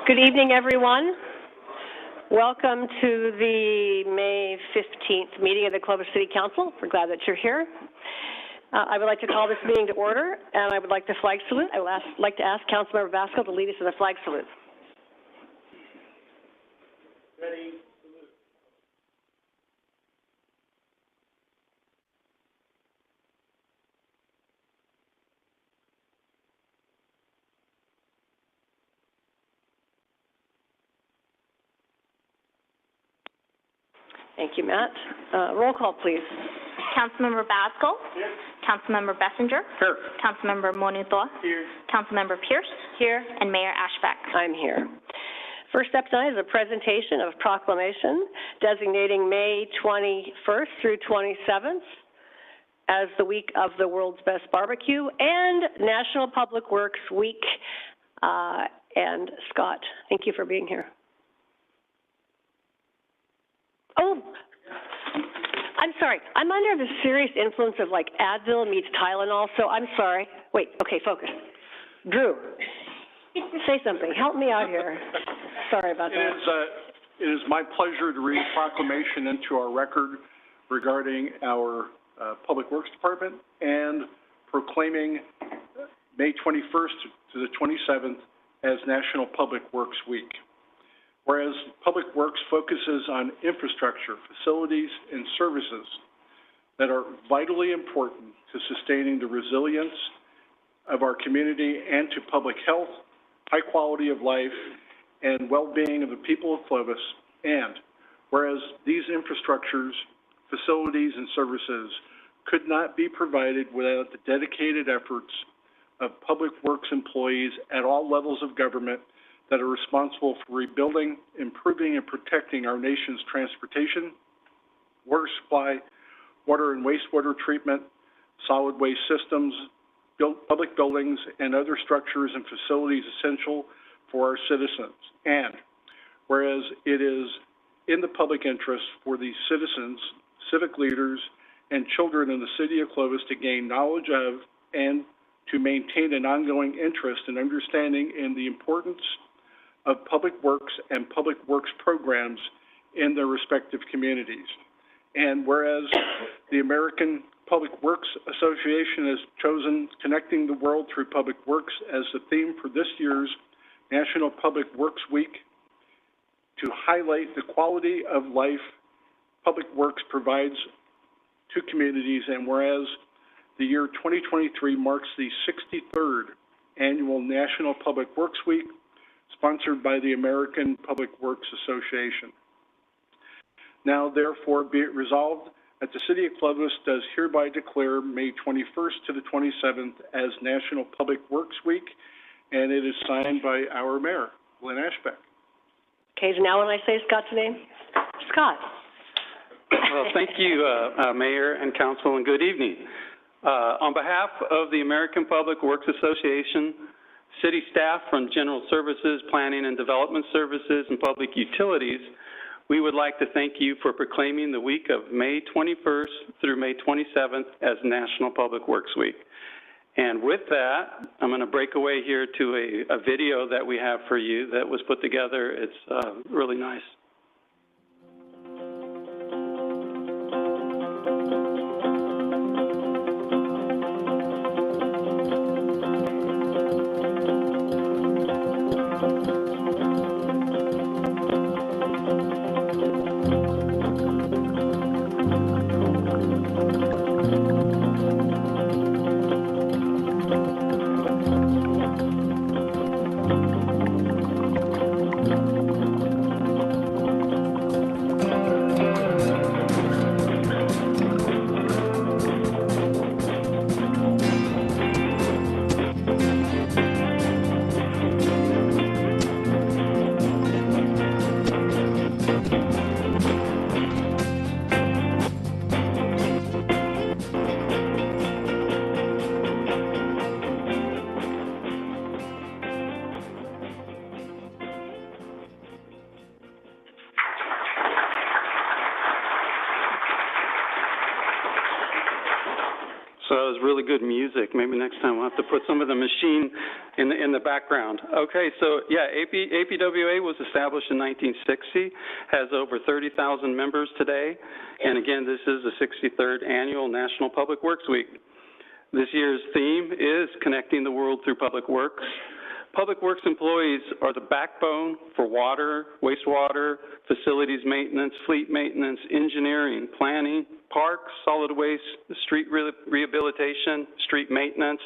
Good evening, everyone. Welcome to the May 15th meeting of the Clovis City Council. We're glad that you're here. I would like to call this meeting to order, and I would like to flag salute. I would like to ask Councilmember Vasco to lead us in the flag salute. Ready. Thank you, Matt. Roll call, please. Councilmember Basco. Here. Councilmember Bessinger. Here. Councilmember Monuthoa. Here. Councilmember Pierce. Here. And Mayor Ashbeck. I'm here. First up tonight is a presentation of proclamation designating May 21st through 27th as the week of the world's best barbecue and National Public Works Week. And Scott, thank you for being here. Oh, I'm sorry. I'm under the serious influence of like Advil meets Tylenol, so I'm sorry. Wait, okay, focus. Drew, say something. Help me out here. Sorry about that. It is my pleasure to read proclamation into our record regarding our Public Works Department and proclaiming May 21st to the 27th as National Public Works Week. Whereas Public Works focuses on infrastructure, facilities, and services that are vitally important to sustaining the resilience of our community and to public health, high quality of life, and well-being of the people of Clovis. And whereas these infrastructures, facilities, and services could not be provided without the dedicated efforts of Public Works employees at all levels of government that are responsible for rebuilding, improving, and protecting our nation's transportation, water supply, water and wastewater treatment, solid waste systems, public buildings, and other structures and facilities essential for our citizens. And whereas it is in the public interest for the citizens, civic leaders, and children in the city of Clovis to gain knowledge of and to maintain an ongoing interest and understanding in the importance of Public Works and Public Works programs in their respective communities. And whereas the American Public Works Association has chosen Connecting the World Through Public Works as the theme for this year's National Public Works Week to highlight the quality of life Public Works provides to communities, and whereas the year 2023 marks the 63rd annual National Public Works Week, sponsored by the American Public Works Association. Now, therefore, be it resolved that the City of Clovis does hereby declare May 21st to the 27th as National Public Works Week, and it is signed by our Mayor, Glenn Ashbeck. Okay, so now when I say Scott's name, Scott. Well, thank you, Mayor and Council, and good evening. On behalf of the American Public Works Association, city staff from General Services, Planning and Development Services, and Public Utilities, we would like to thank you for proclaiming the week of May 21st through May 27th as National Public Works Week. And with that, I'm going to break away here to a video that we have for you that was put together. It's really nice. good music. Maybe next time we'll have to put some of the machine in the background. Okay, so yeah, APWA was established in 1960, has over 30,000 members today, and again, this is the 63rd Annual National Public Works Week. This year's theme is Connecting the World Through Public Works. Public Works employees are the backbone for water, wastewater, facilities maintenance, fleet maintenance, engineering, planning, parks, solid waste, street rehabilitation, street maintenance,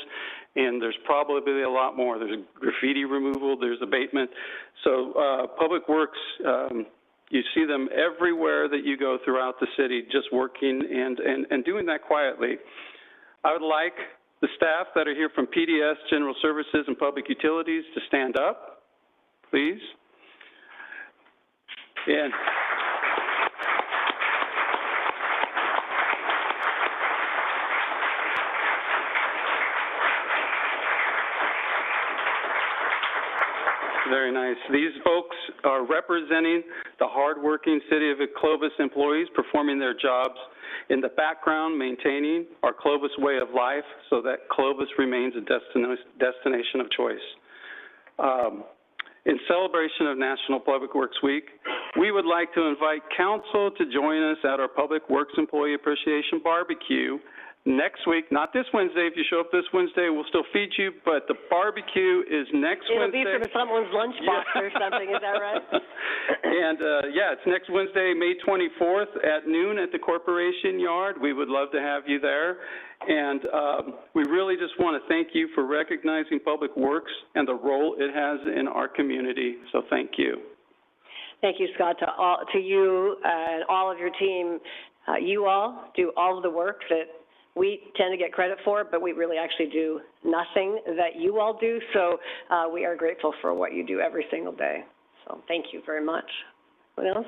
and there's probably a lot more. There's graffiti removal, there's abatement. So Public Works, you see them everywhere that you go throughout the city, just working and doing that quietly. I would like the staff that are here from PDS, General Services, and Public Utilities to stand up, please. And very nice. These folks are representing the hardworking City of Clovis employees performing their jobs in the background, maintaining our Clovis way of life so that Clovis remains a destination of choice. In celebration of National Public Works Week, we would like to invite council to join us at our Public Works Employee Appreciation Barbecue next week. Not this Wednesday. If you show up this Wednesday, we'll still feed you, but the barbecue is next Wednesday. It'll be from someone's lunchbox or something, is that right? And yeah, it's next Wednesday, May 24th at noon at the Corporation Yard. We would love to have you there. And we really just want to thank you for recognizing Public Works and the role it has in our community. So thank you. Thank you, Scott, to you and all of your team. You all do all of the work that we tend to get credit for, but we really actually do nothing that you all do. So we are grateful for what you do every single day. So thank you very much. Anyone else?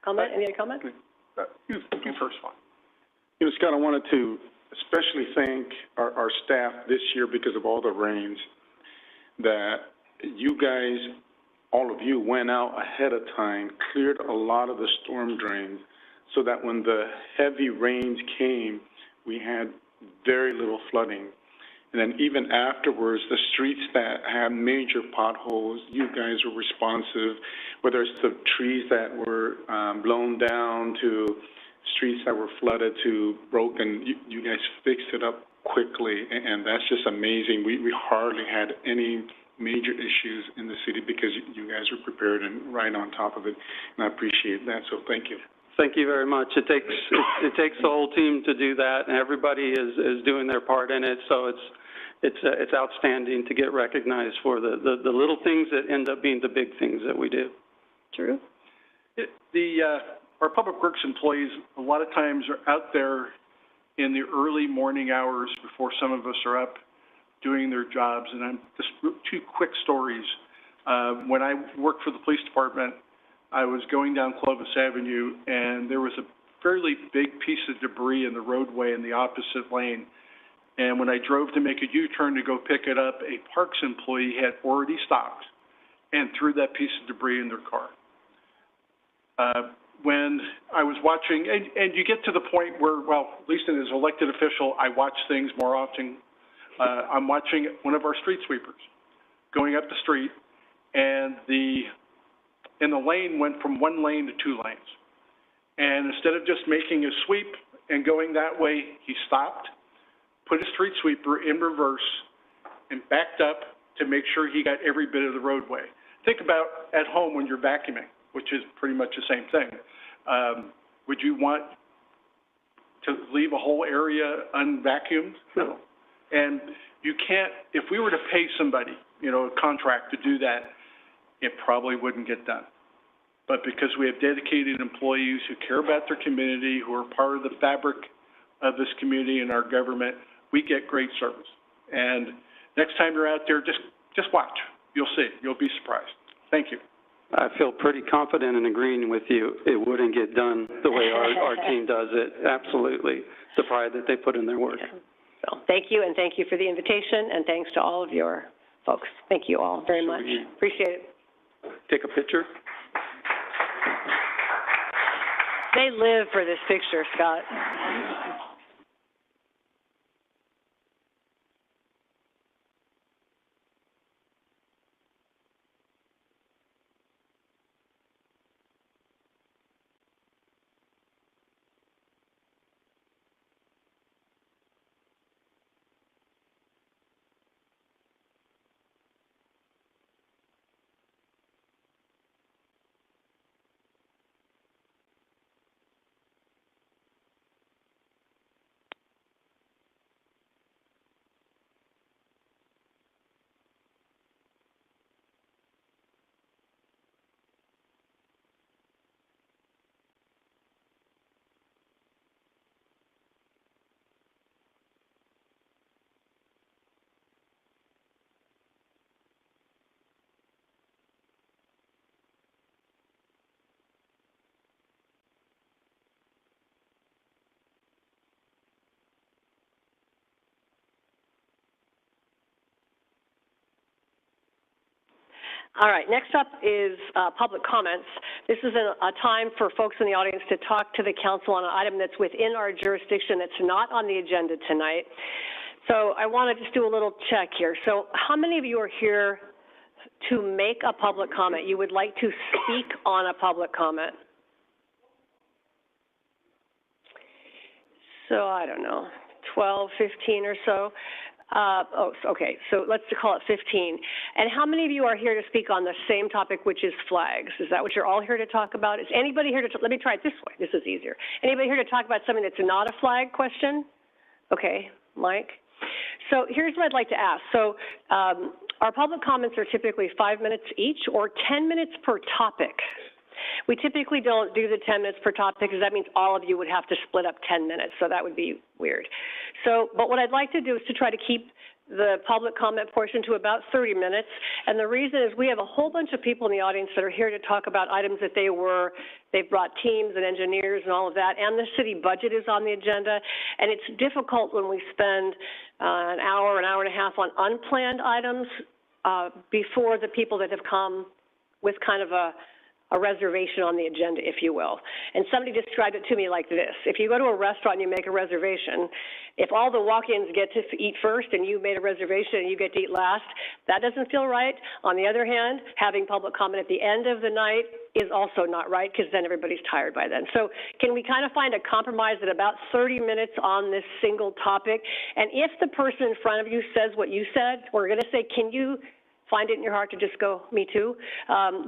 Comment? Any other comment? You first one. You know, Scott, I wanted to especially thank our staff this year because of all the rains that you guys, all of you, went out ahead of time, cleared a lot of the storm drains so that when the heavy rains came, we had very little flooding. And then even afterwards, the streets that had major potholes, you guys were responsive, whether it's the trees that were blown down to streets that were flooded to broken, you guys fixed it up quickly, and that's just amazing. We hardly had any major issues in the city because you guys were prepared and right on top of it, and I appreciate that, so thank you. Thank you very much. It takes the whole team to do that, and everybody is doing their part in it. So it's outstanding to get recognized for the little things that end up being the big things that we do. True. Our Public Works employees a lot of times are out there in the early morning hours before some of us are up doing their jobs. And I'm just two quick stories. When I worked for the police department, I was going down Clovis Avenue, and there was a fairly big piece of debris in the roadway in the opposite lane. And when I drove to make a U-turn to go pick it up, a Parks employee had already stopped and threw that piece of debris in their car. When I was watching, and you get to the point where, well, at least as an elected official, I watch things more often. I'm watching one of our street sweepers going up the street, and the lane went from one lane to two lanes. And instead of just making a sweep and going that way, he stopped, put his street sweeper in reverse, and backed up to make sure he got every bit of the roadway. Think about at home when you're vacuuming, which is pretty much the same thing. Would you want to leave a whole area unvacuumed? No. And you can't, if we were to pay somebody, you know, a contract to do that, it probably wouldn't get done. But because we have dedicated employees who care about their community, who are part of the fabric of this community and our government, we get great service. And next time you're out there, just watch. You'll see. You'll be surprised. Thank you. I feel pretty confident in agreeing with you. It wouldn't get done the way our team does it. Absolutely. The pride that they put in their work. Yeah. So thank you, and thank you for the invitation, and thanks to all of your folks. Thank you all very much. Appreciate it. Take a picture. They live for this picture, Scott. All right, next up is public comments. This is a time for folks in the audience to talk to the council on an item that's within our jurisdiction that's not on the agenda tonight. So I want to just do a little check here. So how many of you are here to make a public comment? You would like to speak on a public comment? So I don't know, 12, 15 or so. Okay, so let's call it 15. And how many of you are here to speak on the same topic, which is flags? Is that what you're all here to talk about? Is anybody here to, let me try it this way, this is easier. Anybody here to talk about something that's not a flag question? Okay, Mike. So here's what I'd like to ask. So our public comments are typically 5 minutes each or 10 minutes per topic. We typically don't do the 10 minutes per topic because that means all of you would have to split up 10 minutes, so that would be weird. So, but what I'd like to do is to try to keep the public comment portion to about 30 minutes, and the reason is we have a whole bunch of people in the audience that are here to talk about items that they've brought teams and engineers and all of that, and the city budget is on the agenda, and it's difficult when we spend an hour and a half on unplanned items before the people that have come with kind of a reservation on the agenda, if you will. And somebody described it to me like this. If you go to a restaurant and you make a reservation, if all the walk-ins get to eat first and you made a reservation and you get to eat last, that doesn't feel right. On the other hand, having public comment at the end of the night is also not right because then everybody's tired by then. So can we kind of find a compromise at about 30 minutes on this single topic? And if the person in front of you says what you said, we're going to say, can you find it in your heart to just go, me too,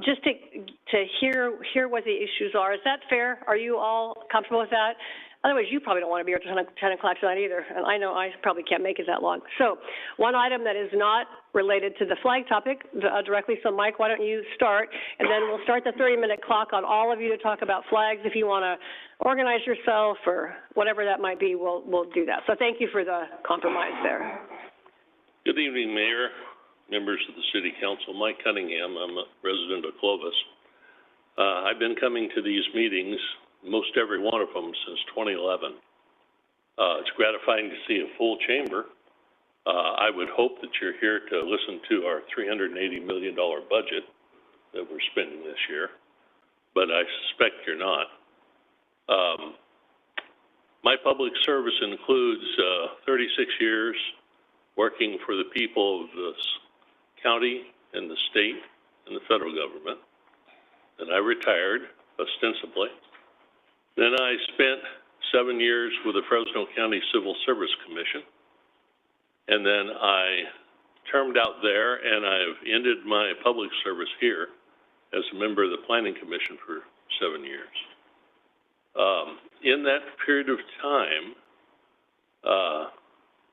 just to hear what the issues are. Is that fair? Are you all comfortable with that? Otherwise, you probably don't want to be here till 10 o'clock tonight either, and I know I probably can't make it that long. So one item that is not related to the flag topic directly, so Mike, why don't you start, and then we'll start the 30-minute clock on all of you to talk about flags. If you want to organize yourself or whatever that might be, we'll do that. So thank you for the compromise there. Good evening, Mayor, members of the City Council. Mike Cunningham, I'm a resident of Clovis. I've been coming to these meetings, most every one of them, since 2011. It's gratifying to see a full chamber. I would hope that you're here to listen to our $380 million budget that we're spending this year, but I suspect you're not. My public service includes 36 years working for the people of this county and the state and the federal government. Then I retired, ostensibly. Then I spent 7 years with the Fresno County Civil Service Commission. And then I termed out there, and I've ended my public service here as a member of the Planning Commission for 7 years. In that period of time,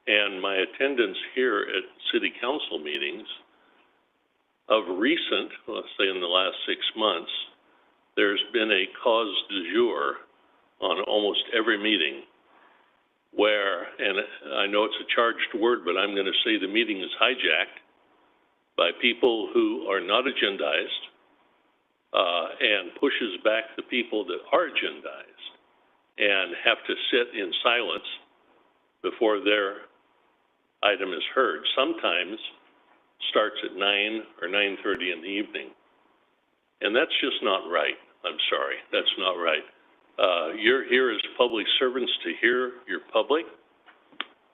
and my attendance here at city council meetings, of recent, let's say in the last 6 months, there's been a cause du jour on almost every meeting where, and I know it's a charged word, but I'm going to say the meeting is hijacked by people who are not agendized and pushes back the people that are agendized and have to sit in silence before their item is heard. Sometimes starts at 9 or 9:30 in the evening. And that's just not right. I'm sorry, that's not right. You're here as public servants to hear your public.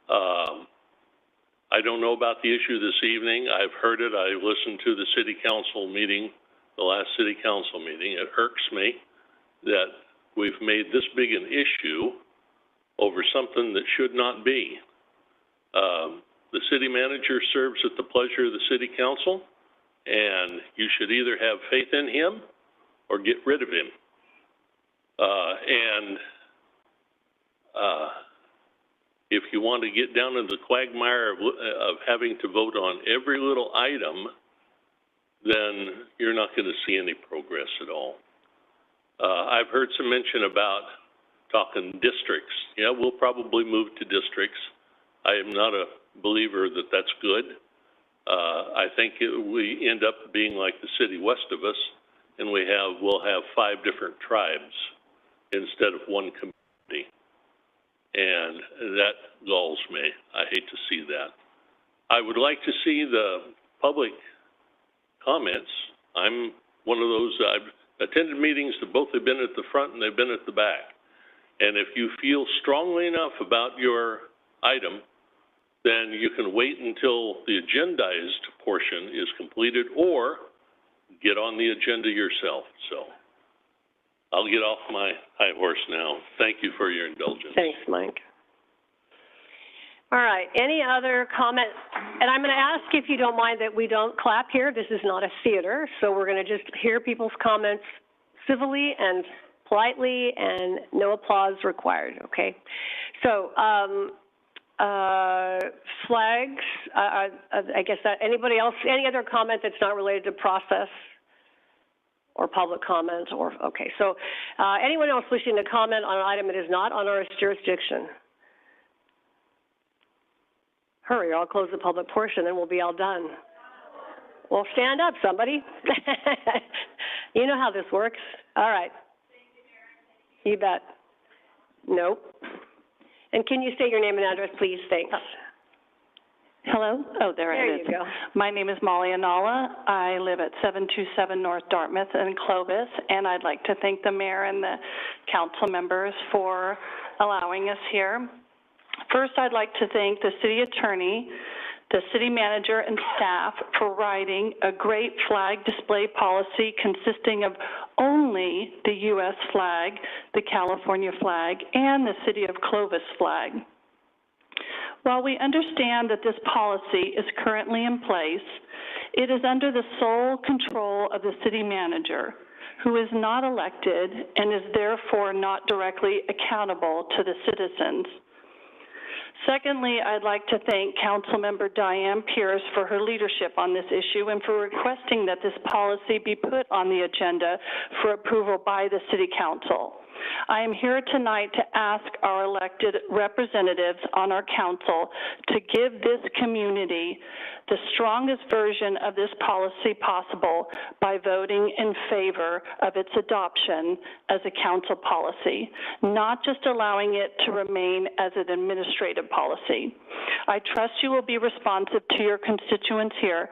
I don't know about the issue this evening. I've heard it. I listened to the city council meeting, the last city council meeting. It irks me that we've made this big an issue over something that should not be. The city manager serves at the pleasure of the city council, and you should either have faith in him or get rid of him. If you want to get down into the quagmire of having to vote on every little item, then you're not going to see any progress at all. I've heard some mention about talking districts. Yeah, we'll probably move to districts. I am not a believer that that's good. I think we end up being like the city west of us, and we'll have 5 different tribes instead of one community. And that galls me. I hate to see that. I would like to see the public comments I'm one of those, I've attended meetings that both have been at the front and they've been at the back. And if you feel strongly enough about your item, then you can wait until the agendized portion is completed or get on the agenda yourself. So I'll get off my high horse now. Thank you for your indulgence. Thanks, Mike. All right, any other comment? And I'm going to ask, if you don't mind, that we don't clap here. This is not a theater, so we're going to just hear people's comments civilly and politely, and no applause required, okay? So, flags, I guess that, anybody else, any other comment that's not related to process or public comment, or, okay. So, anyone else wishing to comment on an item that is not on our jurisdiction? Hurry, or I'll close the public portion, then we'll be all done. Well, stand up, somebody. You know how this works. All right. You bet. Nope. And can you state your name and address, please? Thanks. Hello? Oh, there it is. There you go. My name is Molly Anala. I live at 727 North Dartmouth in Clovis, and I'd like to thank the mayor and the council members for allowing us here. First, I'd like to thank the city attorney, the city manager, and staff for writing a great flag display policy consisting of only the U.S. flag, the California flag, and the city of Clovis flag. While we understand that this policy is currently in place, it is under the sole control of the city manager, who is not elected and is therefore not directly accountable to the citizens. Secondly, I'd like to thank Councilmember Diane Pierce for her leadership on this issue and for requesting that this policy be put on the agenda for approval by the City Council. I am here tonight to ask our elected representatives on our council to give this community the strongest version of this policy possible by voting in favor of its adoption as a council policy, not just allowing it to remain as an administrative policy. I trust you will be responsive to your constituents here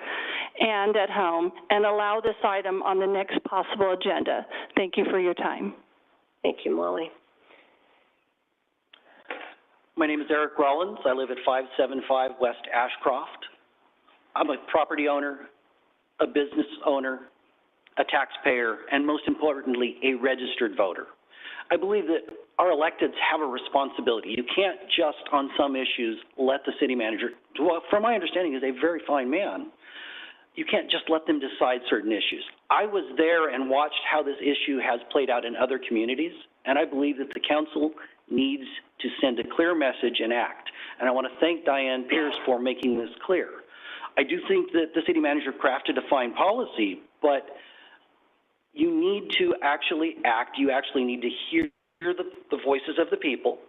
and at home and allow this item on the next possible agenda. Thank you for your time. Thank you, Molly. My name is Eric Rollins. I live at 575 West Ashcroft. I'm a property owner, a business owner, a taxpayer, and most importantly, a registered voter. I believe that our electeds have a responsibility. You can't just, on some issues, let the city manager, who, from my understanding, is a very fine man, you can't just let them decide certain issues. I was there and watched how this issue has played out in other communities, and I believe that the council needs to send a clear message and act. And I want to thank Diane Pierce for making this clear. I do think that the city manager crafted a fine policy, but you need to actually act. You actually need to hear the voices of the people,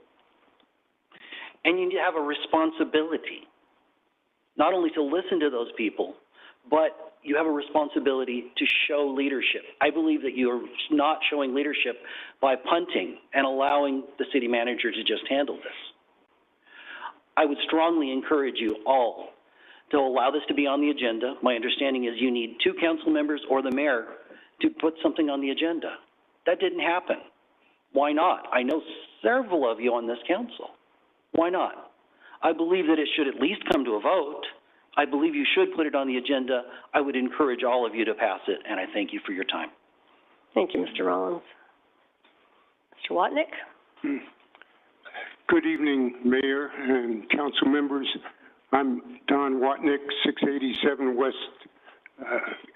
and you need to have a responsibility, not only to listen to those people, but you have a responsibility to show leadership. I believe that you're not showing leadership by punting and allowing the city manager to just handle this. I would strongly encourage you all to allow this to be on the agenda. My understanding is you need 2 council members or the mayor to put something on the agenda. That didn't happen. Why not? I know several of you on this council. Why not? I believe that it should at least come to a vote. I believe you should put it on the agenda. I would encourage all of you to pass it, and I thank you for your time. Thank you, Mr. Rollins. Mr. Watnick? Good evening, Mayor and council members. I'm Don Watnick, 687 West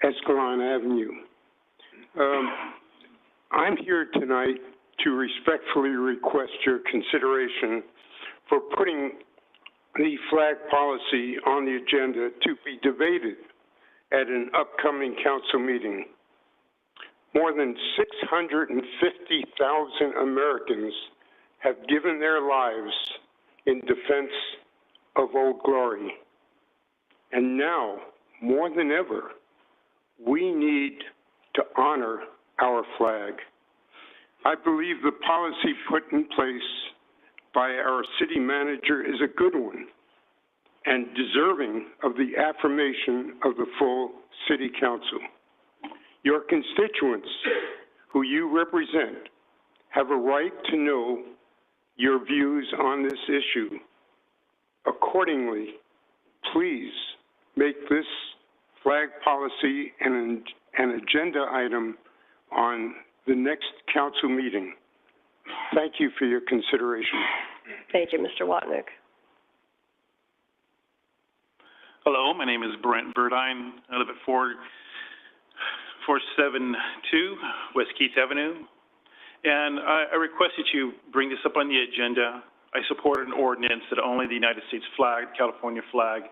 Escalon Avenue. I'm here tonight to respectfully request your consideration for putting the flag policy on the agenda to be debated at an upcoming council meeting. More than 650,000 Americans have given their lives in defense of Old Glory. And now, more than ever, we need to honor our flag. I believe the policy put in place by our city manager is a good one and deserving of the affirmation of the full city council. Your constituents, who you represent, have a right to know your views on this issue. Accordingly, please make this flag policy an agenda item on the next council meeting. Thank you for your consideration. Thank you, Mr. Watnick. Hello, my name is Brent Burdine. I live at 472 West Keats Avenue. And I request that you bring this up on the agenda. I support an ordinance that only the United States flag, California flag,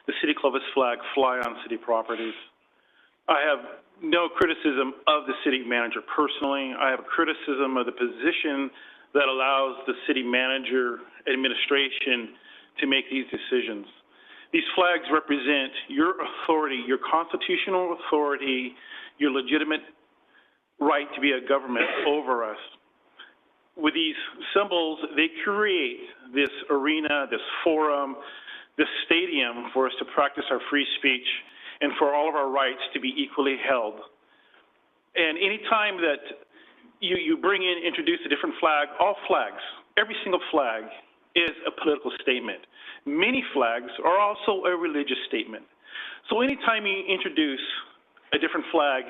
the city Clovis flag fly on city properties. I have no criticism of the city manager personally. I have a criticism of the position that allows the city manager administration to make these decisions. These flags represent your authority, your constitutional authority, your legitimate right to be a government over us. With these symbols, they create this arena, this forum, this stadium for us to practice our free speech and for all of our rights to be equally held. And any time that you introduce a different flag, all flags, every single flag is a political statement. Many flags are also a religious statement. So anytime you introduce a different flag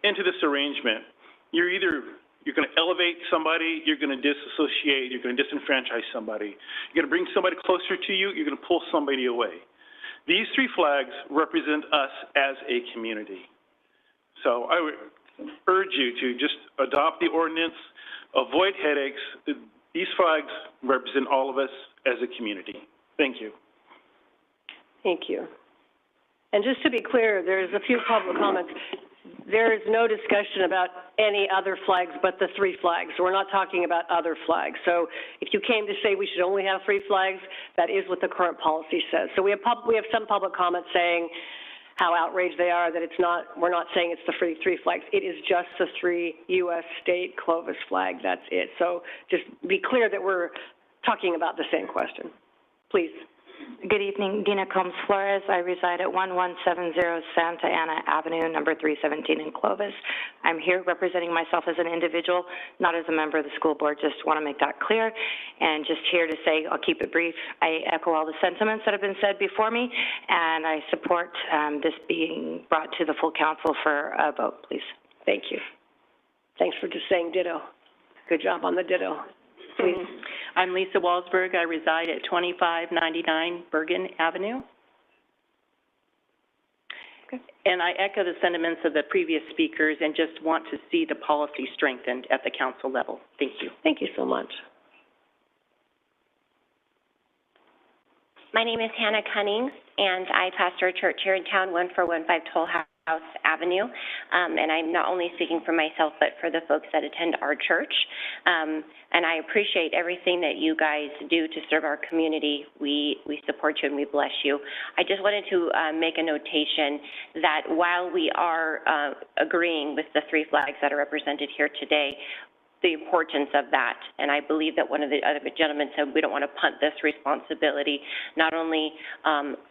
into this arrangement, you're going to elevate somebody, you're going to disassociate, you're going to disenfranchise somebody. You're going to bring somebody closer to you, you're going to pull somebody away. These three flags represent us as a community. So I would urge you to just adopt the ordinance, avoid headaches. These flags represent all of us as a community. Thank you. Thank you. And just to be clear, there's a few public comments. There is no discussion about any other flags but the three flags. We're not talking about other flags. So if you came to say we should only have three flags, that is what the current policy says. So we have some public comments saying how outraged they are that we're not saying it's the three flags. It is just the three U.S. state Clovis flag. That's it. So just be clear that we're talking about the same question. Please. Good evening, Dina Combs Flores. I reside at 1170 Santa Ana Avenue, number 317 in Clovis. I'm here representing myself as an individual, not as a member of the school board. Just want to make that clear. And just here to say, I'll keep it brief, I echo all the sentiments that have been said before me, and I support this being brought to the full council for a vote, please. Thank you. Thanks for just saying ditto. Good job on the ditto. Please. I'm Lisa Walsberg. I reside at 2599 Bergen Avenue. Okay. And I echo the sentiments of the previous speakers and just want to see the policy strengthened at the council level. Thank you. Thank you so much. My name is Hannah Cunnings, and I pastor a church here in town, 1415 Toll House Avenue, and I'm not only speaking for myself, but for the folks that attend our church. And I appreciate everything that you guys do to serve our community. We support you and we bless you. I just wanted to make a notation that while we are agreeing with the three flags that are represented here today, the importance of that, and I believe that one of the other gentlemen said we don't want to punt this responsibility, not only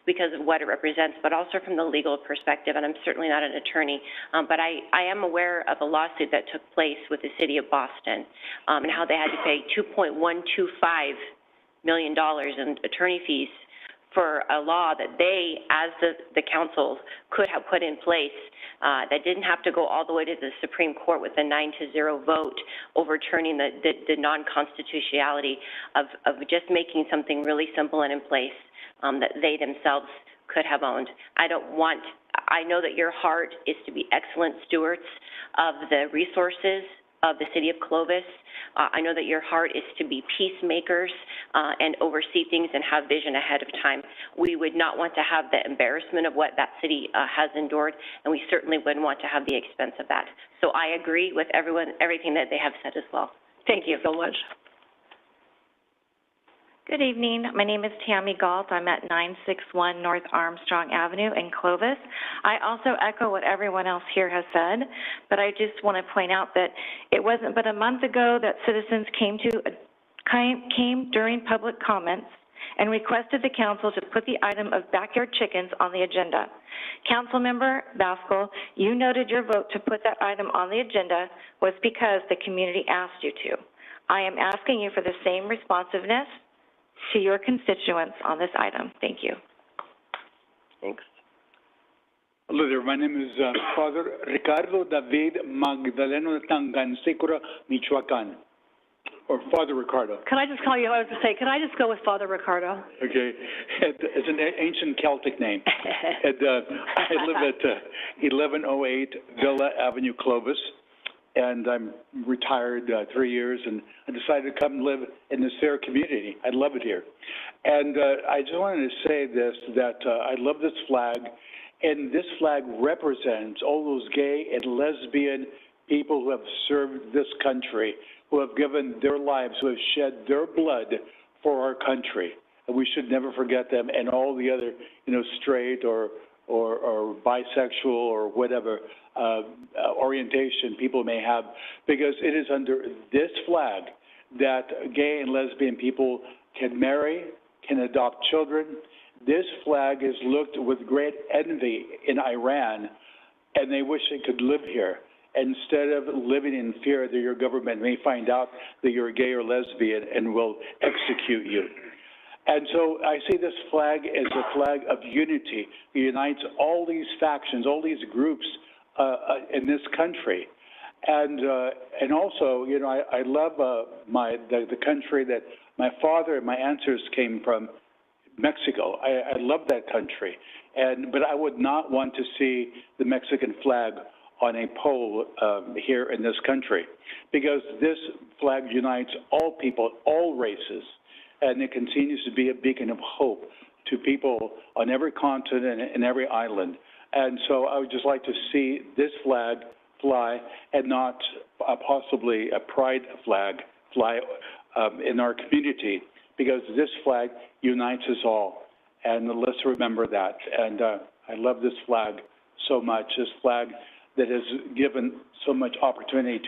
because of what it represents, but also from the legal perspective, and I'm certainly not an attorney, but I am aware of a lawsuit that took place with the city of Boston, and how they had to pay $2.125 million in attorney fees for a law that they, as the council, could have put in place that didn't have to go all the way to the Supreme Court with a 9-0 vote overturning the non-constitutionality of just making something really simple and in place that they themselves could have owned. I know that your heart is to be excellent stewards of the resources of the city of Clovis. I know that your heart is to be peacemakers and oversee things and have vision ahead of time. We would not want to have the embarrassment of what that city has endured, and we certainly wouldn't want to have the expense of that. So I agree with everything that they have said as well. Thank you so much. Good evening. My name is Tammy Galt. I'm at 961 North Armstrong Avenue in Clovis. I also echo what everyone else here has said, but I just want to point out that it wasn't but a month ago that citizens came during public comments and requested the council to put the item of backyard chickens on the agenda. Councilmember Baskel, you noted your vote to put that item on the agenda was because the community asked you to. I am asking you for the same responsiveness to your constituents on this item. Thank you. Thanks. Hello there. My name is Father Ricardo David Magdaleno Tangansecura, Michoacan, or Father Ricardo. Can I just call you, I was going to say, can I just go with Father Ricardo? Okay. It's an ancient Celtic name. And, I live at 1108 Villa Avenue, Clovis, and I'm retired 3 years, and I decided to come live in this fair community. I love it here. And I just wanted to say this, that I love this flag, and this flag represents all those gay and lesbian people who have served this country, who have given their lives, who have shed their blood for our country. And we should never forget them, and all the other, straight or bisexual or whatever orientation people may have, because it is under this flag that gay and lesbian people can marry, can adopt children. This flag is looked with great envy in Iran, and they wish they could live here. Instead of living in fear that your government may find out that you're gay or lesbian and will execute you. And so I see this flag as a flag of unity. It unites all these factions, all these groups in this country. And also, I love the country that my father and my ancestors came from, Mexico. I love that country. But I would not want to see the Mexican flag on a pole here in this country, because this flag unites all people, all races, and it continues to be a beacon of hope to people on every continent and every island. And so I would just like to see this flag fly, and not possibly a pride flag fly in our community, because this flag unites us all. And let's remember that. And I love this flag so much, this flag that has given so much opportunity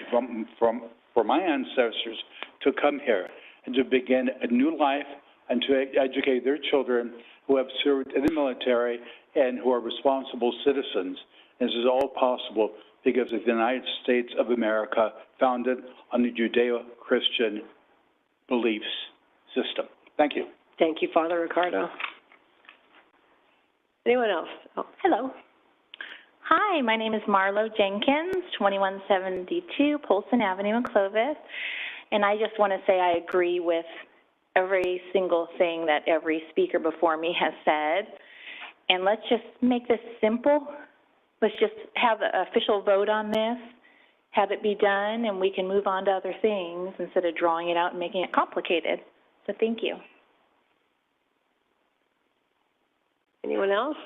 for my ancestors to come here and to begin a new life and to educate their children who have served in the military and who are responsible citizens. And this is all possible because of the United States of America, founded on the Judeo-Christian beliefs system. Thank you. Thank you, Father Ricardo. Anyone else? Oh, hello. Hi, my name is Marlo Jenkins, 2172 Polson Avenue in Clovis. And I just want to say I agree with every single thing that every speaker before me has said. And let's just make this simple. Let's just have an official vote on this, have it be done, and we can move on to other things instead of drawing it out and making it complicated. So thank you. Anyone else?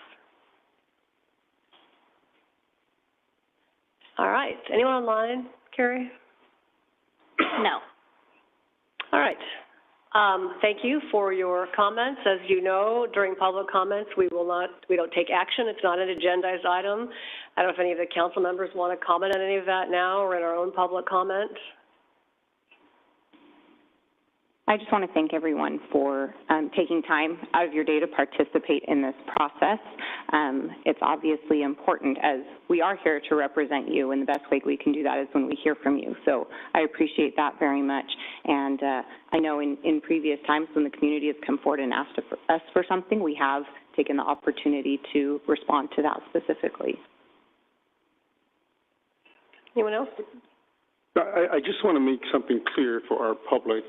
All right. Anyone online, Carrie? No. All right. Thank you for your comments. As you know, during public comments, we don't take action. It's not an agendized item. I don't know if any of the council members want to comment on any of that now or in our own public comment. I just want to thank everyone for taking time out of your day to participate in this process. It's obviously important, as we are here to represent you, and the best way we can do that is when we hear from you. So I appreciate that very much. And I know in previous times when the community has come forward and asked us for something, we have taken the opportunity to respond to that specifically. Anyone else? I just want to make something clear for our public,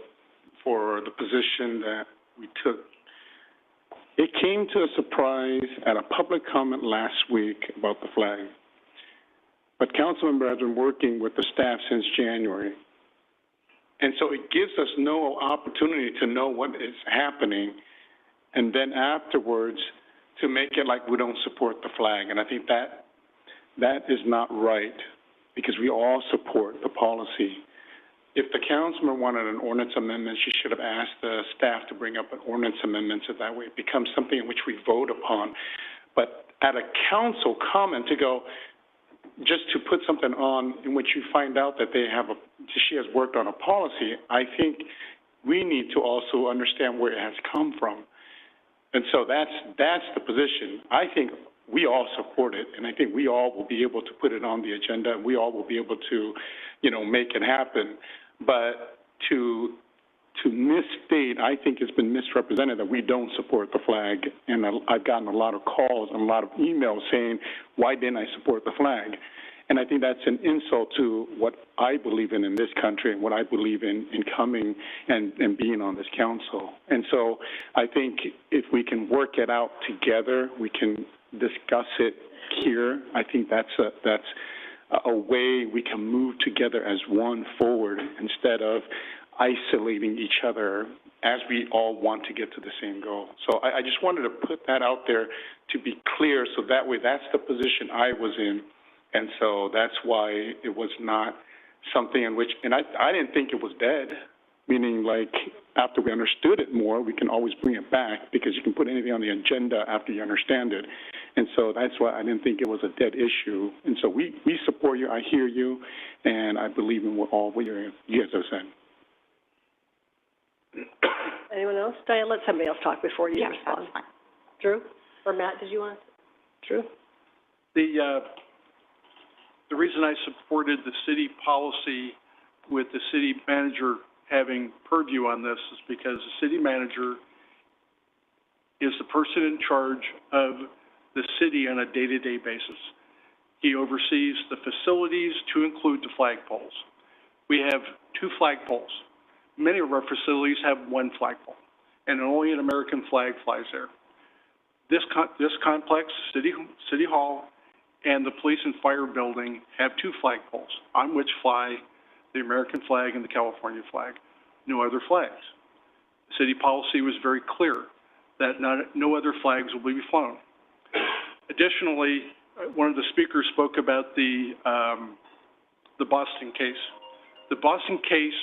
for the position that we took. It came to a surprise at a public comment last week about the flag. But Councilmember has been working with the staff since January. And so it gives us no opportunity to know what is happening, and then afterwards to make it like we don't support the flag. And I think that is not right, because we all support the policy. If the councilman wanted an ordinance amendment, she should have asked the staff to bring up an ordinance amendment, so that way it becomes something in which we vote upon. But at a council comment to go, just to put something on in which you find out that she has worked on a policy, I think we need to also understand where it has come from. And so that's the position. I think we all support it, and I think we all will be able to put it on the agenda, and we all will be able to, make it happen. But to misstate, I think it's been misrepresented that we don't support the flag, and I've gotten a lot of calls and a lot of emails saying, why didn't I support the flag? And I think that's an insult to what I believe in this country and what I believe in coming and being on this council. And so I think if we can work it out together, we can discuss it here. I think that's a way we can move together as one forward instead of isolating each other as we all want to get to the same goal. So I just wanted to put that out there to be clear, so that way that's the position I was in. And so that's why it was not something in which, and I didn't think it was dead, meaning like after we understood it more, we can always bring it back because you can put anything on the agenda after you understand it. And so that's why I didn't think it was a dead issue. And so we support you, I hear you, and I believe in what you guys have said. Anyone else? Diane, let somebody else talk before you respond. That's fine. Drew? Or Matt, did you want to? Drew? The reason I supported the city policy with the city manager having purview on this is because the city manager is the person in charge of the city on a day-to-day basis. He oversees the facilities to include the flagpoles. We have 2 flagpoles. Many of our facilities have 1 flagpole, and only an American flag flies there. This complex, City Hall, and the police and fire building have 2 flagpoles on which fly the American flag and the California flag, no other flags. The city policy was very clear that no other flags will be flown. Additionally, one of the speakers spoke about the Boston case. The Boston case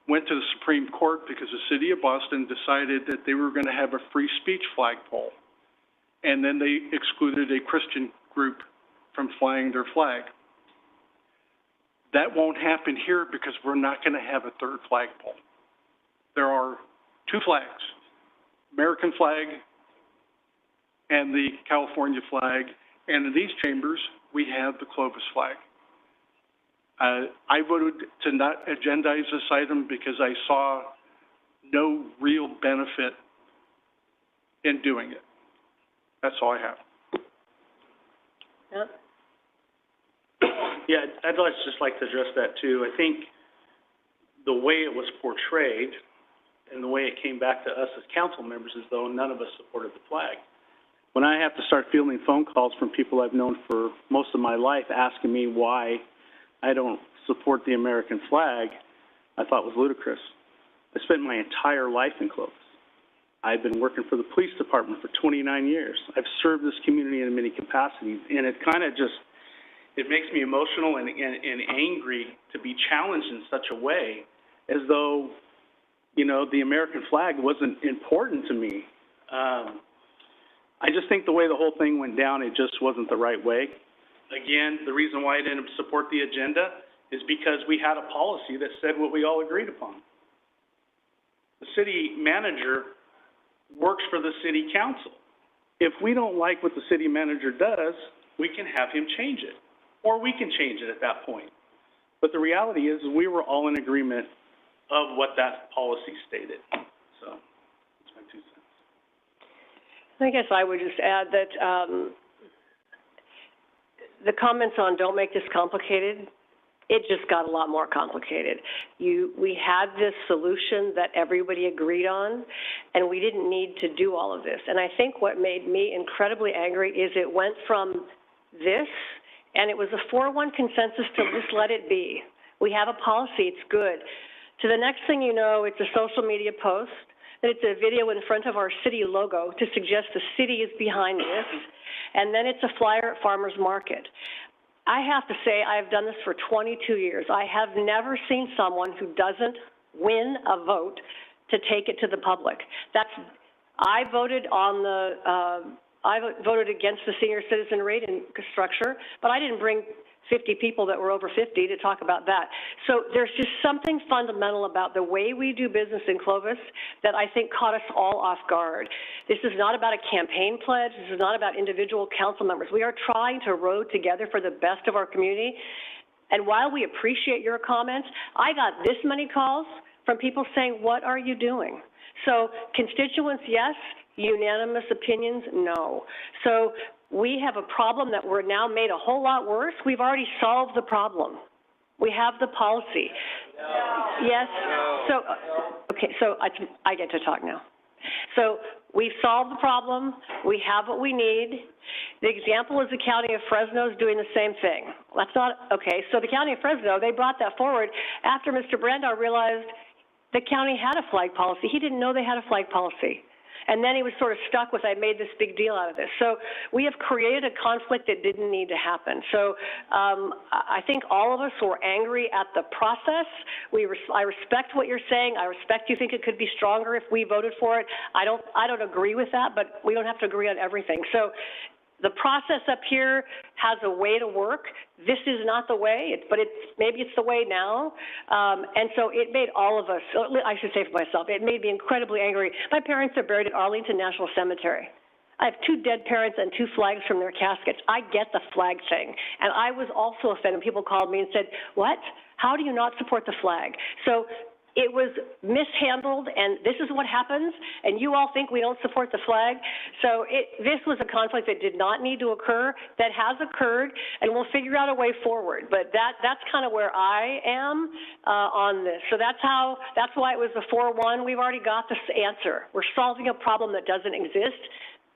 went to the Supreme Court because the city of Boston decided that they were going to have a free speech flagpole, and then they excluded a Christian group from flying their flag. That won't happen here because we're not going to have a 3rd flagpole. There are 2 flags, American flag and the California flag, and in these chambers, we have the Clovis flag. I voted to not agendize this item because I saw no real benefit in doing it. That's all I have. Yep. Yeah, I'd just like to address that too. I think the way it was portrayed and the way it came back to us as council members is though none of us supported the flag. When I have to start fielding phone calls from people I've known for most of my life asking me why I don't support the American flag, I thought was ludicrous. I spent my entire life in Clovis. I've been working for the police department for 29 years. I've served this community in many capacities, and it kind of just, it makes me emotional and angry to be challenged in such a way as though, the American flag wasn't important to me. I just think the way the whole thing went down, it just wasn't the right way. Again, the reason why I didn't support the agenda is because we had a policy that said what we all agreed upon. The city manager works for the city council. If we don't like what the city manager does, we can have him change it, or we can change it at that point. But the reality is we were all in agreement of what that policy stated. So that's my 2 cents. I guess I would just add that the comments on don't make this complicated, it just got a lot more complicated. We had this solution that everybody agreed on, and we didn't need to do all of this. And I think what made me incredibly angry is it went from this, and it was a 4-1 consensus to just let it be. We have a policy, it's good. To the next thing you know, it's a social media post, then it's a video in front of our city logo to suggest the city is behind this, and then it's a flyer at Farmers Market. I have to say, I've done this for 22 years. I have never seen someone who doesn't win a vote to take it to the public. I voted against the senior citizen rate and structure, but I didn't bring 50 people that were over 50 to talk about that. So there's just something fundamental about the way we do business in Clovis that I think caught us all off guard. This is not about a campaign pledge. This is not about individual council members. We are trying to row together for the best of our community. And while we appreciate your comments, I got this many calls from people saying, what are you doing? So constituents, yes. Unanimous opinions, no. So we have a problem that we're now made a whole lot worse. We've already solved the problem. We have the policy. No. Yes? No. So, okay, so I get to talk now. So we've solved the problem. We have what we need. The example is the County of Fresno is doing the same thing. That's not, okay, so the County of Fresno, they brought that forward after Mr. Brandar realized the county had a flag policy. He didn't know they had a flag policy. And then he was sort of stuck with, I made this big deal out of this. So we have created a conflict that didn't need to happen. So I think all of us were angry at the process. I respect what you're saying. I respect you think it could be stronger if we voted for it. I don't agree with that, but we don't have to agree on everything. So the process up here has a way to work. This is not the way, but maybe it's the way now. And so it made all of us, I should say for myself, it made me incredibly angry. My parents are buried at Arlington National Cemetery. I have 2 dead parents and 2 flags from their caskets. I get the flag thing. And I was also offended. People called me and said, what? How do you not support the flag? So it was mishandled, and this is what happens, and you all think we don't support the flag. So this was a conflict that did not need to occur, that has occurred, and we'll figure out a way forward. But that's kind of where I am on this. So that's why it was a 4-1. We've already got this answer. We're solving a problem that doesn't exist,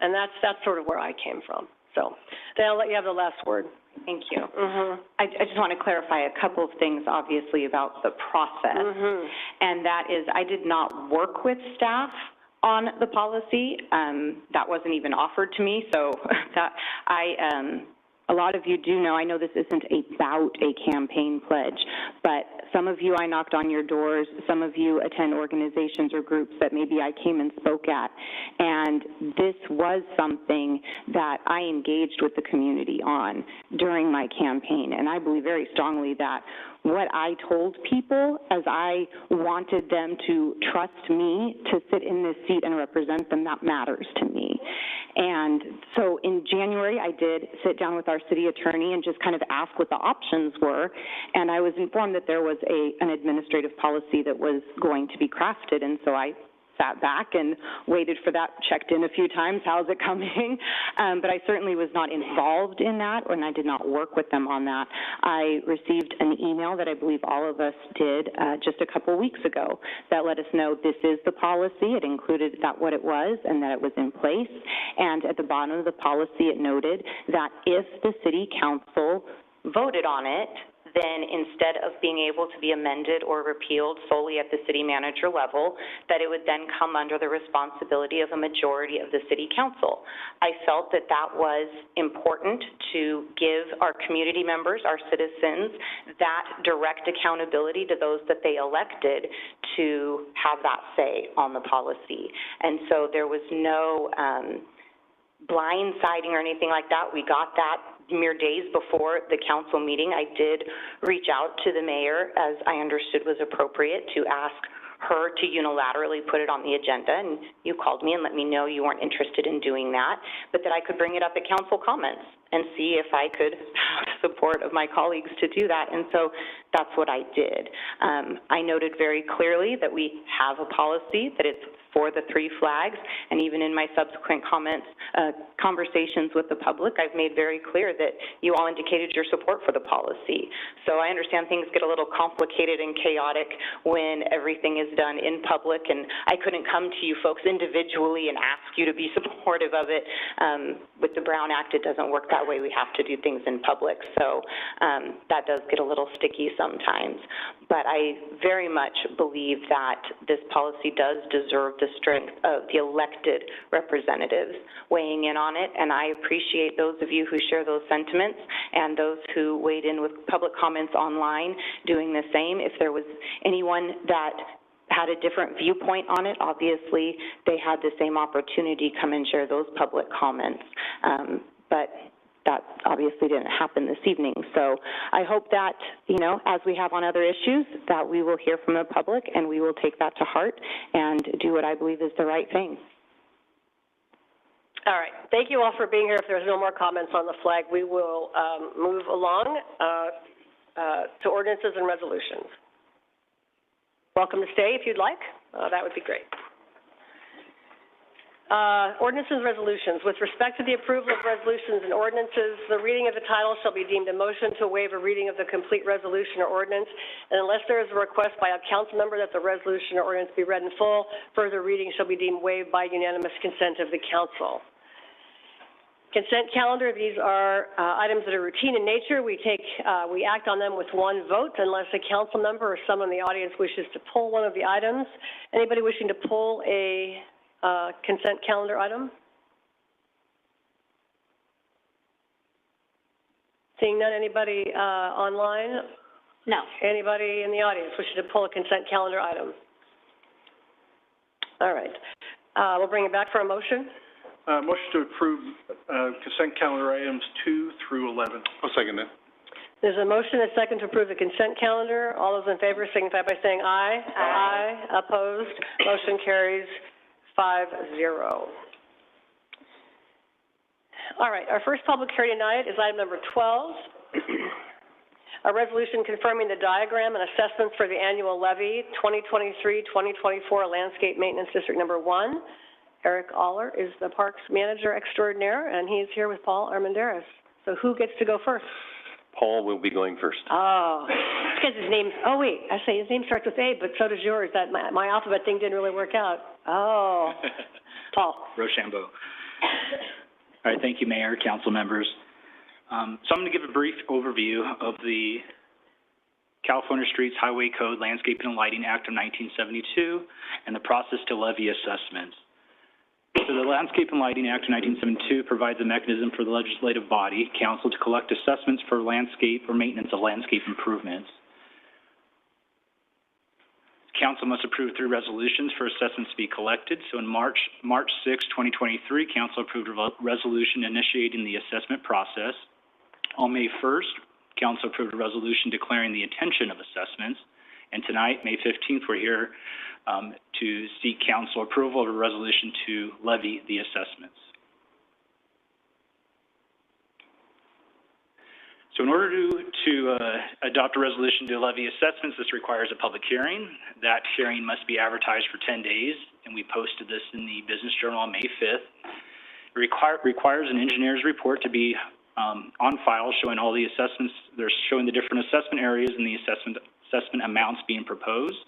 and that's sort of where I came from. So then I'll let you have the last word. Thank you. I just want to clarify a couple of things, obviously, about the process. And that is, I did not work with staff on the policy. That wasn't even offered to me. So that a lot of you do know, I know this isn't about a campaign pledge, but some of you I knocked on your doors, some of you attend organizations or groups that maybe I came and spoke at, and this was something that I engaged with the community on during my campaign, and I believe very strongly that what I told people as I wanted them to trust me to sit in this seat and represent them, that matters to me. And so in January, I did sit down with our city attorney and just kind of ask what the options were, and I was informed that there was an administrative policy that was going to be crafted, and so I sat back and waited for that, checked in a few times, how's it coming? But I certainly was not involved in that, and I did not work with them on that. I received an email that I believe all of us did just a couple weeks ago that let us know this is the policy. It included what it was and that it was in place. And at the bottom of the policy, it noted that if the city council voted on it, then instead of being able to be amended or repealed solely at the city manager level, that it would then come under the responsibility of a majority of the city council. I felt that that was important to give our community members, our citizens, that direct accountability to those that they elected to have that say on the policy. And so there was no blindsiding or anything like that. We got that mere days before the council meeting. I did reach out to the mayor, as I understood was appropriate, to ask her to unilaterally put it on the agenda, and you called me and let me know you weren't interested in doing that, but that I could bring it up at council comments and see if I could have support of my colleagues to do that, and so that's what I did. I noted very clearly that we have a policy, that it's for the 3 flags, and even in my subsequent comments, conversations with the public, I've made very clear that you all indicated your support for the policy. So I understand things get a little complicated and chaotic when everything is done in public, and I couldn't come to you folks individually and ask you to be supportive of it. With the Brown Act, it doesn't work that way. We have to do things in public, so that does get a little sticky sometimes. But I very much believe that this policy does deserve the strength of the elected representatives weighing in on it, and I appreciate those of you who share those sentiments and those who weighed in with public comments online doing the same. If there was anyone that had a different viewpoint on it, obviously they had the same opportunity to come and share those public comments. But that obviously didn't happen this evening. So I hope that, you know, as we have on other issues, that we will hear from the public and we will take that to heart and do what I believe is the right thing. All right. Thank you all for being here. If there's no more comments on the flag, we will move along to ordinances and resolutions. Welcome to stay if you'd like. That would be great. Ordinances and resolutions. With respect to the approval of resolutions and ordinances, the reading of the title shall be deemed a motion to waive a reading of the complete resolution or ordinance, and unless there is a request by a council member that the resolution or ordinance be read in full, further reading shall be deemed waived by unanimous consent of the council. Consent calendar, these are items that are routine in nature. We act on them with one vote unless a council member or someone in the audience wishes to pull one of the items. Anybody wishing to pull a consent calendar item? Seeing none, anybody online? No. Anybody in the audience wishing to pull a consent calendar item? All right. We'll bring it back for a motion. Motion to approve consent calendar items 2 through 11. I'll second that. There's a motion and a second to approve the consent calendar. All those in favor signify by saying aye. Aye. Opposed? Motion carries 5-0. All right. Our first public hearing tonight is item number 12. A resolution confirming the diagram and assessments for the annual levy 2023-2024 Landscape Maintenance District Number 1. Eric Aller is the Parks Manager Extraordinaire, and he's here with Paul Armendariz. So who gets to go first? Paul will be going first. Oh, it's because his name, oh wait, I say his name starts with A, but so does yours. That my alphabet thing didn't really work out. Oh, Paul. Rochambeau. All right, thank you, Mayor, council members. So I'm going to give a brief overview of the California Streets Highway Code Landscaping and Lighting Act of 1972 and the process to levy assessments. So the Landscape and Lighting Act of 1972 provides a mechanism for the legislative body, council, to collect assessments for landscape or maintenance of landscape improvements. Council must approve 3 resolutions for assessments to be collected. So in March 6, 2023, council approved a resolution initiating the assessment process. On May 1st, council approved a resolution declaring the intention of assessments. And tonight, May 15th, we're here to seek council approval of a resolution to levy the assessments. So in order to adopt a resolution to levy assessments, this requires a public hearing. That hearing must be advertised for 10 days, and we posted this in the Business Journal on May 5th. It requires an engineer's report to be on file showing all the assessments, they're showing the different assessment areas and the assessment amounts being proposed.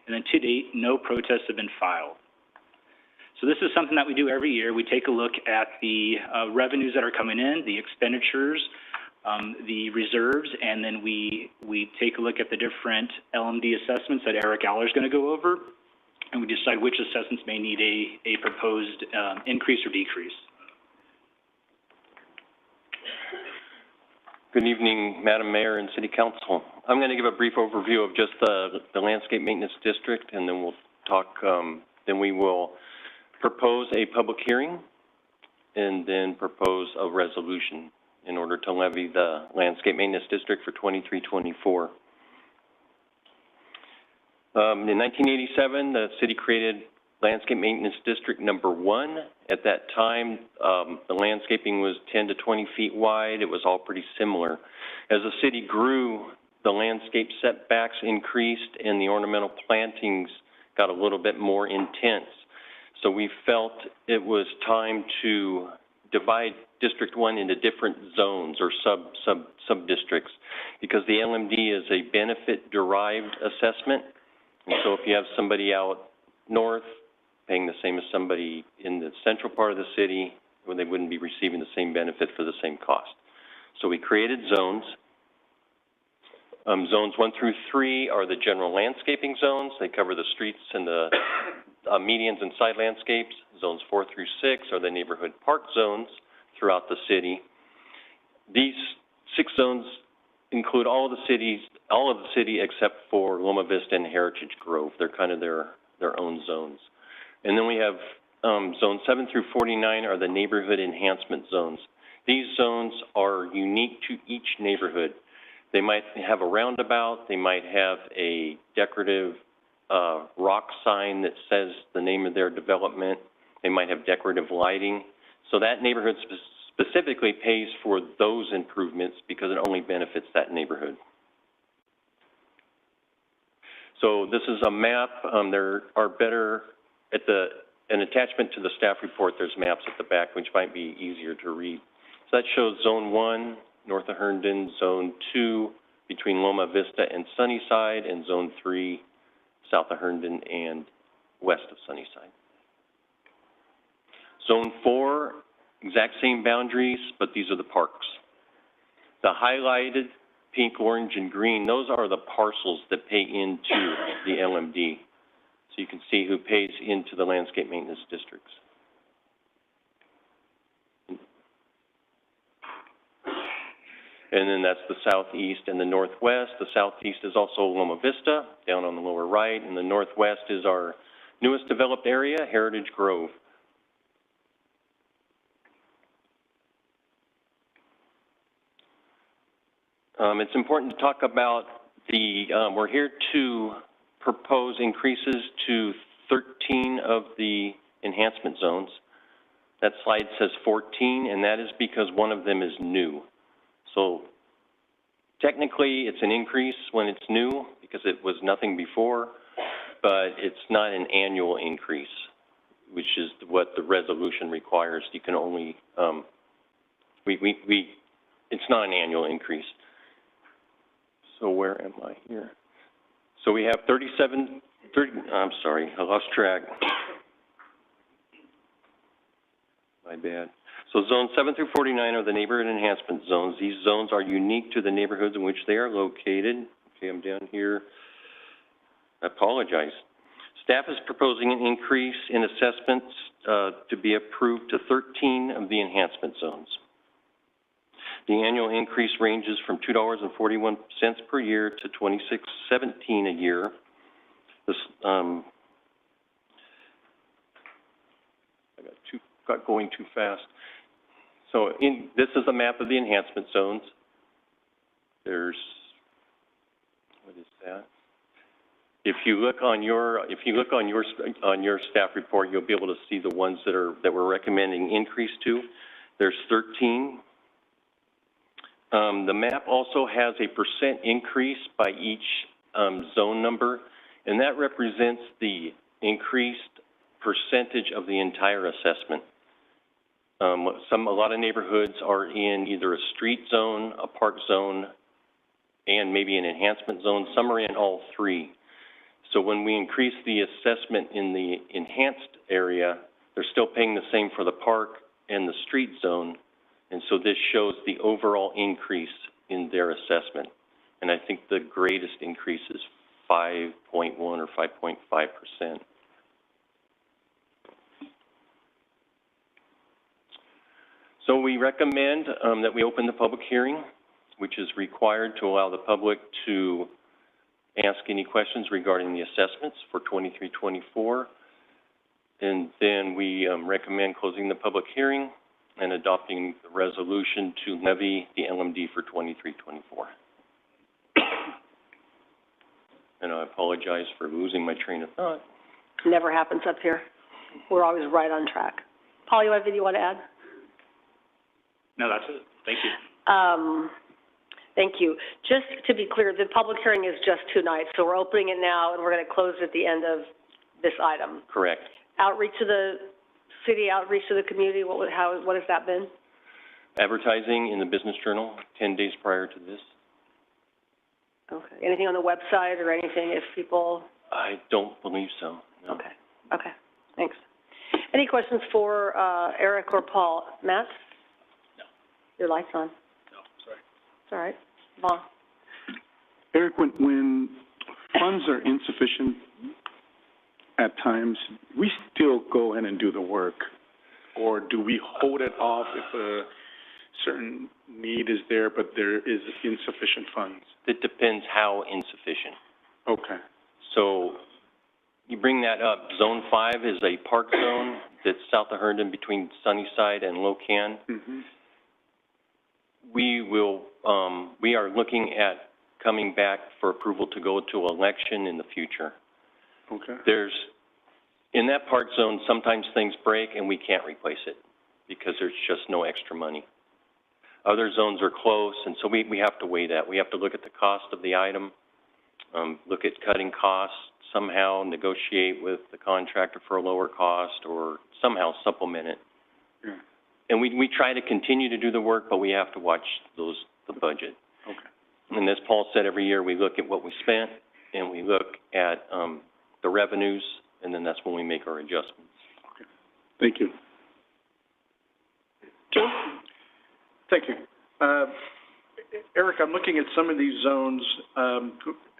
And then to date, no protests have been filed. So this is something that we do every year. We take a look at the revenues that are coming in, the expenditures, the reserves, and then we take a look at the different LMD assessments that Eric Aller is going to go over, and we decide which assessments may need a proposed increase or decrease. Good evening, Madam Mayor and City Council. I'm going to give a brief overview of just the Landscape Maintenance District, and then we'll talk, then we will propose a public hearing and then propose a resolution in order to levy the Landscape Maintenance District for 23-24. In 1987, the city created Landscape Maintenance District Number 1. At that time, the landscaping was 10 to 20 feet wide. It was all pretty similar. As the city grew, the landscape setbacks increased and the ornamental plantings got a little bit more intense. So we felt it was time to divide District 1 into different zones or sub-districts, because the LMD is a benefit-derived assessment. And so if you have somebody out north paying the same as somebody in the central part of the city, well, they wouldn't be receiving the same benefit for the same cost. So we created zones. Zones 1 through 3 are the general landscaping zones. They cover the streets and the medians and side landscapes. Zones 4 through 6 are the neighborhood park zones throughout the city. These 6 zones include all of the city except for Loma Vista and Heritage Grove. They're kind of their own zones. And then we have zones 7 through 49 are the neighborhood enhancement zones. These zones are unique to each neighborhood. They might have a roundabout, they might have a decorative rock sign that says the name of their development, they might have decorative lighting. So that neighborhood specifically pays for those improvements because it only benefits that neighborhood. So this is a map. There are better, an attachment to the staff report, there's maps at the back which might be easier to read. So that shows Zone 1, north of Herndon, Zone 2, between Loma Vista and Sunnyside, and Zone 3, south of Herndon and west of Sunnyside. Zone 4, exact same boundaries, but these are the parks. The highlighted pink, orange, and green, those are the parcels that pay into the LMD. So you can see who pays into the landscape maintenance districts. And then that's the southeast and the northwest. The southeast is also Loma Vista, down on the lower right, and the northwest is our newest developed area, Heritage Grove. It's important to talk about we're here to propose increases to 13 of the enhancement zones. That slide says 14, and that is because one of them is new. So technically, it's an increase when it's new because it was nothing before, but it's not an annual increase, which is what the resolution requires. You can only, it's not an annual increase. So where am I here? So we have I'm sorry, I lost track. My bad. So zones 7 through 49 are the neighborhood enhancement zones. These zones are unique to the neighborhoods in which they are located. Okay, I'm down here. I apologize. Staff is proposing an increase in assessments to be approved to 13 of the enhancement zones. The annual increase ranges from $2.41 per year to $26.17 a year. This, I got going too fast. So this is a map of the enhancement zones. There's, what is that? If you look on your staff report, you'll be able to see the ones that we're recommending increase to. There's 13. The map also has a % increase by each zone number, and that represents the increased percentage of the entire assessment. A lot of neighborhoods are in either a street zone, a park zone, and maybe an enhancement zone. Some are in all three. So when we increase the assessment in the enhanced area, they're still paying the same for the park and the street zone. And so this shows the overall increase in their assessment. And I think the greatest increase is 5.1 or 5.5%. So we recommend that we open the public hearing, which is required to allow the public to ask any questions regarding the assessments for 23-24. And then we recommend closing the public hearing and adopting the resolution to levy the LMD for 23-24. And I apologize for losing my train of thought. Never happens up here. We're always right on track. Paul, you have anything you want to add? No, that's it. Thank you. Thank you. Just to be clear, the public hearing is just tonight, so we're opening it now, and we're going to close at the end of this item. Correct. Outreach to the city, outreach to the community, what has that been? Advertising in the Business Journal 10 days prior to this. Okay. Anything on the website or anything if people? I don't believe so, no. Okay. Okay. Thanks. Any questions for Eric or Paul? Matt? No. Your light's on. No, sorry. It's all right. Vaughn? Eric, when funds are insufficient at times, we still go in and do the work, or do we hold it off if a certain need is there, but there is insufficient funds? It depends how insufficient. Okay. So you bring that up. Zone 5 is a park zone that's south of Herndon between Sunnyside and Locan. Mm-hmm. we will, we are looking at coming back for approval to go to election in the future. Okay. In that park zone, sometimes things break and we can't replace it because there's just no extra money. Other zones are close, and so we have to weigh that. We have to look at the cost of the item, look at cutting costs, somehow negotiate with the contractor for a lower cost or somehow supplement it. Yeah. And we try to continue to do the work, but we have to watch the budget. Okay. And as Paul said, every year we look at what we spent and we look at the revenues, and then that's when we make our adjustments. Okay. Thank you. Joe? Thank you. Eric, I'm looking at some of these zones,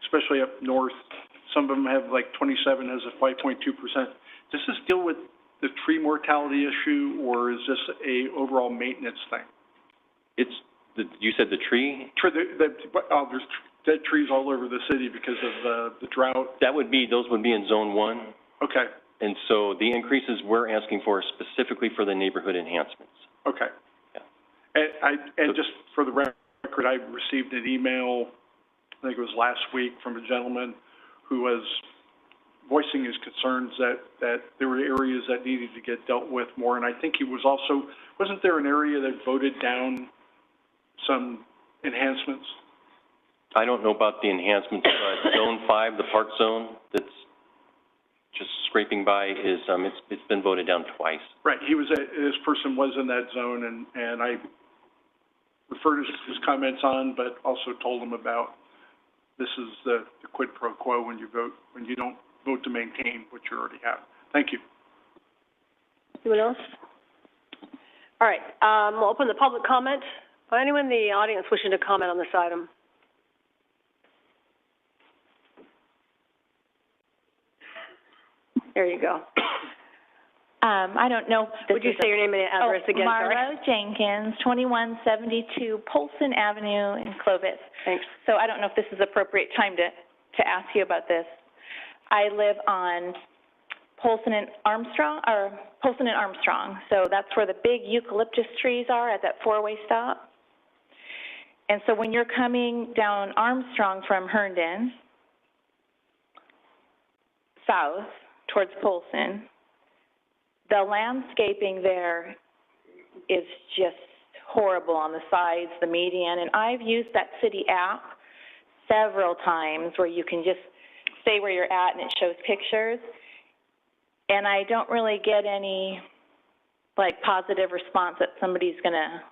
especially up north. Some of them have like 27 has a 5.2%. Does this deal with the tree mortality issue, or is this a overall maintenance thing? You said the tree? There's dead trees all over the city because of the drought. Those would be in Zone 1. Okay. And so the increases we're asking for are specifically for the neighborhood enhancements. Okay. Yeah. And just for the record, I received an email, I think it was last week, from a gentleman who was voicing his concerns that there were areas that needed to get dealt with more. And I think he was also, wasn't there an area that voted down some enhancements? I don't know about the enhancements, but Zone 5, the park zone, that's just scraping by is, it's been voted down twice. Right. This person was in that zone, and I referred his comments on, but also told him about this is the quid pro quo when you don't vote to maintain what you already have. Thank you. Anyone else? All right. We'll open the public comment. Anyone in the audience wishing to comment on this item? There you go. I don't know. Would you say your name and address again? Marlo Jenkins, 2172 Polson Avenue in Clovis. Thanks. So I don't know if this is appropriate time to ask you about this. I live on Polson and Armstrong. So that's where the big eucalyptus trees are at that four-way stop. And so when you're coming down Armstrong from Herndon, south towards Polson, the landscaping there is just horrible on the sides, the median, and I've used that city app several times where you can just say where you're at and it shows pictures, and I don't really get any, positive response that somebody's going to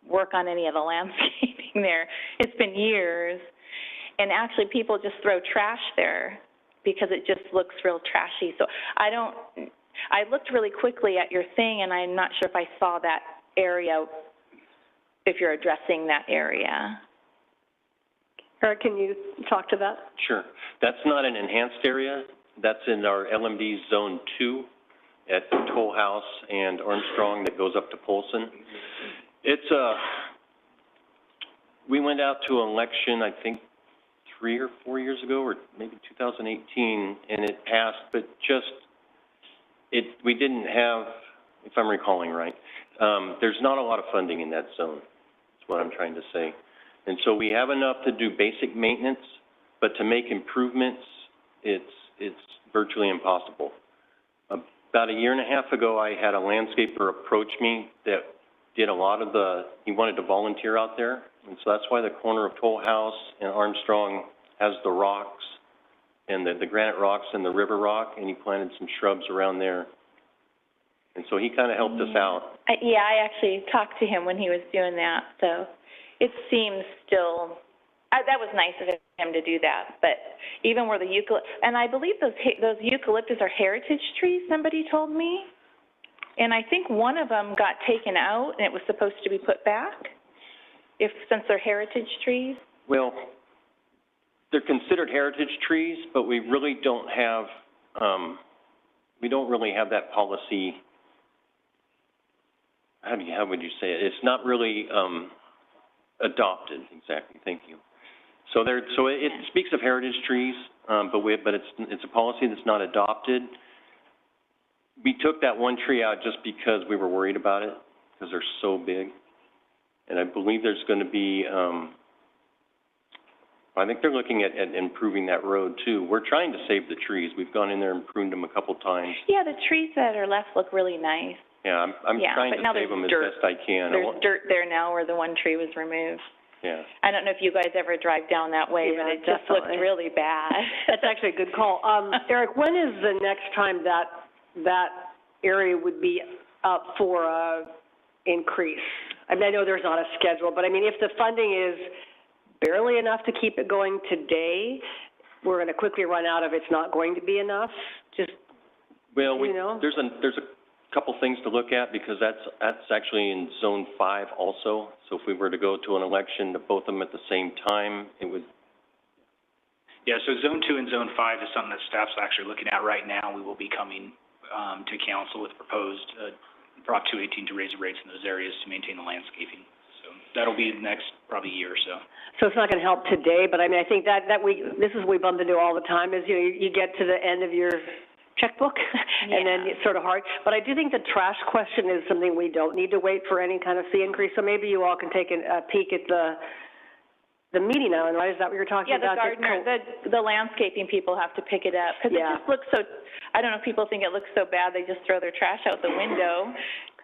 work on any of the landscaping there. It's been years, and actually people just throw trash there because it just looks real trashy. So I looked really quickly at your thing, and I'm not sure if I saw that area, if you're addressing that area. Eric, can you talk to that? Sure. That's not an enhanced area. That's in our LMD Zone 2 at Toll House and Armstrong that goes up to Polson. We went out to election, I think, 3 or 4 years ago, or maybe 2018, and it passed, but we didn't have, if I'm recalling right, there's not a lot of funding in that zone, is what I'm trying to say. And so we have enough to do basic maintenance, but to make improvements, it's virtually impossible. About a year and a half ago, I had a landscaper approach me that did a lot of he wanted to volunteer out there, and so that's why the corner of Toll House and Armstrong has the rocks, and the granite rocks and the river rock, and he planted some shrubs around there. And so he kind of helped us out. I actually talked to him when he was doing that, so it seems still, that was nice of him to do that, but even where the and I believe those eucalyptus are heritage trees, somebody told me, and I think one of them got taken out and it was supposed to be put back, since they're heritage trees. Well, they're considered heritage trees, but we really don't have, that policy. How would you say it? It's not really adopted, exactly, thank you. So it speaks of heritage trees, but it's a policy that's not adopted. We took that one tree out just because we were worried about it, because they're so big. And I believe there's going to be, I think they're looking at improving that road too. We're trying to save the trees. We've gone in there and pruned them a couple times. Yeah, the trees that are left look really nice. Yeah, I'm trying to save them as best I can. There's dirt there now where the one tree was removed. Yeah. I don't know if you guys ever drive down that way, but it just looks really bad. That's actually a good call. Eric, when is the next time that area would be up for increase? I mean, I know there's not a schedule, but I mean, if the funding is barely enough to keep it going today, we're going to quickly run out of it's not going to be enough. Just, well, you know? There's a couple things to look at because that's actually in Zone 5 also. So if we were to go to an election to both of them at the same time, it would. Yeah, so Zone 2 and Zone 5 is something that staff's actually looking at right now. We will be coming to council with proposed Prop 218 to raise the rates in those areas to maintain the landscaping. So that'll be the next probably year or so. So it's not going to help today, but I mean, I think that this is what we bump into all the time is, you know, you get to the end of your checkbook and then it's sort of hard. But I do think the trash question is something we don't need to wait for any kind of fee increase. So maybe you all can take a peek at the meeting island, right? Is that what you're talking about? Yeah, the gardener, the landscaping people have to pick it up because it just looks so, I don't know if people think it looks so bad, they just throw their trash out the window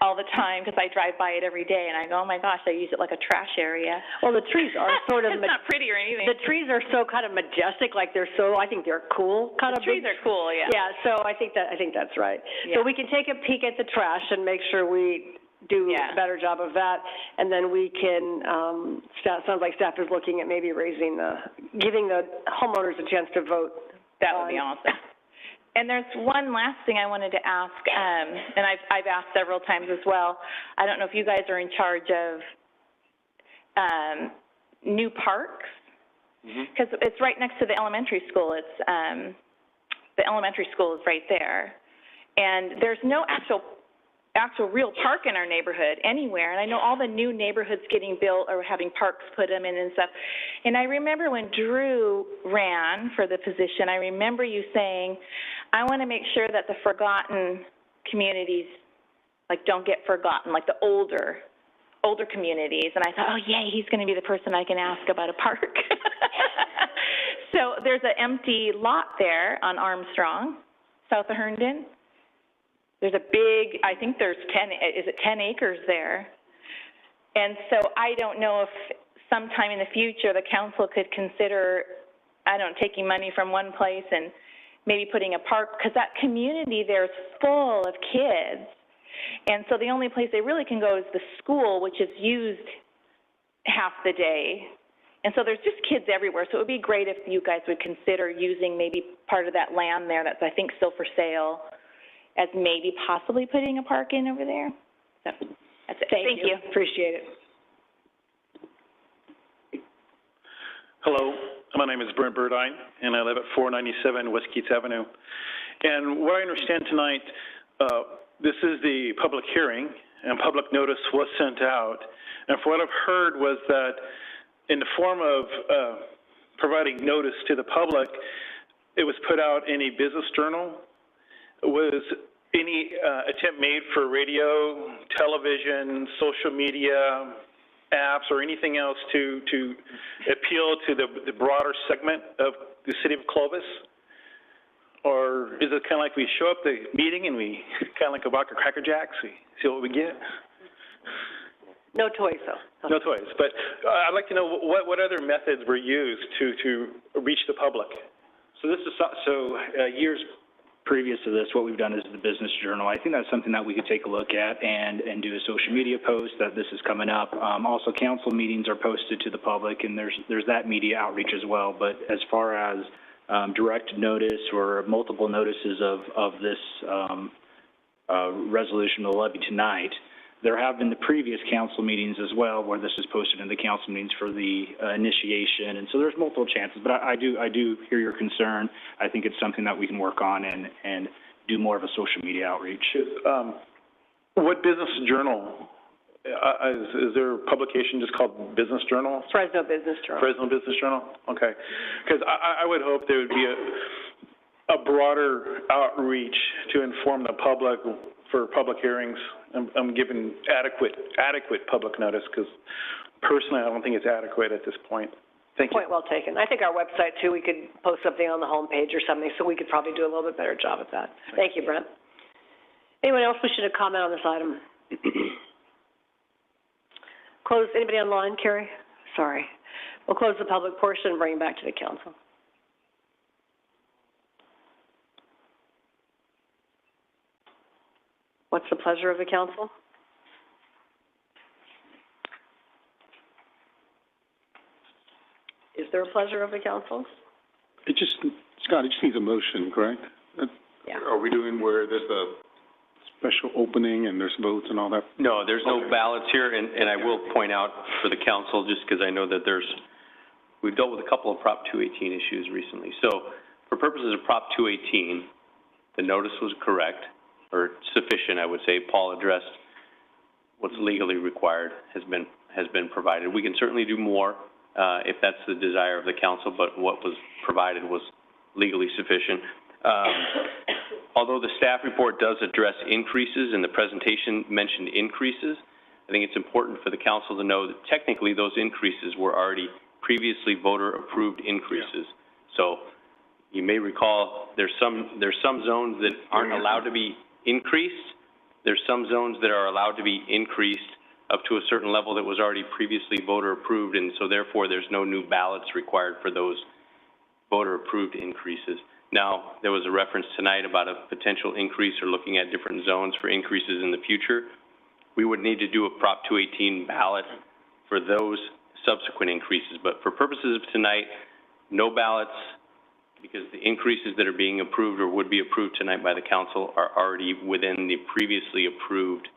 all the time because I drive by it every day and I go, oh my gosh, I use it like a trash area. Well, the trees are sort of... It's not pretty or anything. The trees are so kind of majestic, like they're so, I think they're cool kind of. The trees are cool, yeah. Yeah, so I think that's right. Yeah. So we can take a peek at the trash and make sure we do a better job of that, and then we can, sounds like staff is looking at maybe giving the homeowners a chance to vote. That would be awesome. And there's one last thing I wanted to ask, and I've asked several times as well. I don't know if you guys are in charge of new parks, because it's right next to the elementary school. It's the elementary school is right there, and there's no actual real park in our neighborhood anywhere. And I know all the new neighborhoods getting built are having parks put them in and stuff. And I remember when Drew ran for the position, I remember you saying, I want to make sure that the forgotten communities, like, don't get forgotten, like the older communities. And I thought, oh, yay, he's going to be the person I can ask about a park. So there's an empty lot there on Armstrong, south of Herndon. There's a big, I think there's 10 acres there. And so I don't know if sometime in the future the council could consider, taking money from one place and maybe putting a park, because that community there is full of kids. And so the only place they really can go is the school, which is used half the day. And so there's just kids everywhere. So it would be great if you guys would consider using maybe part of that land there that's, I think, still for sale, as maybe possibly putting a park in over there. So that's it. Thank you. Appreciate it. Hello, my name is Brent Burdine, and I live at 497 West Keats Avenue. And what I understand tonight, this is the public hearing, and public notice was sent out. And for what I've heard was that in the form of providing notice to the public, it was put out in a business journal. Was any attempt made for radio, television, social media, apps, or anything else to appeal to the broader segment of the city of Clovis? Or is it kind of like we show up the meeting and we kind of like a box of Cracker Jacks, we see what we get? No toys, though. No toys. But I'd like to know what other methods were used to reach the public? So this is, years previous to this, what we've done is the business journal. I think that's something that we could take a look at and do a social media post that this is coming up. Also, council meetings are posted to the public, and there's that media outreach as well. But as far as direct notice or multiple notices of this resolution of the levy tonight, there have been the previous council meetings as well where this is posted in the council meetings for the initiation, and so there's multiple chances. But I do hear your concern. I think it's something that we can work on and do more of a social media outreach. What business journal? Is there a publication just called Business Journal? Fresno Business Journal. Fresno Business Journal? Okay. Because I would hope there would be a broader outreach to inform the public for public hearings. I'm giving adequate public notice, because personally, I don't think it's adequate at this point. Thank you. Point well taken. I think our website, too, we could post something on the homepage or something, so we could probably do a little bit better job at that. Thank you, Brent. Anyone else wishing to comment on this item? Close, anybody online, Carrie? Sorry. We'll close the public portion and bring it back to the council. What's the pleasure of the council? Is there a pleasure of the council? Scott, it just needs a motion, correct? Yeah. Are we doing where there's a special opening and there's votes and all that? No, there's no ballots here, and I will point out for the council, just because I know that we've dealt with a couple of Prop 218 issues recently. So for purposes of Prop 218, the notice was correct, or sufficient, I would say. Paul addressed what's legally required has been provided. We can certainly do more if that's the desire of the council, but what was provided was legally sufficient. Although the staff report does address increases and the presentation mentioned increases, I think it's important for the council to know that technically those increases were already previously voter-approved increases. Yeah. So you may recall there's some zones that aren't allowed to be increased. There's some zones that are allowed to be increased up to a certain level that was already previously voter-approved, and so therefore there's no new ballots required for those voter-approved increases. Now, there was a reference tonight about a potential increase or looking at different zones for increases in the future. We would need to do a Prop 218 ballot for those subsequent increases, but for purposes of tonight, no ballots, because the increases that are being approved or would be approved tonight by the council are already within the previously approved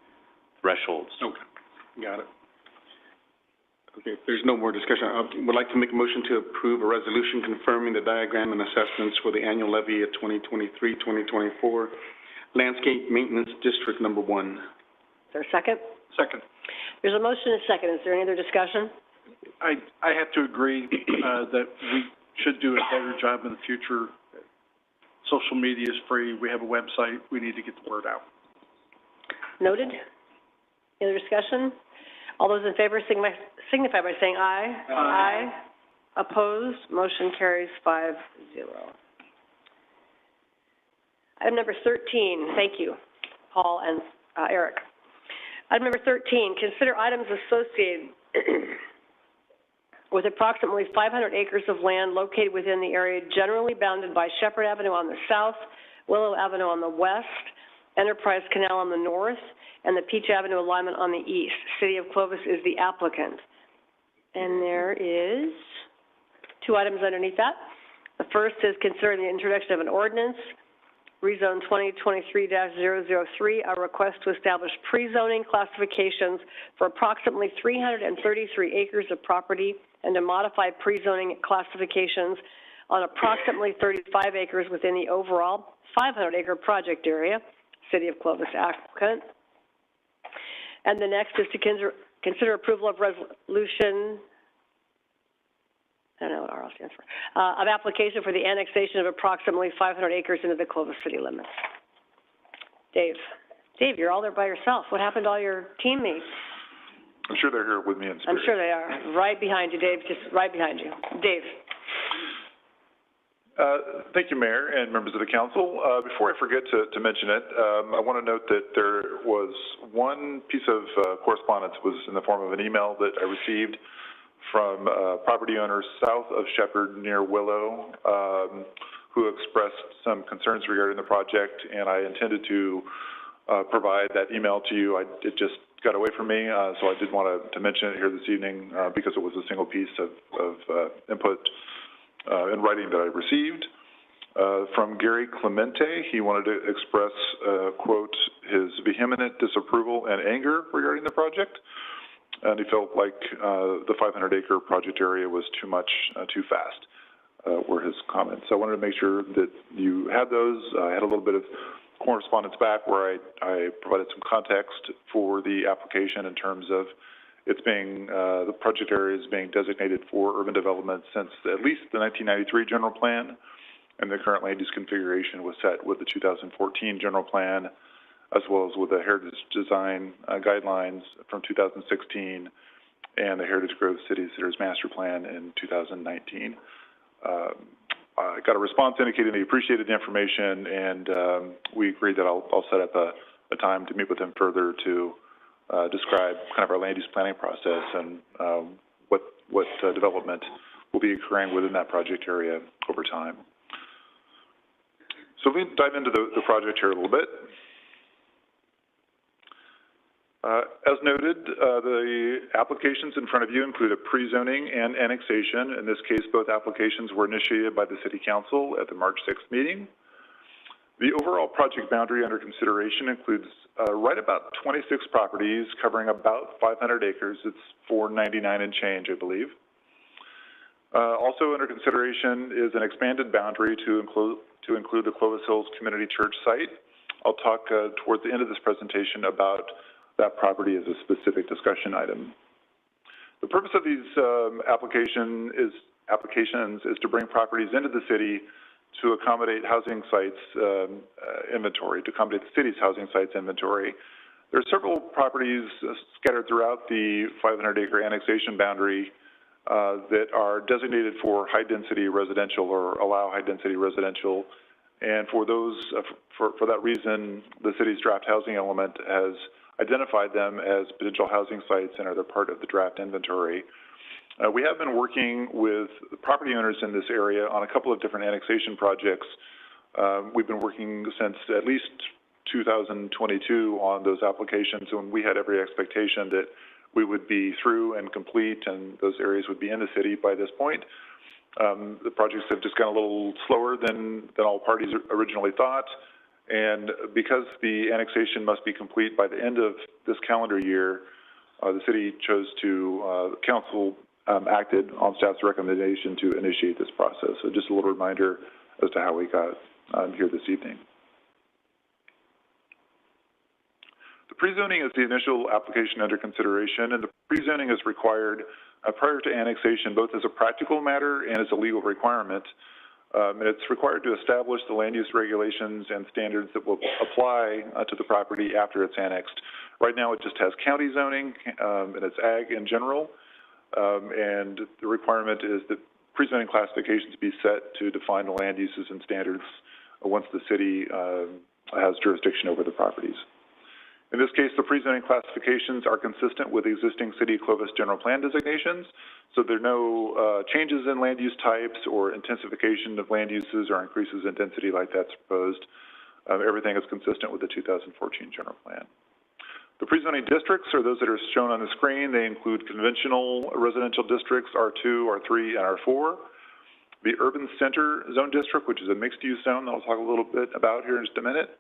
thresholds. Okay, got it. Okay, if there's no more discussion, I would like to make a motion to approve a resolution confirming the diagram and assessments for the annual levy of 2023-2024, Landscape Maintenance District Number 1. Is there a second? Second. There's a motion and a second. Is there any other discussion? I have to agree that we should do a better job in the future. Social media is free. We have a website. We need to get the word out. Noted. Any other discussion? All those in favor signify by saying aye. Aye. Aye. Opposed? Motion carries 5-0. Item number 13. Thank you, Paul and Eric. Item number 13, consider items associated with approximately 500 acres of land located within the area generally bounded by Shepherd Avenue on the south, Willow Avenue on the west, Enterprise Canal on the north, and the Peach Avenue alignment on the east. City of Clovis is the applicant. And there is 2 items underneath that. The first is considering the introduction of an ordinance, rezone 2023-003, a request to establish pre-zoning classifications for approximately 333 acres of property and to modify pre-zoning classifications on approximately 35 acres within the overall 500-acre project area. City of Clovis applicant. And the next is to consider approval of resolution, I don't know what RL stands for, of application for the annexation of approximately 500 acres into the Clovis city limits. Dave, you're all there by yourself. What happened to all your teammates? I'm sure they're here with me in spirit. I'm sure they are. Right behind you, Dave, just right behind you. Dave. Thank you, Mayor and members of the council. Before I forget to mention it, I want to note that there was one piece of correspondence was in the form of an email that I received from property owners south of Shepherd near Willow who expressed some concerns regarding the project, and I intended to provide that email to you. It just got away from me, so I did want to mention it here this evening because it was a single piece of input in writing that I received. From Gary Clemente, he wanted to express, quote, his vehement disapproval and anger regarding the project. And he felt like the 500-acre project area was too much, too fast, were his comments. So I wanted to make sure that you had those. I had a little bit of correspondence back where I provided some context for the application in terms of it's being, the project area is being designated for urban development since at least the 1993 general plan, and the current land use configuration was set with the 2014 general plan as well as with the Heritage Design Guidelines from 2016 and the Heritage Grove City Centers Master Plan in 2019. I got a response indicating they appreciated the information, and we agreed that I'll set up a time to meet with them further to describe kind of our land use planning process and what development will be occurring within that project area over time. So let me dive into the project here a little bit. As noted, the applications in front of you include a pre-zoning and annexation. In this case, both applications were initiated by the City Council at the March 6th meeting. The overall project boundary under consideration includes right about 26 properties covering about 500 acres. It's 499 and change, I believe. Also under consideration is an expanded boundary to include the Clovis Hills Community Church site. I'll talk towards the end of this presentation about that property as a specific discussion item. The purpose of these applications is to bring properties into the city to accommodate housing sites inventory, to accommodate the city's housing sites inventory. There are several properties scattered throughout the 500-acre annexation boundary that are designated for high-density residential or allow high-density residential. And for those, for that reason, the city's draft housing element has identified them as potential housing sites and are part of the draft inventory. We have been working with property owners in this area on a couple of different annexation projects. We've been working since at least 2022 on those applications, and we had every expectation that we would be through and complete and those areas would be in the city by this point. The projects have just gone a little slower than all parties originally thought. And because the annexation must be complete by the end of this calendar year, the city chose to, council acted on staff's recommendation to initiate this process. So just a little reminder as to how we got here this evening. The pre-zoning is the initial application under consideration, and the pre-zoning is required prior to annexation, both as a practical matter and as a legal requirement. And it's required to establish the land use regulations and standards that will apply to the property after it's annexed. Right now, it just has county zoning, and it's ag in general. And the requirement is that pre-zoning classifications be set to define the land uses and standards once the city has jurisdiction over the properties. In this case, the pre-zoning classifications are consistent with existing City of Clovis general plan designations, so there are no changes in land use types or intensification of land uses or increases in density like that's proposed. Everything is consistent with the 2014 general plan. The pre-zoning districts are those that are shown on the screen. They include conventional residential districts, R2, R3, and R4. The urban center zone district, which is a mixed-use zone that I'll talk a little bit about here in just a minute.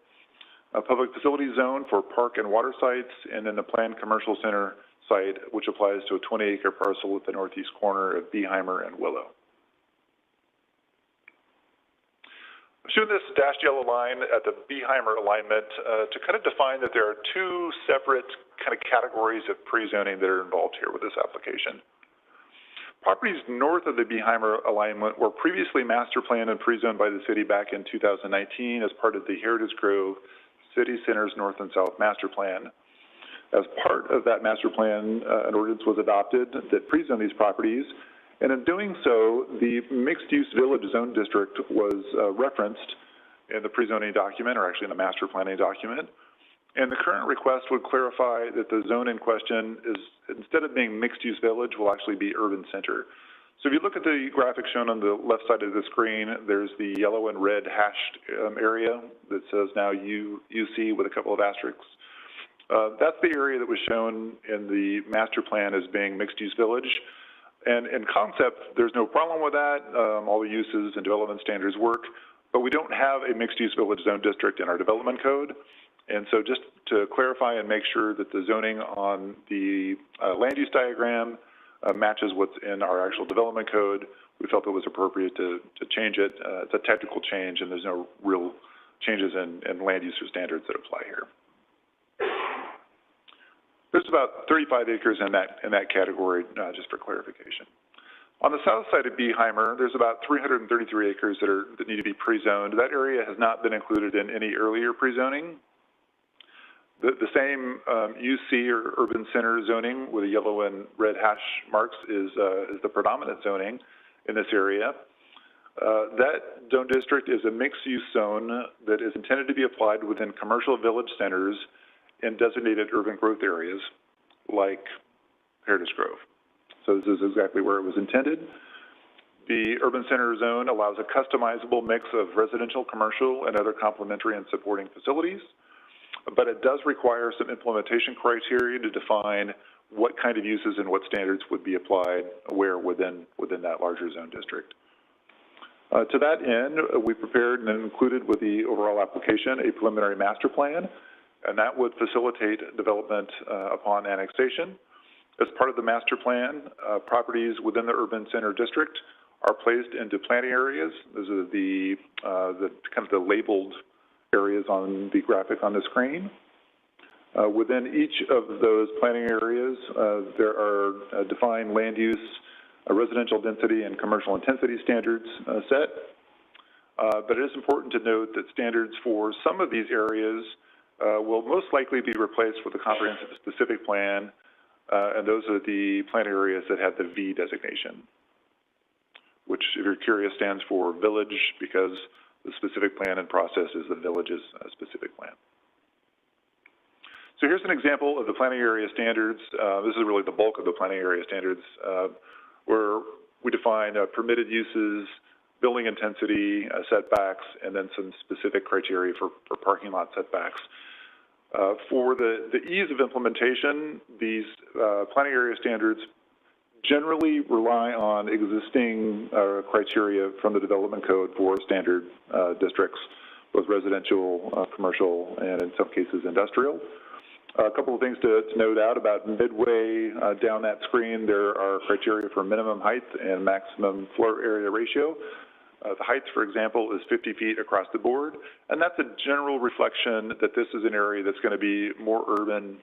A public facility zone for park and water sites, and then the planned commercial center site, which applies to a 20-acre parcel at the northeast corner of Beeheimer and Willow. I'm showing this dashed yellow line at the Beeheimer alignment to kind of define that there are two separate kind of categories of pre-zoning that are involved here with this application. Properties north of the Beeheimer alignment were previously master planned and pre-zoned by the city back in 2019 as part of the Heritage Grove City Centers North and South Master Plan. As part of that master plan, an ordinance was adopted that pre-zoned these properties, and in doing so, the mixed-use village zone district was referenced in the pre-zoning document, or actually in the master planning document. And the current request would clarify that the zone in question is, instead of being mixed-use village, will actually be urban center. So if you look at the graphic shown on the left side of the screen, there's the yellow and red hashed area that says now UC with a couple of asterisks. That's the area that was shown in the master plan as being mixed-use village. And in concept, there's no problem with that. All the uses and development standards work, but we don't have a mixed-use village zone district in our development code. And so just to clarify and make sure that the zoning on the land use diagram matches what's in our actual development code, we felt it was appropriate to change it. It's a technical change, and there's no real changes in land use or standards that apply here. There's about 35 acres in that category, just for clarification. On the south side of Beeheimer, there's about 333 acres that need to be pre-zoned. That area has not been included in any earlier pre-zoning. The same UC or urban center zoning with the yellow and red hash marks is the predominant zoning in this area. That zone district is a mixed-use zone that is intended to be applied within commercial village centers and designated urban growth areas like Heritage Grove. So this is exactly where it was intended. The urban center zone allows a customizable mix of residential, commercial, and other complementary and supporting facilities, but it does require some implementation criteria to define what kind of uses and what standards would be applied where within that larger zone district. To that end, we prepared and included with the overall application a preliminary master plan, and that would facilitate development upon annexation. As part of the master plan, properties within the urban center district are placed into planning areas. Those are the kind of the labeled areas on the graphic on the screen. Within each of those planning areas, there are defined land use, residential density, and commercial intensity standards set. But it is important to note that standards for some of these areas will most likely be replaced with a comprehensive specific plan, and those are the plan areas that have the V designation, which, if you're curious, stands for village, because the specific plan and process is the village's specific plan. So here's an example of the planning area standards. This is really the bulk of the planning area standards, where we define permitted uses, building intensity, setbacks, and then some specific criteria for parking lot setbacks. For the ease of implementation, these planning area standards generally rely on existing criteria from the development code for standard districts, both residential, commercial, and in some cases industrial. A couple of things to note out about midway down that screen, there are criteria for minimum height and maximum floor area ratio. The height, for example, is 50 feet across the board, and that's a general reflection that this is an area that's going to be more urban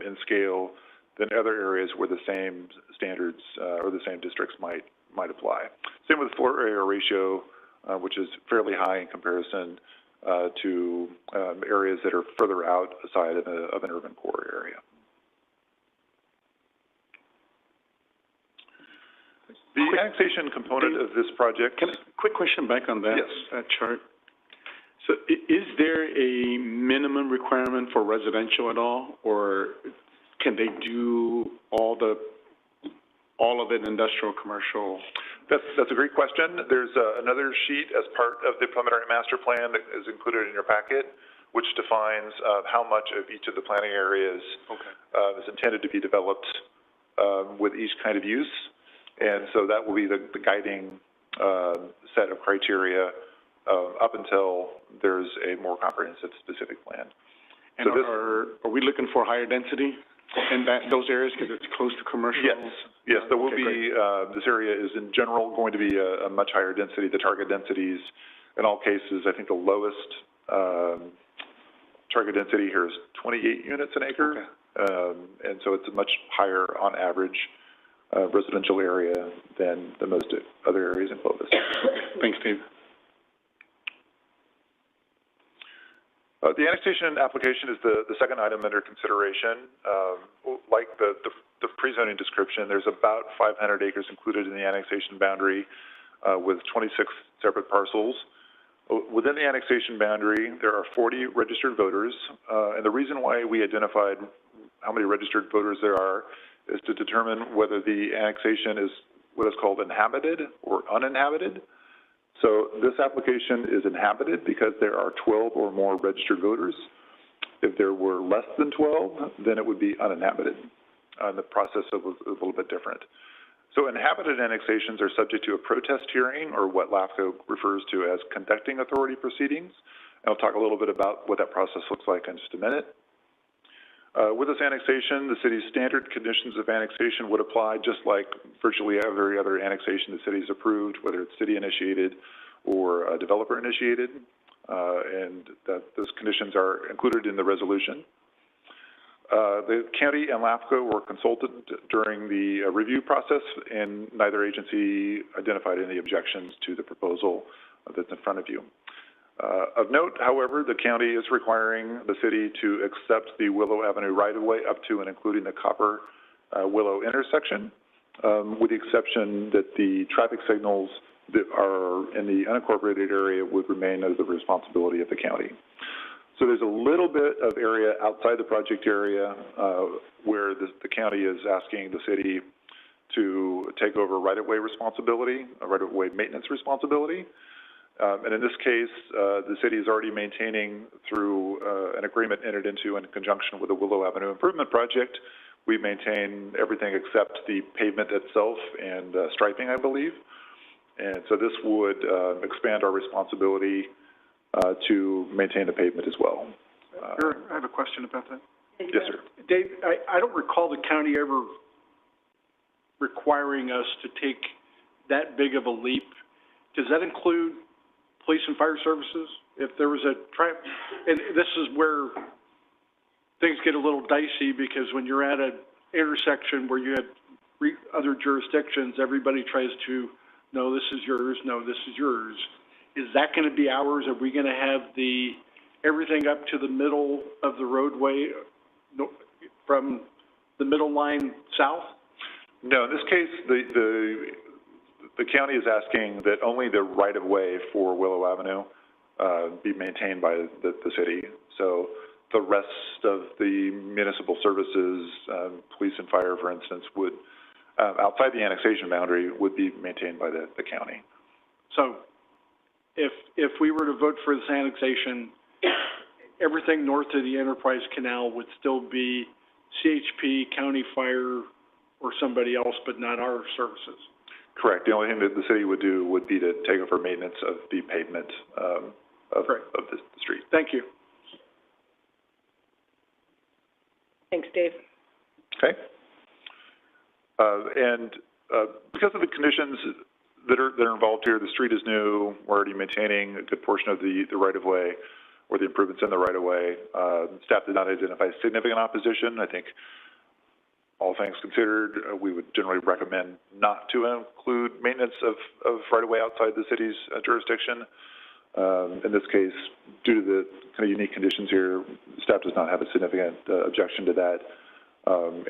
in scale than other areas where the same standards or the same districts might apply. Same with floor area ratio, which is fairly high in comparison to areas that are further outside of an urban core area. The annexation component of this project. Quick question back on that, yes. Chart. So is there a minimum requirement for residential at all, or can they do all of it industrial, commercial? That's a great question. There's another sheet as part of the preliminary master plan that is included in your packet, which defines how much of each of the planning areas is intended to be developed with each kind of use. And so that will be the guiding set of criteria up until there's a more comprehensive specific plan. And so are we looking for higher density in those areas because it's close to commercial? Yes, there will be, this area is in general going to be a much higher density. The target densities, in all cases, I think the lowest target density here is 28 units an acre. And so it's a much higher on average residential area than most other areas in Clovis. Thanks, Steve. The annexation application is the second item under consideration. Like the pre-zoning description, there's about 500 acres included in the annexation boundary with 26 separate parcels. Within the annexation boundary, there are 40 registered voters, and the reason why we identified how many registered voters there are is to determine whether the annexation is what is called inhabited or uninhabited. So this application is inhabited because there are 12 or more registered voters. If there were less than 12, then it would be uninhabited. The process was a little bit different. So inhabited annexations are subject to a protest hearing, or what LAFCO refers to as conducting authority proceedings. And I'll talk a little bit about what that process looks like in just a minute. With this annexation, the city's standard conditions of annexation would apply just like virtually every other annexation the city has approved, whether it's city-initiated or developer-initiated, and those conditions are included in the resolution. The county and LAFCO were consulted during the review process, and neither agency identified any objections to the proposal that's in front of you. Of note, however, the county is requiring the city to accept the Willow Avenue right-of-way up to and including the Copper Willow intersection, with the exception that the traffic signals that are in the unincorporated area would remain as the responsibility of the county. So there's a little bit of area outside the project area where the county is asking the city to take over right-of-way responsibility, a right-of-way maintenance responsibility. And in this case, the city is already maintaining through an agreement entered into in conjunction with the Willow Avenue Improvement Project. We maintain everything except the pavement itself and striping, I believe. And so this would expand our responsibility to maintain the pavement as well. I have a question about that. Yes, sir. Dave, I don't recall the county ever requiring us to take that big of a leap. Does that include police and fire services? If there was a and this is where things get a little dicey, because when you're at an intersection where you have other jurisdictions, everybody tries to, no, this is yours, no, this is yours. Is that going to be ours? Are we going to have everything up to the middle of the roadway from the middle line south? No, in this case, the county is asking that only the right-of-way for Willow Avenue be maintained by the city. So the rest of the municipal services, police and fire, for instance, would, outside the annexation boundary, would be maintained by the county. So if we were to vote for this annexation, everything north of the Enterprise Canal would still be CHP, county fire, or somebody else, but not our services? Correct. The only thing that the city would do would be to take over maintenance of the pavement of the street. Thank you. Thanks, Dave. Okay. Because of the conditions that are involved here, the street is new. We're already maintaining a good portion of the right-of-way, or the improvements in the right-of-way. Staff did not identify significant opposition. I think, all things considered, we would generally recommend not to include maintenance of right-of-way outside the city's jurisdiction. In this case, due to the kind of unique conditions here, staff does not have a significant objection to that,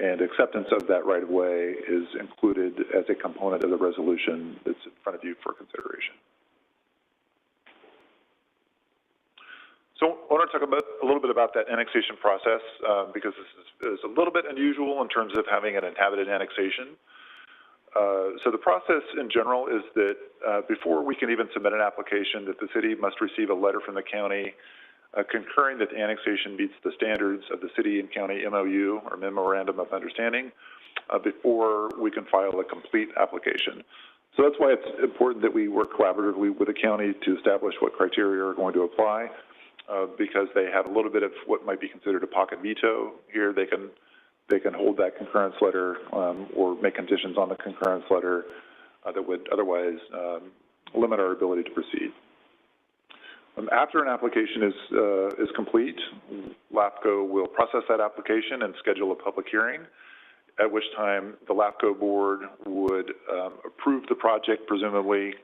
and acceptance of that right-of-way is included as a component of the resolution that's in front of you for consideration. So I want to talk a little bit about that annexation process, because this is a little bit unusual in terms of having an inhabited annexation. So the process in general is that before we can even submit an application, that the city must receive a letter from the county concurring that the annexation meets the standards of the city and county MOU, or Memorandum of Understanding, before we can file a complete application. So that's why it's important that we work collaboratively with the county to establish what criteria are going to apply, because they have a little bit of what might be considered a pocket veto here. They can hold that concurrence letter or make conditions on the concurrence letter that would otherwise limit our ability to proceed. After an application is complete, LAFCO will process that application and schedule a public hearing, at which time the LAFCO board would approve the project, presumably,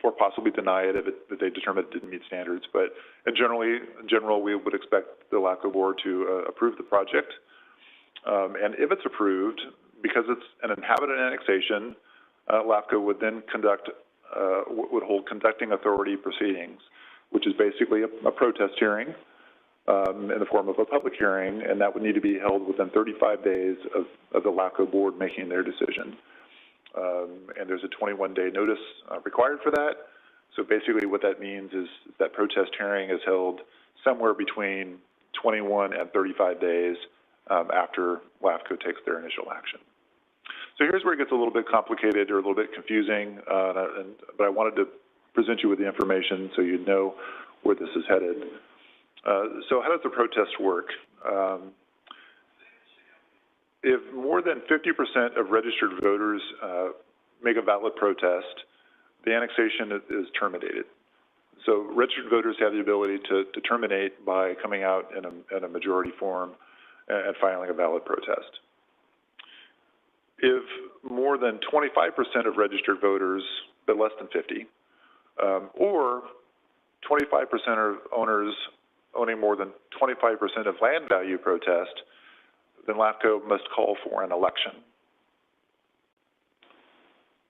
or possibly deny it if they determine it didn't meet standards. But in general, we would expect the LAFCO board to approve the project. And if it's approved, because it's an inhabited annexation, LAFCO would then would hold conducting authority proceedings, which is basically a protest hearing in the form of a public hearing, and that would need to be held within 35 days of the LAFCO board making their decision. And there's a 21-day notice required for that. So basically what that means is that protest hearing is held somewhere between 21 and 35 days after LAFCO takes their initial action. So here's where it gets a little bit complicated or a little bit confusing, but I wanted to present you with the information so you'd know where this is headed. So how does the protest work? If more than 50% of registered voters make a valid protest, the annexation is terminated. So registered voters have the ability to terminate by coming out in a majority form and filing a valid protest. If more than 25% of registered voters, but less than 50, or 25% of owners owning more than 25% of land value protest, then LAFCO must call for an election.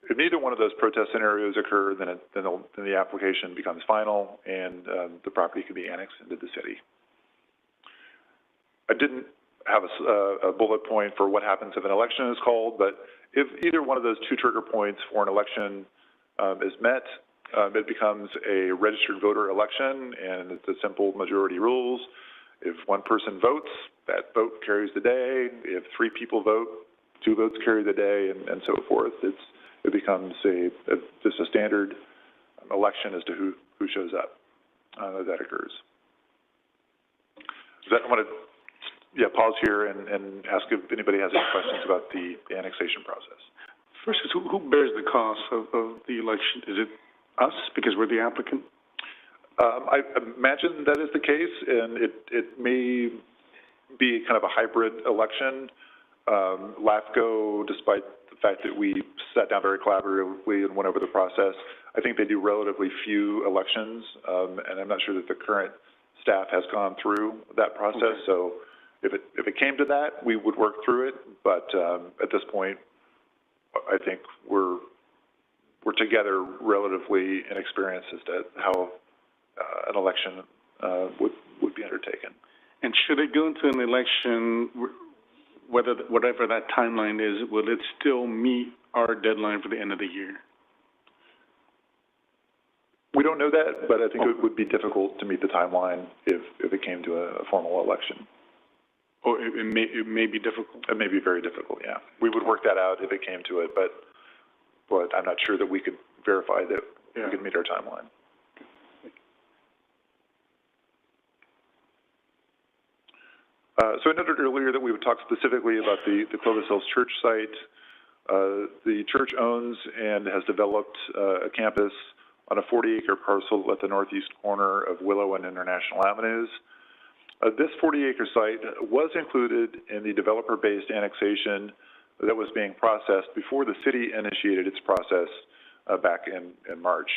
If neither one of those protest scenarios occur, then the application becomes final and the property can be annexed into the city. I didn't have a bullet point for what happens if an election is called, but if either one of those two trigger points for an election is met, it becomes a registered voter election, and it's a simple majority rules. If one person votes, that vote carries the day. If 3 people vote, 2 votes carry the day, and so forth. It becomes just a standard election as to who shows up that occurs. I'm going to pause here and ask if anybody has any questions about the annexation process. First is who bears the cost of the election? Is it us because we're the applicant? I imagine that is the case, and it may be kind of a hybrid election. LAFCO, despite the fact that we sat down very collaboratively and went over the process, I think they do relatively few elections, and I'm not sure that the current staff has gone through that process. Okay. So if it came to that, we would work through it, but at this point, I think we're together relatively inexperienced as to how an election would be undertaken. And should it go into an election, whatever that timeline is, will it still meet our deadline for the end of the year? We don't know that, but I think it would be difficult to meet the timeline if it came to a formal election. Oh, it may be difficult? It may be very difficult, yeah. We would work that out if it came to it, but I'm not sure that we could verify that we could meet our timeline. So I noted earlier that we would talk specifically about the Clovis Hills Church site. The church owns and has developed a campus on a 40-acre parcel at the northeast corner of Willow and International Avenues. This 40-acre site was included in the developer-based annexation that was being processed before the city initiated its process back in March.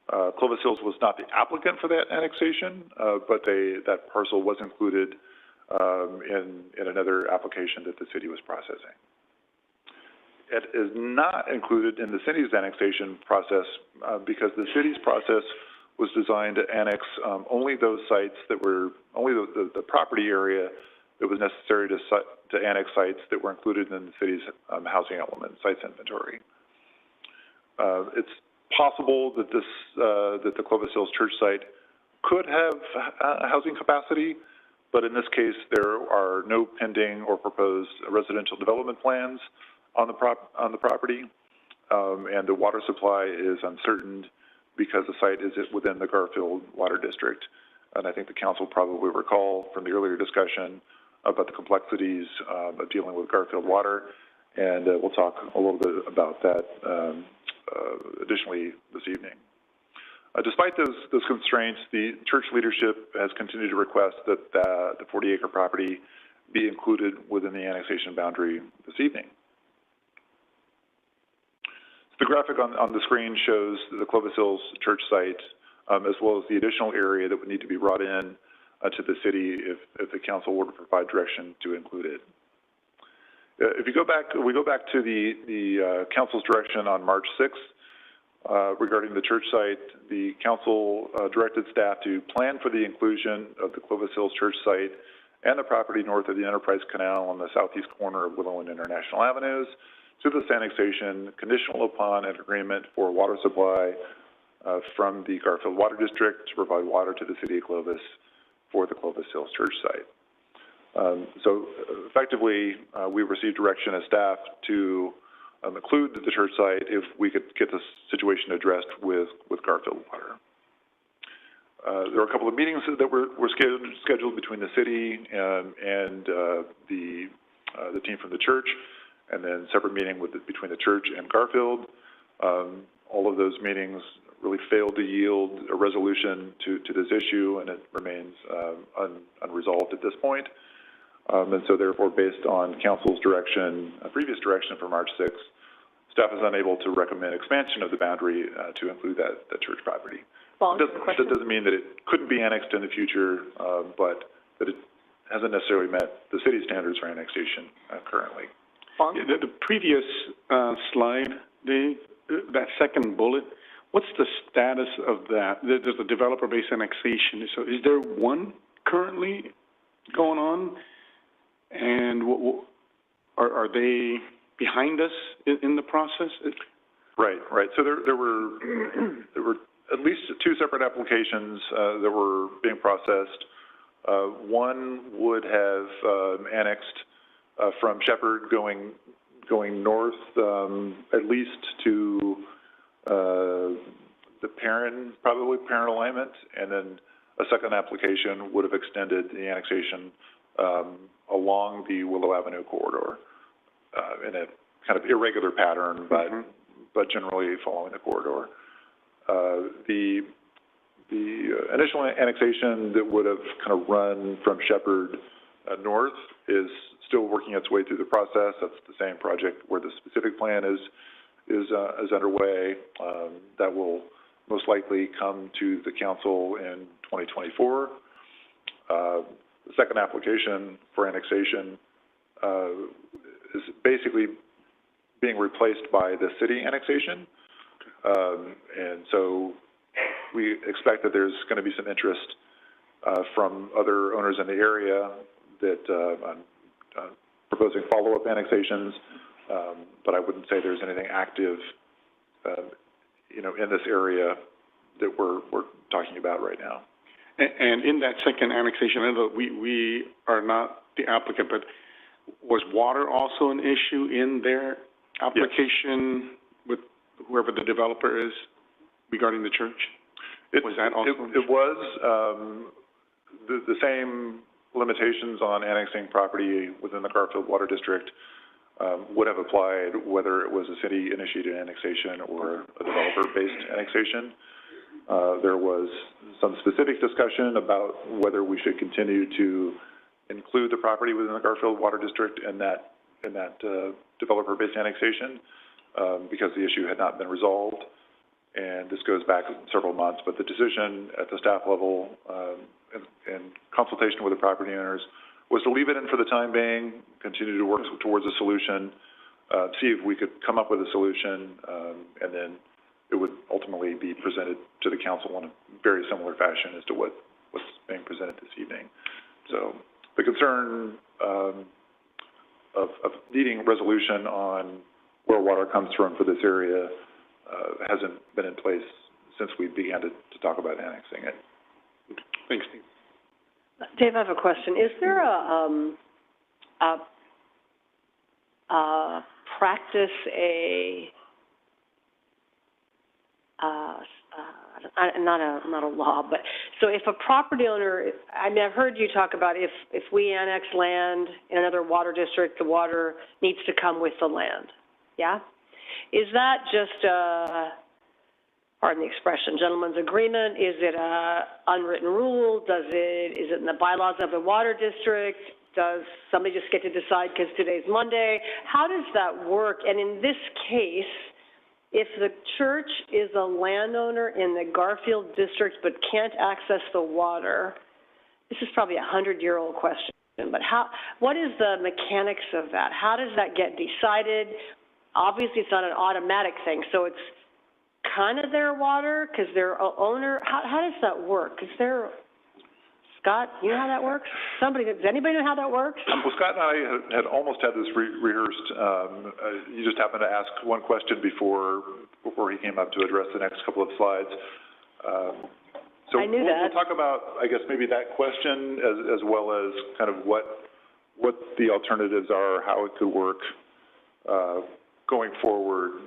Clovis Hills was not the applicant for that annexation, but that parcel was included in another application that the city was processing. It is not included in the city's annexation process because the city's process was designed to annex only those sites that were, only the property area that was necessary to annex sites that were included in the city's housing element sites inventory. It's possible that that the Clovis Hills Church site could have housing capacity, but in this case, there are no pending or proposed residential development plans on the property, and the water supply is uncertain because the site is within the Garfield Water District. And I think the council probably recall from the earlier discussion about the complexities of dealing with Garfield water, and we'll talk a little bit about that additionally this evening. Despite those constraints, the church leadership has continued to request that the 40-acre property be included within the annexation boundary this evening. The graphic on the screen shows the Clovis Hills Church site, as well as the additional area that would need to be brought in to the city if the council were to provide direction to include it. If we go back to the council's direction on March 6th regarding the church site, the council directed staff to plan for the inclusion of the Clovis Hills Church site and the property north of the Enterprise Canal on the southeast corner of Willow and International Avenues to this annexation, conditional upon an agreement for water supply from the Garfield Water District to provide water to the city of Clovis for the Clovis Hills Church site. So effectively, we received direction as staff to include the church site if we could get this situation addressed with Garfield water. There were a couple of meetings that were scheduled between the city and the team from the church, and then separate meeting between the church and Garfield. All of those meetings really failed to yield a resolution to this issue, and it remains unresolved at this point. And so therefore, based on council's direction, previous direction from March 6th, staff is unable to recommend expansion of the boundary, to include that church property. That doesn't mean that it couldn't be annexed in the future, but that it hasn't necessarily met the city standards for annexation, currently. The previous, slide, Dave, that second bullet, what's the status of that? There's a developer-based annexation. So is there one currently going on? And are they behind us in the process? Right. So there were at least two separate applications that were being processed. One would have annexed from Shepherd going north, at least to the parent alignment, and then a second application would have extended the annexation along the Willow Avenue corridor in a kind of irregular pattern, but generally following the corridor. The initial annexation that would have kind of run from Shepherd north is still working its way through the process. That's the same project where the specific plan is underway. That will most likely come to the council in 2024. The second application for annexation is basically being replaced by the city annexation. And so we expect that there's going to be some interest from other owners in the area that on proposing follow-up annexations, but I wouldn't say there's anything active, in this area that we're talking about right now. And in that second annexation, I know we are not the applicant, but was water also an issue in their application with whoever the developer is regarding the church? Was that also? It was. The same limitations on annexing property within the Garfield Water District would have applied whether it was a city-initiated annexation or a developer-based annexation. There was some specific discussion about whether we should continue to include the property within the Garfield Water District in that developer-based annexation because the issue had not been resolved. And this goes back several months, but the decision at the staff level in consultation with the property owners was to leave it in for the time being, continue to work towards a solution, see if we could come up with a solution, and then it would ultimately be presented to the council in a very similar fashion as to what's being presented this evening. So the concern of needing resolution on where water comes from for this area hasn't been in place since we began to talk about annexing it. Thanks, Steve. Dave, I have a question. Is there not a law, but so if a property owner, I mean, I've heard you talk about if we annex land in another water district, the water needs to come with the land, yeah? Is that just pardon the expression, gentleman's agreement? Is it a unwritten rule? Is it in the bylaws of the water district? Does somebody just get to decide because today's Monday? How does that work? And in this case, if the church is a landowner in the Garfield district but can't access the water, this is probably a 100-year-old question, but what is the mechanics of that? How does that get decided? Obviously, it's not an automatic thing, so it's kind of their water because they're a owner. How does that work? Scott, you know how that works? Does anybody know how that works? Well, Scott and I had almost had this rehearsed. You just happened to ask one question before he came up to address the next couple of slides. So I knew that. We'll talk about, I guess, maybe that question as well as kind of what the alternatives are, how it could work going forward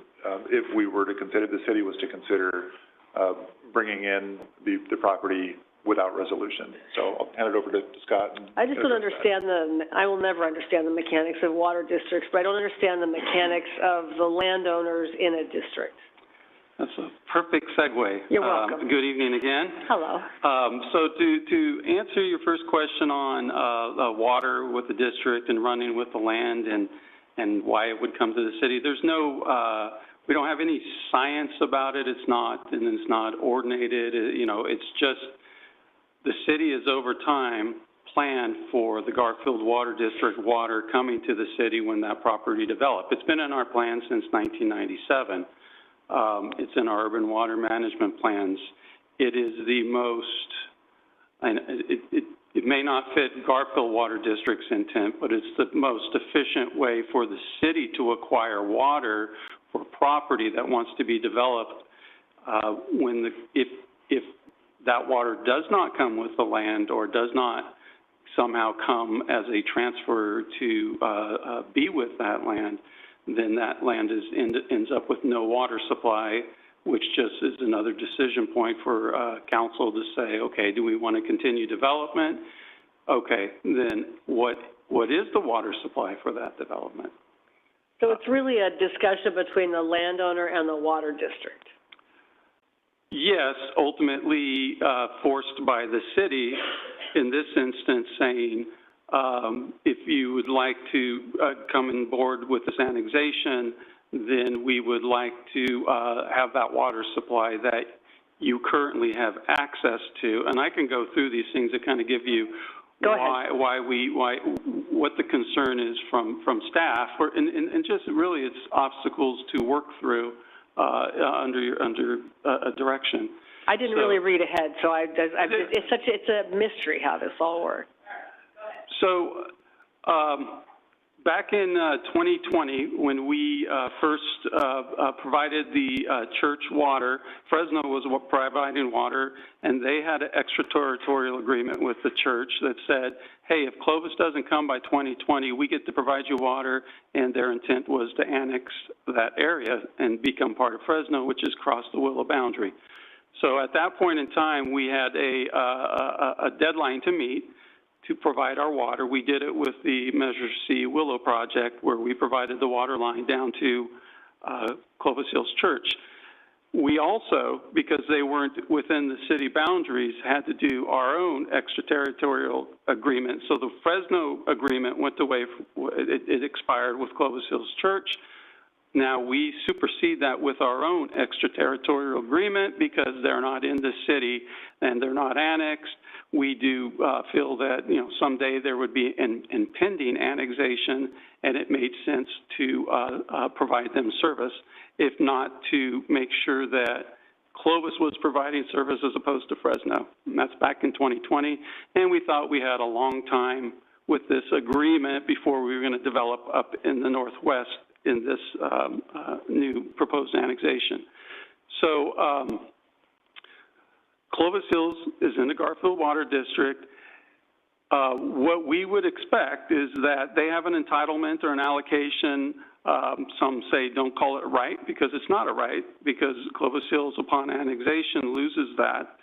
if we were to consider, the city was to consider bringing in the property without resolution. So I'll hand it over to Scott. I just don't understand I will never understand the mechanics of water districts, but I don't understand the mechanics of the landowners in a district. That's a perfect segue. You're welcome. Good evening again. Hello. So to answer your first question on water with the district and running with the land and and why it would come to the city. There's no, we don't have any science about it. It's not ordinated. It's just the city has over time planned for the Garfield Water District water coming to the city when that property developed. It's been in our plan since 1997. It's in our urban water management plans. It is the most, and it may not fit Garfield Water District's intent, but it's the most efficient way for the city to acquire water for property that wants to be developed if that water does not come with the land or does not somehow come as a transfer to be with that land, then that land ends up with no water supply, which just is another decision point for council to say, okay, do we want to continue development? Okay, then what is the water supply for that development? So it's really a discussion between the landowner and the water district. Yes, ultimately forced by the city, in this instance saying, if you would like to come on board with this annexation, then we would like to have that water supply that you currently have access to. And I can go through these things to kind of give you what the concern is from staff, and just really it's obstacles to work through under a direction. I didn't really read ahead, so it's a mystery how this all works. So back in 2020, when we first provided the church water, Fresno was providing water, and they had an extraterritorial agreement with the church that said, hey, if Clovis doesn't come by 2020, we get to provide you water, and their intent was to annex that area and become part of Fresno, which is across the Willow boundary. So at that point in time, we had a deadline to meet to provide our water. We did it with the Measure C Willow project, where we provided the water line down to Clovis Hills Church. We also, because they weren't within the city boundaries, had to do our own extraterritorial agreement. So the Fresno agreement went away, it expired with Clovis Hills Church. Now we supersede that with our own extraterritorial agreement because they're not in the city and they're not annexed. We do feel that, someday there would be an impending annexation, and it made sense to provide them service, if not to make sure that Clovis was providing service as opposed to Fresno. And that's back in 2020, and we thought we had a long time with this agreement before we were going to develop up in the Northwest in this new proposed annexation. So Clovis Hills is in the Garfield Water District. What we would expect is that they have an entitlement or an allocation. Some say don't call it right because it's not a right, because Clovis Hills upon annexation loses that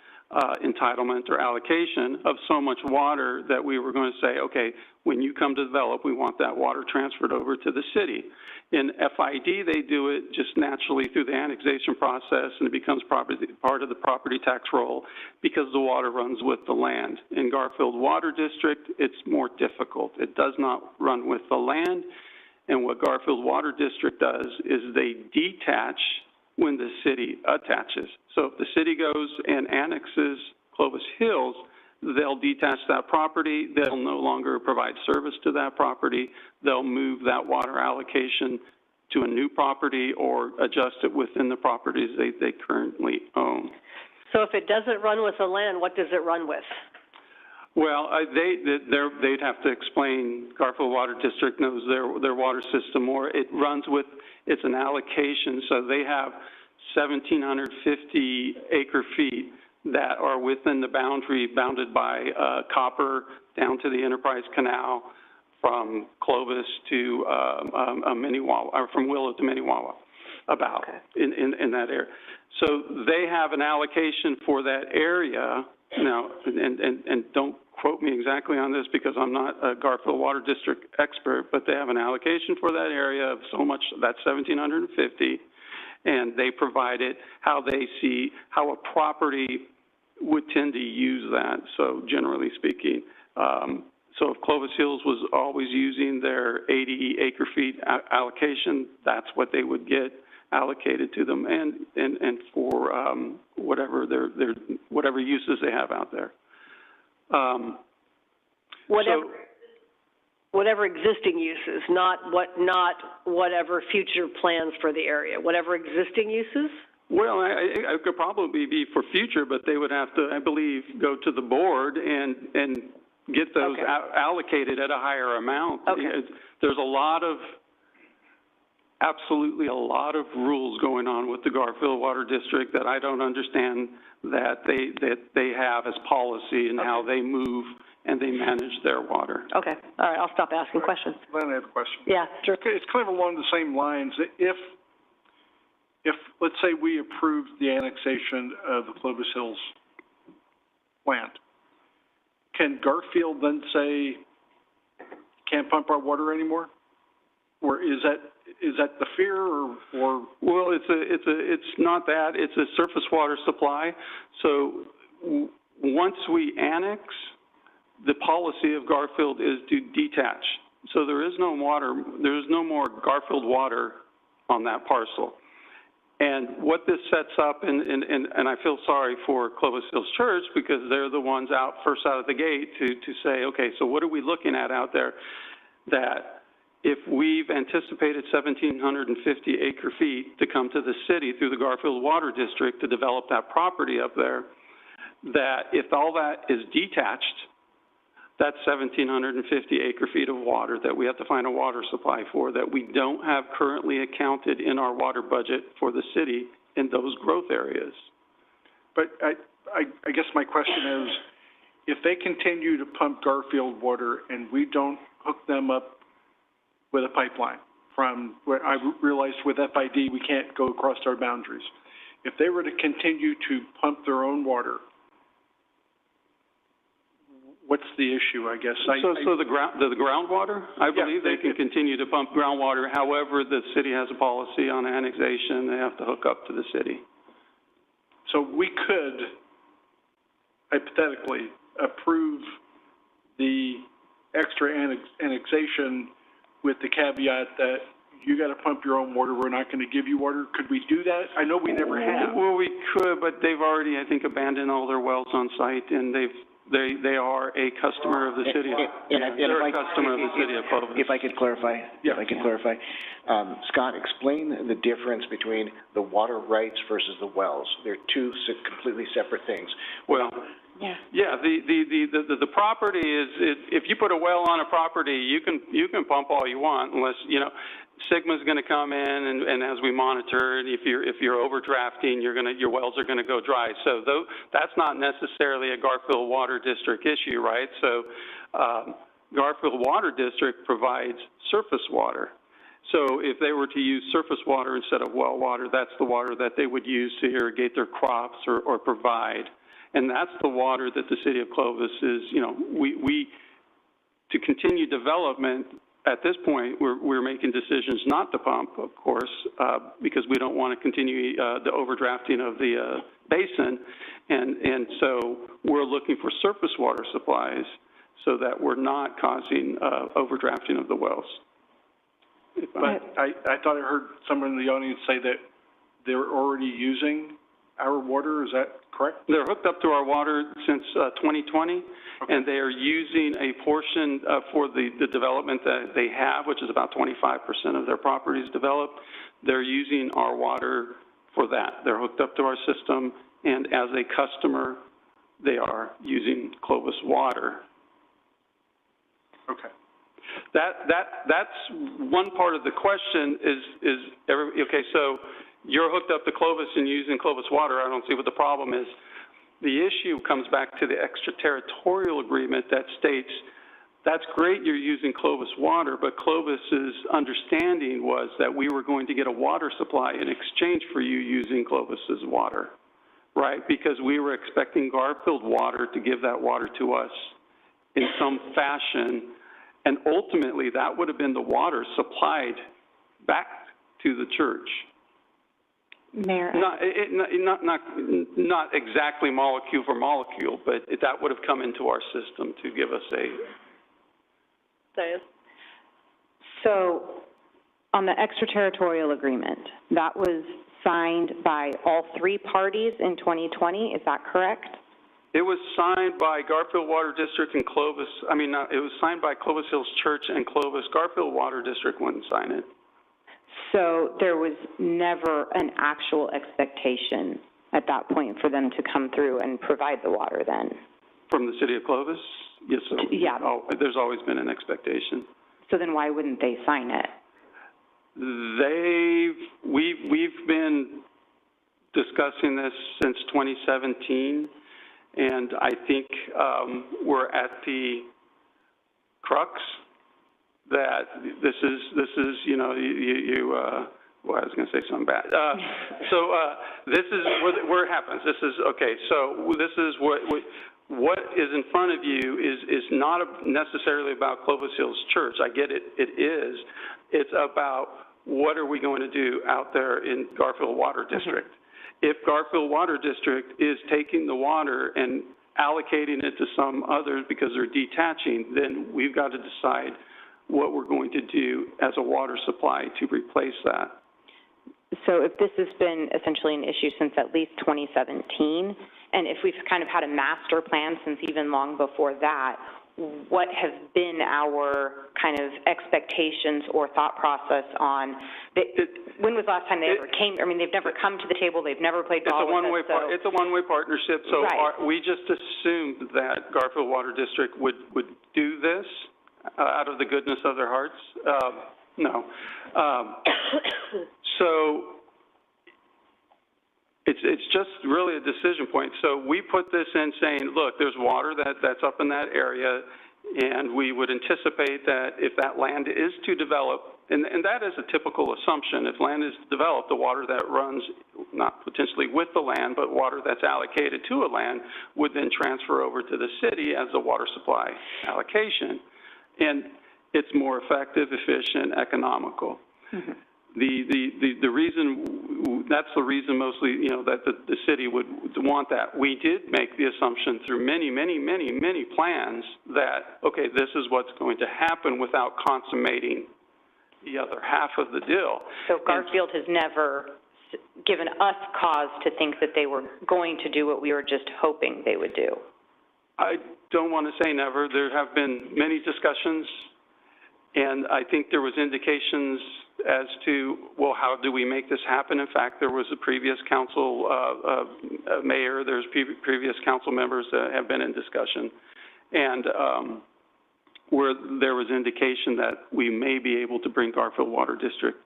entitlement or allocation of so much water that we were going to say, okay, when you come to develop, we want that water transferred over to the city. In FID, they do it just naturally through the annexation process, and it becomes part of the property tax roll because the water runs with the land. In Garfield Water District, it's more difficult. It does not run with the land, and what Garfield Water District does is they detach when the city attaches. So if the city goes and annexes Clovis Hills, they'll detach that property. They'll no longer provide service to that property. They'll move that water allocation to a new property or adjust it within the properties they currently own. So if it doesn't run with the land, what does it run with? Well, they'd have to explain. Garfield Water District knows their water system more. It runs with, it's an allocation, so they have 1,750 acre feet that are within the boundary, bounded by Copper down to the Enterprise Canal, from Clovis to Minnewawa, or from Willow to Minnewawa, about in that area. So they have an allocation for that area now, and don't quote me exactly on this because I'm not a Garfield Water District expert, but they have an allocation for that area of so much, that's 1,750, and they provide it how they see how a property would tend to use that. So generally speaking, So if Clovis Hills was always using their 80 acre-feet allocation, that's what they would get allocated to them, and for whatever whatever uses they have out there. Whatever existing uses, not whatever future plans for the area. Whatever existing uses? Well, it could probably be for future, but they would have to, I believe, go to the board and get those allocated at a higher amount. Okay. There's absolutely a lot of rules going on with the Garfield Water District that I don't understand that they have as policy and how they move and they manage their water. Okay, all right, I'll stop asking questions. Glenn, I have a question. Yeah, sure. It's kind of along the same lines. If let's say we approved the annexation of the Clovis Hills plant, can Garfield then say, can't pump our water anymore? Or is that the fear, or? Well, it's not that. It's a surface water supply. So once we annex, the policy of Garfield is to detach. So there is no water. There is no more Garfield water on that parcel. And what this sets up, and I feel sorry for Clovis Hills Church because they're the ones first out of the gate to say, okay, so what are we looking at out there that if we've anticipated 1,750 acre feet to come to the city through the Garfield Water District to develop that property up there, that if all that is detached, that's 1,750 acre feet of water that we have to find a water supply for that we don't have currently accounted in our water budget for the city in those growth areas. But I guess my question is, if they continue to pump Garfield water and we don't hook them up with a pipeline from where I realized with FID we can't go across our boundaries. If they were to continue to pump their own water, what's the issue, I guess? So the groundwater, I believe they can continue to pump groundwater. However, the city has a policy on annexation. They have to hook up to the city. So we could, hypothetically, approve the extra annexation with the caveat that you got to pump your own water. We're not going to give you water. Could we do that? I know we never have. Well, we could, but they've already, I think, abandoned all their wells on site, and they are a customer of the city. They're a customer of the city of Clovis. If I could clarify, Scott, explain the difference between the water rights versus the wells. They're two completely separate things. Well, the property is, if you put a well on a property, you can pump all you want unless, SGMA's going to come in and as we monitor, and if you're overdrafting, your wells are going to go dry. So that's not necessarily a Garfield Water District issue, right? So Garfield Water District provides surface water. So if they were to use surface water instead of well water, that's the water that they would use to irrigate their crops or provide. And that's the water that the city of Clovis is, we to continue development. At this point, we're making decisions not to pump, of course, because we don't want to continue the overdrafting of the basin, and so we're looking for surface water supplies so that we're not causing overdrafting of the wells. But I thought I heard someone in the audience say that they're already using our water. Is that correct? They're hooked up to our water since 2020. Okay. And they are using a portion for the development that they have, which is about 25% of their properties developed. They're using our water for that. They're hooked up to our system, and as a customer, they are using Clovis water. Okay. That's one part of the question okay, so you're hooked up to Clovis and using Clovis water. I don't see what the problem is. The issue comes back to the extraterritorial agreement that states, that's great you're using Clovis water, but Clovis's understanding was that we were going to get a water supply in exchange for you using Clovis's water, right? Because we were expecting Garfield water to give that water to us in some fashion, and ultimately that would have been the water supplied back to the church. Mayor. Not exactly molecule for molecule, but that would have come into our system to give us Diane? So, on the extraterritorial agreement, that was signed by all three parties in 2020, is that correct? It was signed by Garfield Water District and Clovis, it was signed by Clovis Hills Church and Clovis. Garfield Water District wouldn't sign it. So there was never an actual expectation at that point for them to come through and provide the water then? From the city of Clovis? Yes, sir. Yeah. Oh, there's always been an expectation. So then why wouldn't they sign it? We've been discussing this since 2017, and I think we're at the crux that this is well, I was going to say something bad. This is where it happens. This is, okay, so this is what is in front of you is not necessarily about Clovis Hills Church. I get it, it is. It's about what are we going to do out there in Garfield Water District. If Garfield Water District is taking the water and allocating it to some others because they're detaching, then we've got to decide what we're going to do as a water supply to replace that. So if this has been essentially an issue since at least 2017, and if we've kind of had a master plan since even long before that, what has been our kind of expectations or thought process on, when was the last time they ever came? I mean, they've never come to the table, they've never played ball with us. It's a one-way partnership, so right. We just assumed that Garfield Water District would do this out of the goodness of their hearts. No. So it's just really a decision point. So we put this in saying, look, there's water that's up in that area, and we would anticipate that if that land is to develop, and that is a typical assumption, if land is developed, the water that runs, not potentially with the land, but water that's allocated to a land would then transfer over to the city as a water supply allocation. And it's more effective, efficient, economical. Mm-hmm. The reason, that's the reason mostly, that the city would want that. We did make the assumption through many plans that, okay, this is what's going to happen without consummating the other half of the deal. So Garfield has never given us cause to think that they were going to do what we were just hoping they would do. I don't want to say never. There have been many discussions, and I think there was indications as to, well, how do we make this happen? In fact, there was a previous council mayor, there's previous council members that have been in discussion, and where there was indication that we may be able to bring Garfield Water District.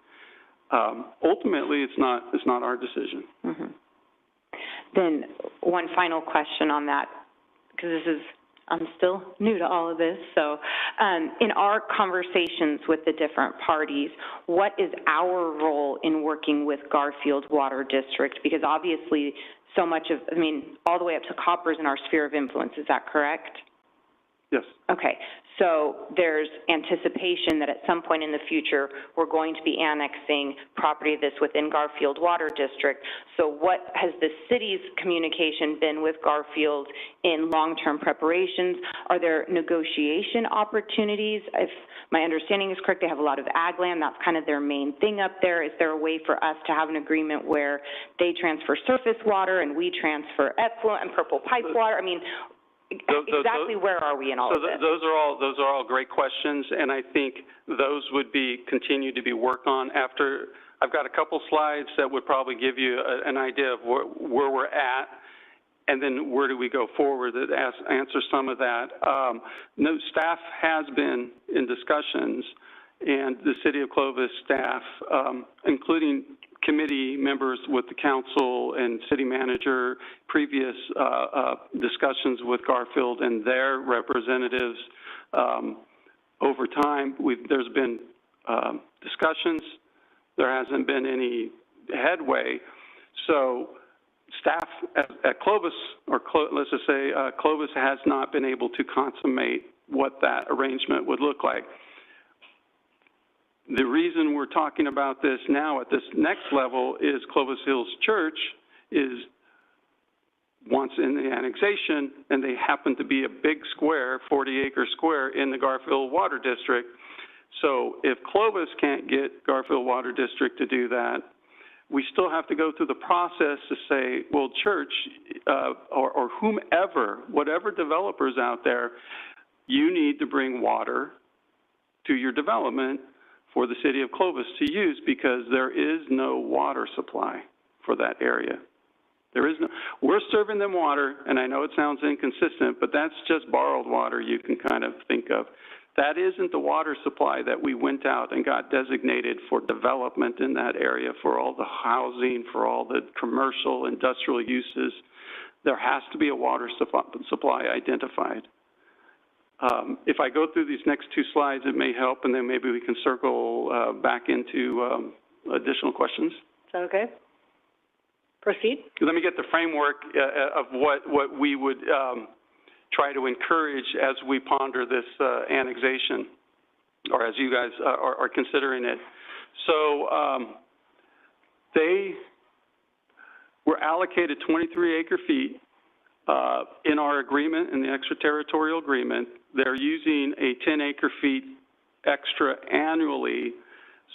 Ultimately, it's not our decision. Mm-hmm. Then one final question on that, because I'm still new to all of this, so in our conversations with the different parties, what is our role in working with Garfield Water District? Because obviously so much of, all the way up to copper is in our sphere of influence, is that correct? Yes. Okay, so there's anticipation that at some point in the future, we're going to be annexing property that's within Garfield Water District. So what has the city's communication been with Garfield in long-term preparations? Are there negotiation opportunities? If my understanding is correct, they have a lot of ag land. That's kind of their main thing up there. Is there a way for us to have an agreement where they transfer surface water and we transfer effluent and purple pipe water? Exactly where are we in all of this? Those are all great questions, and I think those would continue to be worked on after. I've got a couple slides that would probably give you an idea of where we're at, and then where do we go forward that answer some of that. No, staff has been in discussions, and the City of Clovis staff, including committee members with the council and city manager, previous discussions with Garfield and their representatives. Over time, there's been discussions. There hasn't been any headway. So staff at Clovis, let's just say Clovis has not been able to consummate what that arrangement would look like. The reason we're talking about this now at this next level is Clovis Hills Church is wants in the annexation, and they happen to be a big square, 40-acre square in the Garfield Water District. So if Clovis can't get Garfield Water District to do that, we still have to go through the process to say, well, church, or whomever, whatever developers out there, you need to bring water to your development for the city of Clovis to use, because there is no water supply for that area. There is no, we're serving them water, and I know it sounds inconsistent, but that's just borrowed water you can kind of think of. That isn't the water supply that we went out and got designated for development in that area, for all the housing, for all the commercial, industrial uses. There has to be a water supply identified. If I go through these next two slides, it may help, and then maybe we can circle back into additional questions. Is that okay? Proceed. Let me get the framework of what we would try to encourage as we ponder this annexation, or as you guys are considering it. So they were allocated 23 acre feet in our agreement, in the extraterritorial agreement. They're using a 10 acre feet extra annually.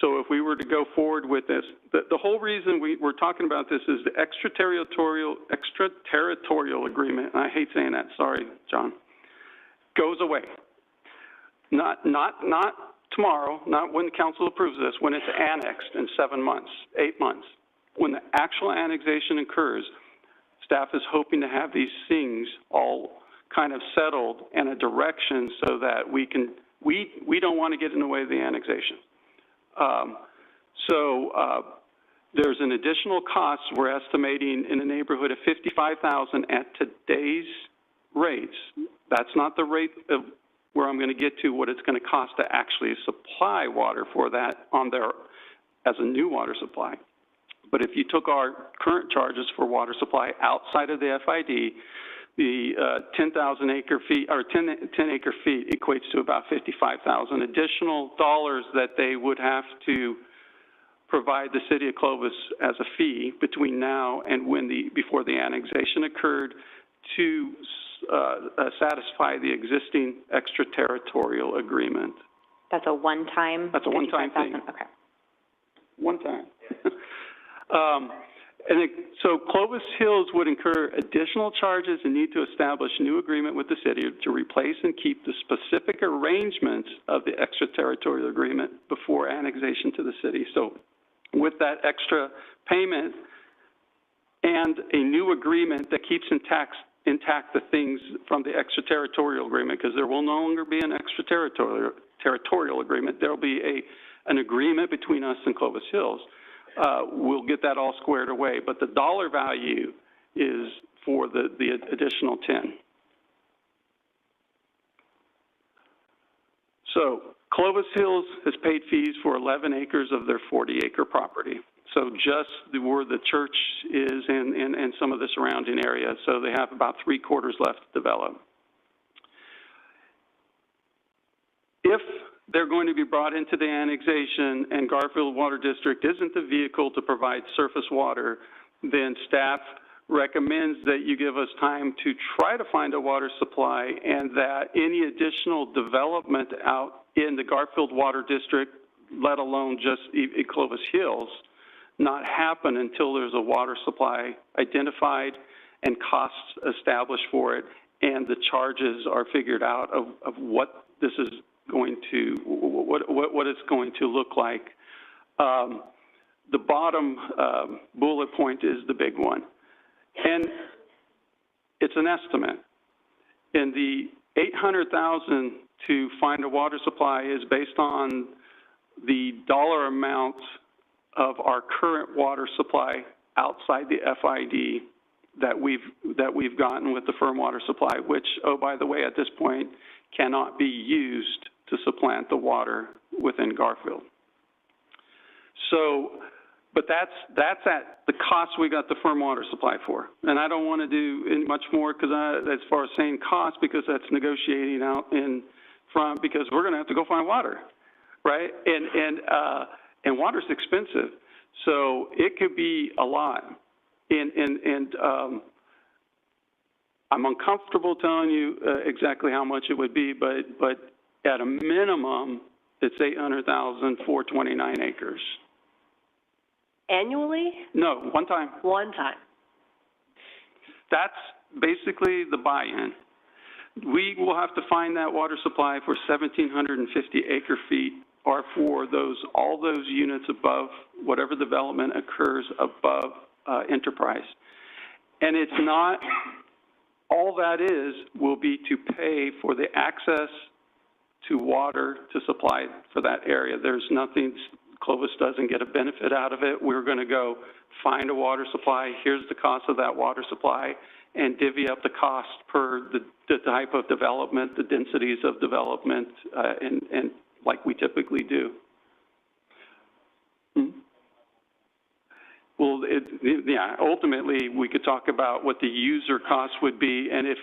So if we were to go forward with this, the whole reason we're talking about this is the extraterritorial agreement, and I hate saying that, sorry, John, goes away. Not tomorrow, not when the council approves this, when it's annexed in 7 months, 8 months. When the actual annexation occurs, staff is hoping to have these things all kind of settled in a direction so that we don't want to get in the way of the annexation. There's an additional cost we're estimating in the neighborhood of $55,000 at today's rates. That's not the rate of where I'm going to get to what it's going to cost to actually supply water for that on there as a new water supply. But if you took our current charges for water supply outside of the FID, the 10,000 acre feet or 10 acre feet equates to about $55,000 additional dollars that they would have to provide the city of Clovis as a fee between now and before the annexation occurred to satisfy the existing extraterritorial agreement. That's a one-time? That's a one-time thing. Okay. One time. So Clovis Hills would incur additional charges and need to establish new agreement with the city to replace and keep the specific arrangements of the extraterritorial agreement before annexation to the city. So with that extra payment and a new agreement that keeps intact the things from the extraterritorial agreement, because there will no longer be an extraterritorial agreement. There will be an agreement between us and Clovis Hills. We'll get that all squared away, but the dollar value is for the additional 10. So Clovis Hills has paid fees for 11 acres of their 40-acre property. So just where the church is and some of the surrounding area. So they have about 3/4 left to develop. If they're going to be brought into the annexation and Garfield Water District isn't the vehicle to provide surface water, then staff recommends that you give us time to try to find a water supply, and that any additional development out in the Garfield Water District, let alone just Clovis Hills, not happen until there's a water supply identified and costs established for it, and the charges are figured out of what this is going to, what it's going to look like. The bottom bullet point is the big one. And it's an estimate. And the $800,000 to find a water supply is based on the dollar amount of our current water supply outside the FID that we've gotten with the firm water supply, which, oh, by the way, at this point, cannot be used to supplant the water within Garfield. So, but that's at the cost we got the firm water supply for. And I don't want to do much more because as far as saying cost, because that's negotiating out in front, because we're going to have to go find water, right? And water's expensive, so it could be a lot. And I'm uncomfortable telling you exactly how much it would be, but at a minimum, it's $800,000 for 29 acres. Annually? No, one time. One time. That's basically the buy-in. We will have to find that water supply for 1,750 acre feet, or for all those units above whatever development occurs above enterprise. And it's not, all that will be to pay for the access to water to supply for that area. There's nothing, Clovis doesn't get a benefit out of it. We're going to go find a water supply. Here's the cost of that water supply, and divvy up the cost per the type of development, the densities of development, and like we typically do. Well, yeah, ultimately, we could talk about what the user cost would be, and if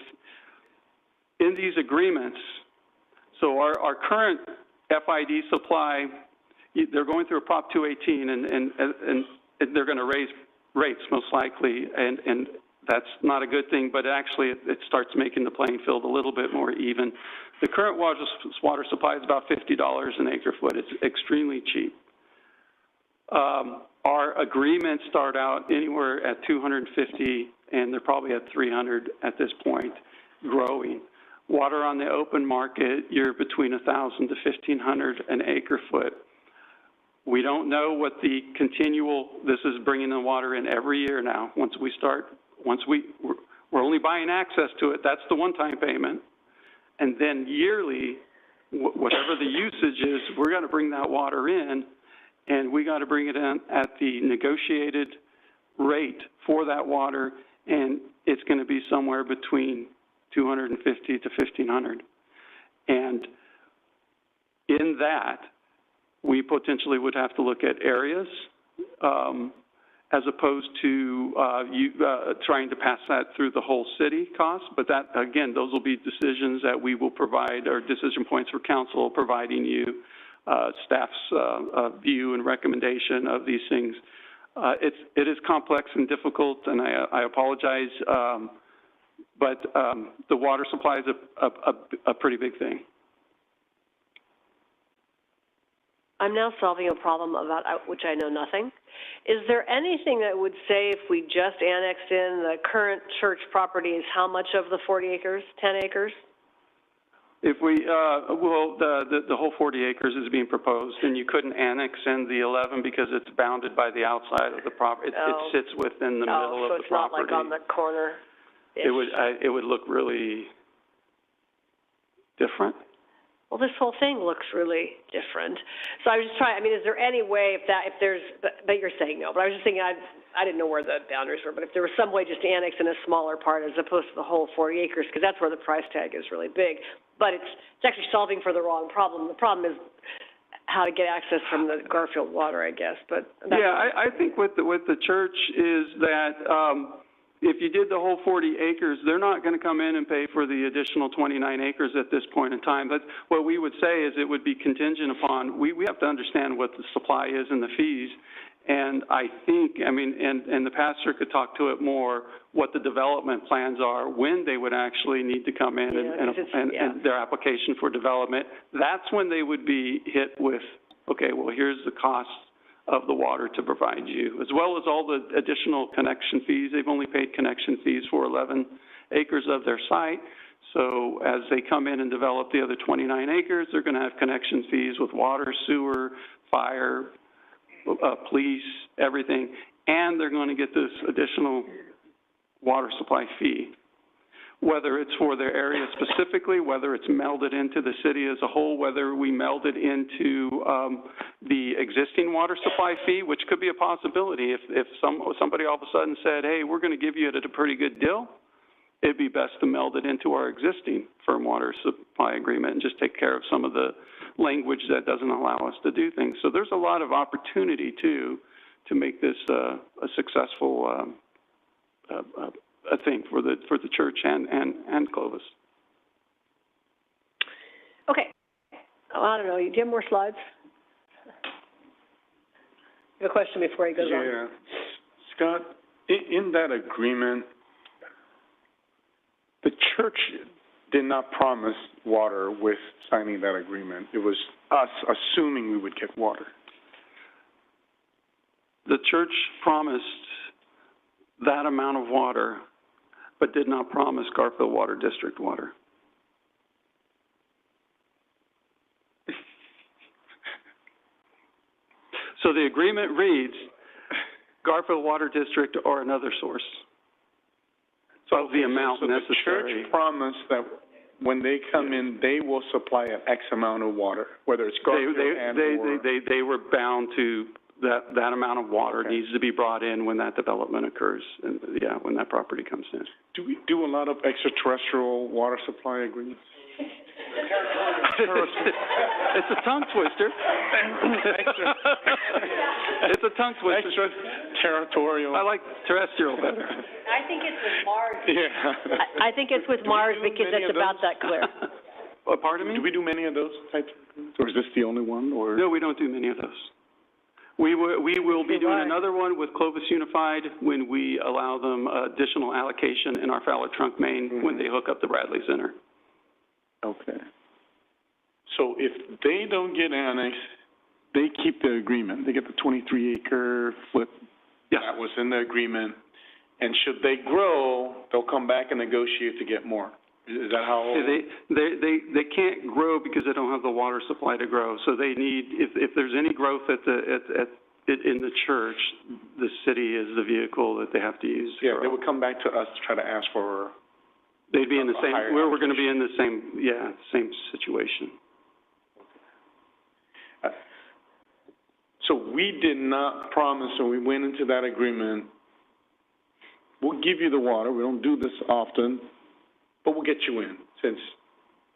in these agreements, so our current FID supply, they're going through a Prop 218, and they're going to raise rates most likely, and that's not a good thing, but actually it starts making the playing field a little bit more even. The current water supply is about $50 an acre foot. It's extremely cheap. Our agreements start out anywhere at 250, and they're probably at 300 at this point, growing. Water on the open market, you're between 1,000 to 1,500 an acre foot. We don't know what the this is bringing the water in every year now. We're only buying access to it, that's the one-time payment. And then yearly, whatever the usage is, we're going to bring that water in, and we got to bring it in at the negotiated rate for that water, and it's going to be somewhere between 250 to 1,500. And in that, we potentially would have to look at areas as opposed to trying to pass that through the whole city cost. But that, again, those will be decisions that we will provide, or decision points for council, providing you staff's view and recommendation of these things. It is complex and difficult, and I apologize, but the water supply is a pretty big thing. I'm now solving a problem about which I know nothing. Is there anything that would say if we just annexed in the current church properties, how much of the 40 acres, 10 acres? If we, the whole 40 acres is being proposed, and you couldn't annex in the 11 because it's bounded by the outside of the property. It sits within the middle of the property. So it's not like on the corner? It would look really different. Well, this whole thing looks really different. So I was just trying, is there any way but you're saying no, but I was just thinking, I didn't know where the boundaries were, but if there was some way just to annex in a smaller part as opposed to the whole 40 acres, because that's where the price tag is really big, but it's actually solving for the wrong problem. The problem is how to get access from the Garfield water, I guess, but. I think with the church is that, if you did the whole 40 acres, they're not going to come in and pay for the additional 29 acres at this point in time. But what we would say is it would be contingent upon, we have to understand what the supply is and the fees. And I think, and the pastor could talk to it more, what the development plans are, when they would actually need to come in and their application for development. That's when they would be hit with, okay, well, here's the cost of the water to provide you, as well as all the additional connection fees. They've only paid connection fees for 11 acres of their site. So as they come in and develop the other 29 acres, they're going to have connection fees with water, sewer, fire, police, everything, and they're going to get this additional water supply fee. Whether it's for their area specifically, whether it's melded into the city as a whole, whether we meld it into the existing water supply fee, which could be a possibility. If somebody all of a sudden said, hey, we're going to give you it at a pretty good deal, it'd be best to meld it into our existing firm water supply agreement and just take care of some of the language that doesn't allow us to do things. So there's a lot of opportunity, too, to make this a successful a thing for the church and Clovis. Okay. I don't know. Do you have more slides? You have a question before he goes on? Yeah. Scott, in that agreement, The church did not promise water with signing that agreement. It was us assuming we would get water. The church promised that amount of water, but did not promise Garfield Water District water. So the agreement reads, Garfield Water District or another source of the amount necessary. So the church promised that when they come in, they will supply an X amount of water, whether it's Garfield they were bound to that amount of water needs to be brought in when that development occurs, and when that property comes in. Do we do a lot of extraterrestrial water supply agreements? It's a tongue twister. It's a tongue twister. Extraterritorial. I like terrestrial better. I think it's with Mars. Yeah. I think it's with Mars because it's about that clear. Pardon me? Do we do many of those types of agreements, or is this the only one? Or no, we don't do many of those. We will be doing another one with Clovis Unified when we allow them additional allocation in our Fowler Trunk main when they hook up the Bradley Center. Okay. So if they don't get annexed, they keep the agreement. They get the 23-acre flip. Yeah. That was in the agreement. And should they grow, they'll come back and negotiate to get more. Is that how? They can't grow because they don't have the water supply to grow. So they need, if there's any growth in the church, the city is the vehicle that they have to use to grow. They would come back to us to try to ask for. They'd be in the same. We're going to be in the same situation. So we did not promise, and we went into that agreement. We'll give you the water. We don't do this often, but we'll get you in since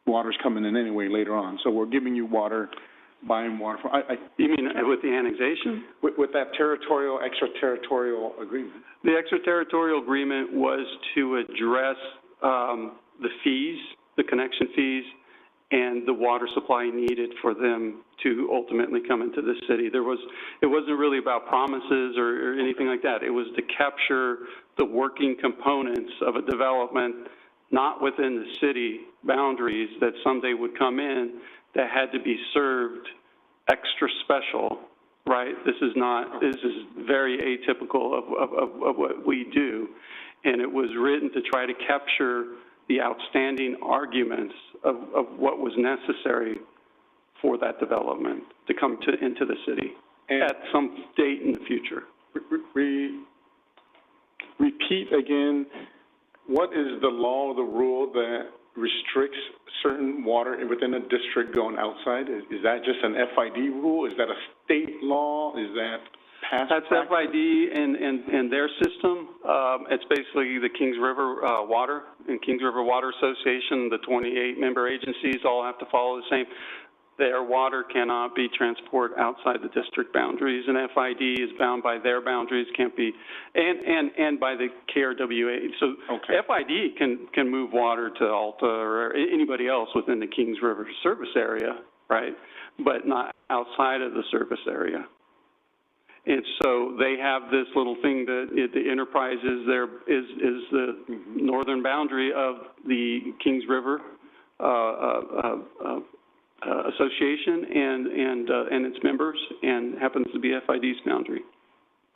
water's coming in anyway later on. So we're giving you water, buying water. You mean with the annexation? With that extraterritorial agreement. The extraterritorial agreement was to address the fees, the connection fees, and the water supply needed for them to ultimately come into the city. It wasn't really about promises or anything like that. It was to capture the working components of a development not within the city boundaries that someday would come in that had to be served extra special, right? This is very atypical of what we do. And it was written to try to capture the outstanding arguments of what was necessary for that development to come into the city at some date in the future. Repeat again, what is the law or the rule that restricts certain water within a district going outside? Is that just an FID rule? Is that a state law? Is that past That's practice? FID and their system. It's basically the Kings River Water and Kings River Water Association. The 28 member agencies all have to follow the same. Their water cannot be transported outside the district boundaries, and FID is bound by their boundaries, can't be, and by the KRWA. So FID can move water to Alta or anybody else within the Kings River service area, right? But not outside of the service area. And so they have this little thing that the Enterprise is the northern boundary of the Kings River Association and its members, and happens to be FID's boundary.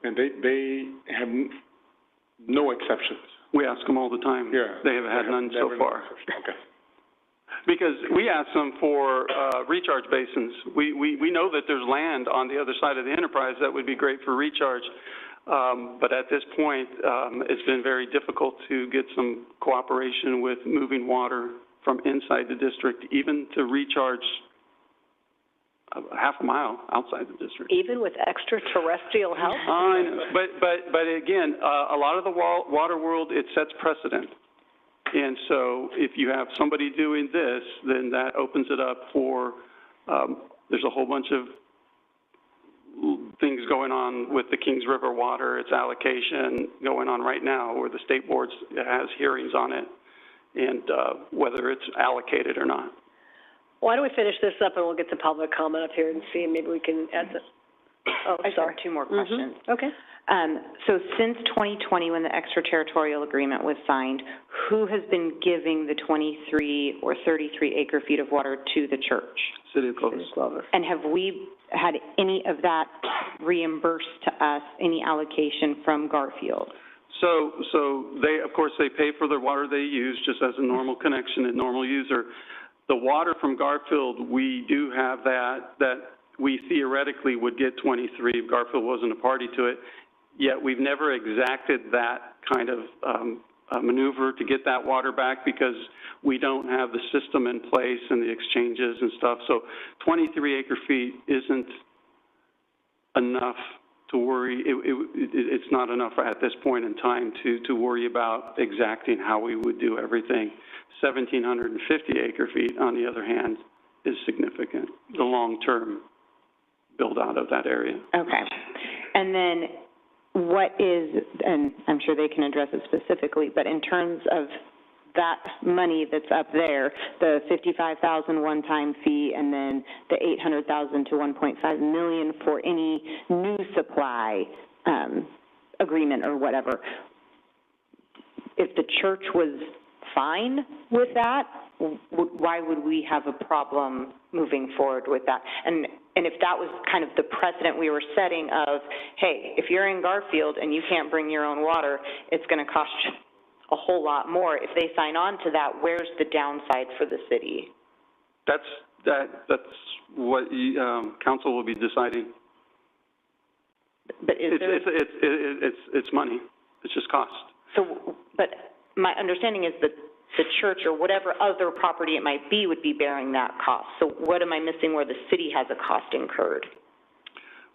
And they have no exceptions. We ask them all the time. Yeah. They have had none so far. Okay. Because we ask them for recharge basins. We know that there's land on the other side of the Enterprise that would be great for recharge, but at this point, it's been very difficult to get some cooperation with moving water from inside the district, even to recharge half a mile outside the district. Even with extraterrestrial help? I know, but again, a lot of the water world, it sets precedent. And so if you have somebody doing this, then that opens it up for, there's a whole bunch of things going on with the Kings River water, its allocation going on right now, where the state board has hearings on it, and whether it's allocated or not. Why don't we finish this up and we'll get to public comment up here and see, maybe we can add Oh, I just sorry. have two more questions. Okay. So since 2020, when the extraterritorial agreement was signed, who has been giving the 23 or 33 acre feet of water to the church? City of Clovis. And have we had any of that reimbursed to us, any allocation from Garfield? So they, of course, they pay for the water they use just as a normal connection and normal user. The water from Garfield, we do have that we theoretically would get 23 if Garfield wasn't a party to it, yet we've never exacted that kind of maneuver to get that water back because we don't have the system in place and the exchanges and stuff. So 23 acre feet isn't enough to worry. It's not enough at this point in time to worry about exacting how we would do everything. 1,750 acre feet, on the other hand, is significant, the long-term build out of that area. Okay. And then what is, and I'm sure they can address it specifically, but in terms of that money that's up there, the $55,000 one-time fee and then the $800,000 to $1.5 million for any new supply agreement or whatever, if the church was fine with that, why would we have a problem moving forward with that? And if that was kind of the precedent we were setting of, hey, if you're in Garfield and you can't bring your own water, it's going to cost you a whole lot more. If they sign on to that, where's the downside for the city? That's what council will be deciding. But is there... It's money. It's just cost. So, but my understanding is that the church or whatever other property it might be would be bearing that cost. So what am I missing where the city has a cost incurred?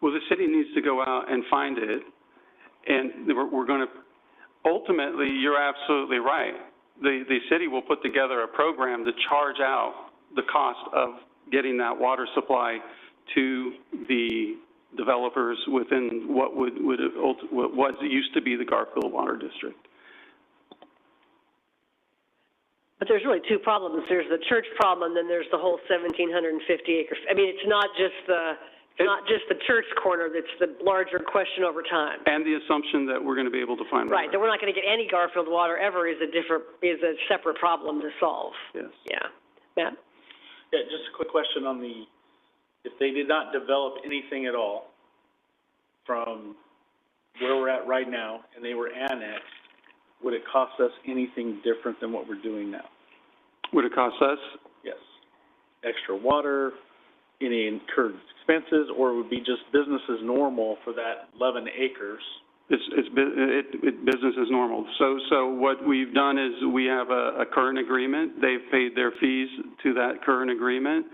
Well, the city needs to go out and find it, and we're going to, ultimately, you're absolutely right. The city will put together a program to charge out the cost of getting that water supply to the developers within what used to be the Garfield Water District. But there's really two problems. There's the church problem, then there's the whole 1,750 acre. I mean, it's not just the church corner that's the larger question over time. And the assumption that we're going to be able to find right, that we're not going to get any Garfield water ever is a separate problem to solve. Yes. Yeah. Matt? Yeah, just a quick question on if they did not develop anything at all from where we're at right now and they were annexed, would it cost us anything different than what we're doing now? Would it cost us? Yes. Extra water, any incurred expenses, or it would be just business as normal for that 11 acres? It's business as normal. So what we've done is we have a current agreement. They've paid their fees to that current agreement.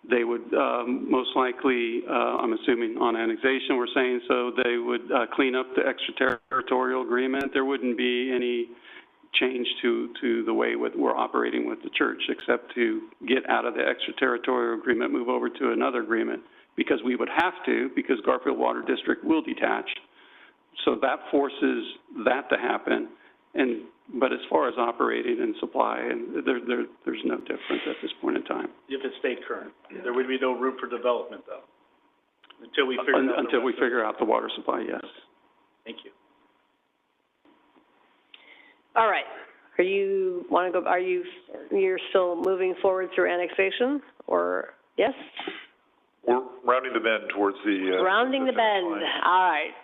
They would most likely, I'm assuming on annexation, we're saying, so they would clean up the extraterritorial agreement. There wouldn't be any change to the way we're operating with the church, except to get out of the extraterritorial agreement, move over to another agreement, because we would have to, because Garfield Water District will detach. So that forces that to happen. But as far as operating and supply, there's no difference at this point in time. If it stayed current, there would be no room for development, though, until we figure out the water supply. Yes. Thank you. All right. You're still moving forward through annexation, or yes? We're rounding the bend towards the... rounding the bend. Line. All right.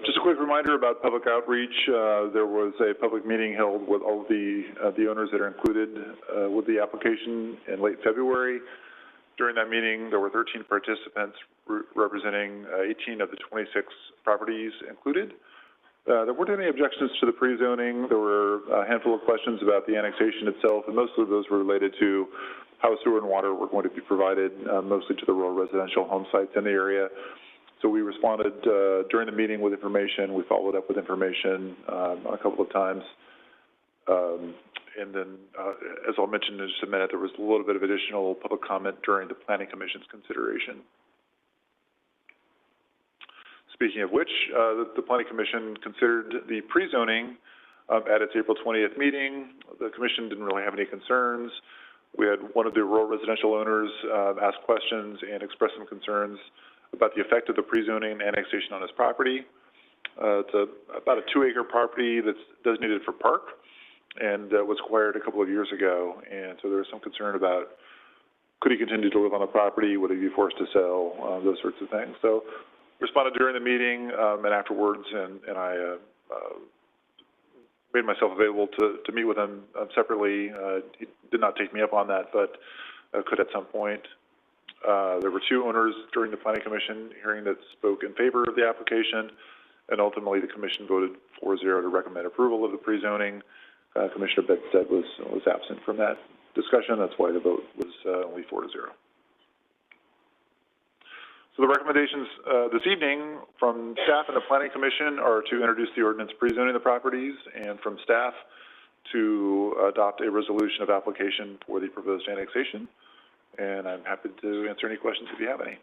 Just a quick reminder about public outreach. There was a public meeting held with all of the owners that are included with the application in late February. During that meeting, there were 13 participants representing 18 of the 26 properties included. There weren't any objections to the pre-zoning. There were a handful of questions about the annexation itself, and most of those were related to how sewer and water were going to be provided, mostly to the rural residential home sites in the area. So we responded during the meeting with information. We followed up with information a couple of times. And then, as I'll mention in just a minute, there was a little bit of additional public comment during the Planning Commission's consideration. Speaking of which, the Planning Commission considered the pre-zoning at its April 20th meeting. The Commission didn't really have any concerns. We had one of the rural residential owners ask questions and express some concerns about the effect of the pre-zoning and annexation on his property. It's about a 2-acre property that's designated for park and was acquired a couple of years ago. And so there was some concern about could he continue to live on the property, would he be forced to sell, those sorts of things. So responded during the meeting and afterwards, and I made myself available to meet with him separately. He did not take me up on that, but could at some point. There were 2 owners during the Planning Commission hearing that spoke in favor of the application, and ultimately the Commission voted 4-0 to recommend approval of the pre-zoning. Commissioner Bedstead was absent from that discussion. That's why the vote was only 4-0. So the recommendations this evening from staff and the Planning Commission are to introduce the ordinance pre-zoning the properties, and from staff to adopt a resolution of application for the proposed annexation. And I'm happy to answer any questions if you have any. Are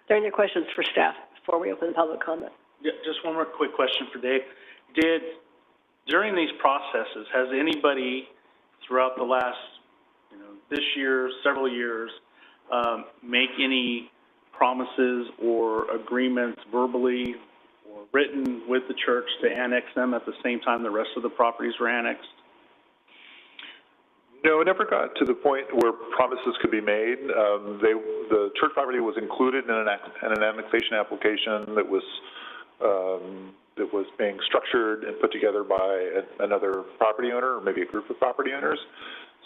there any questions for staff before we open the public comment? Yeah, just one more quick question for Dave. During these processes, has anybody throughout the last, this year, several years, make any promises or agreements verbally or written with the church to annex them at the same time the rest of the properties were annexed? No, it never got to the point where promises could be made. The church property was included in an annexation application that was being structured and put together by another property owner or maybe a group of property owners.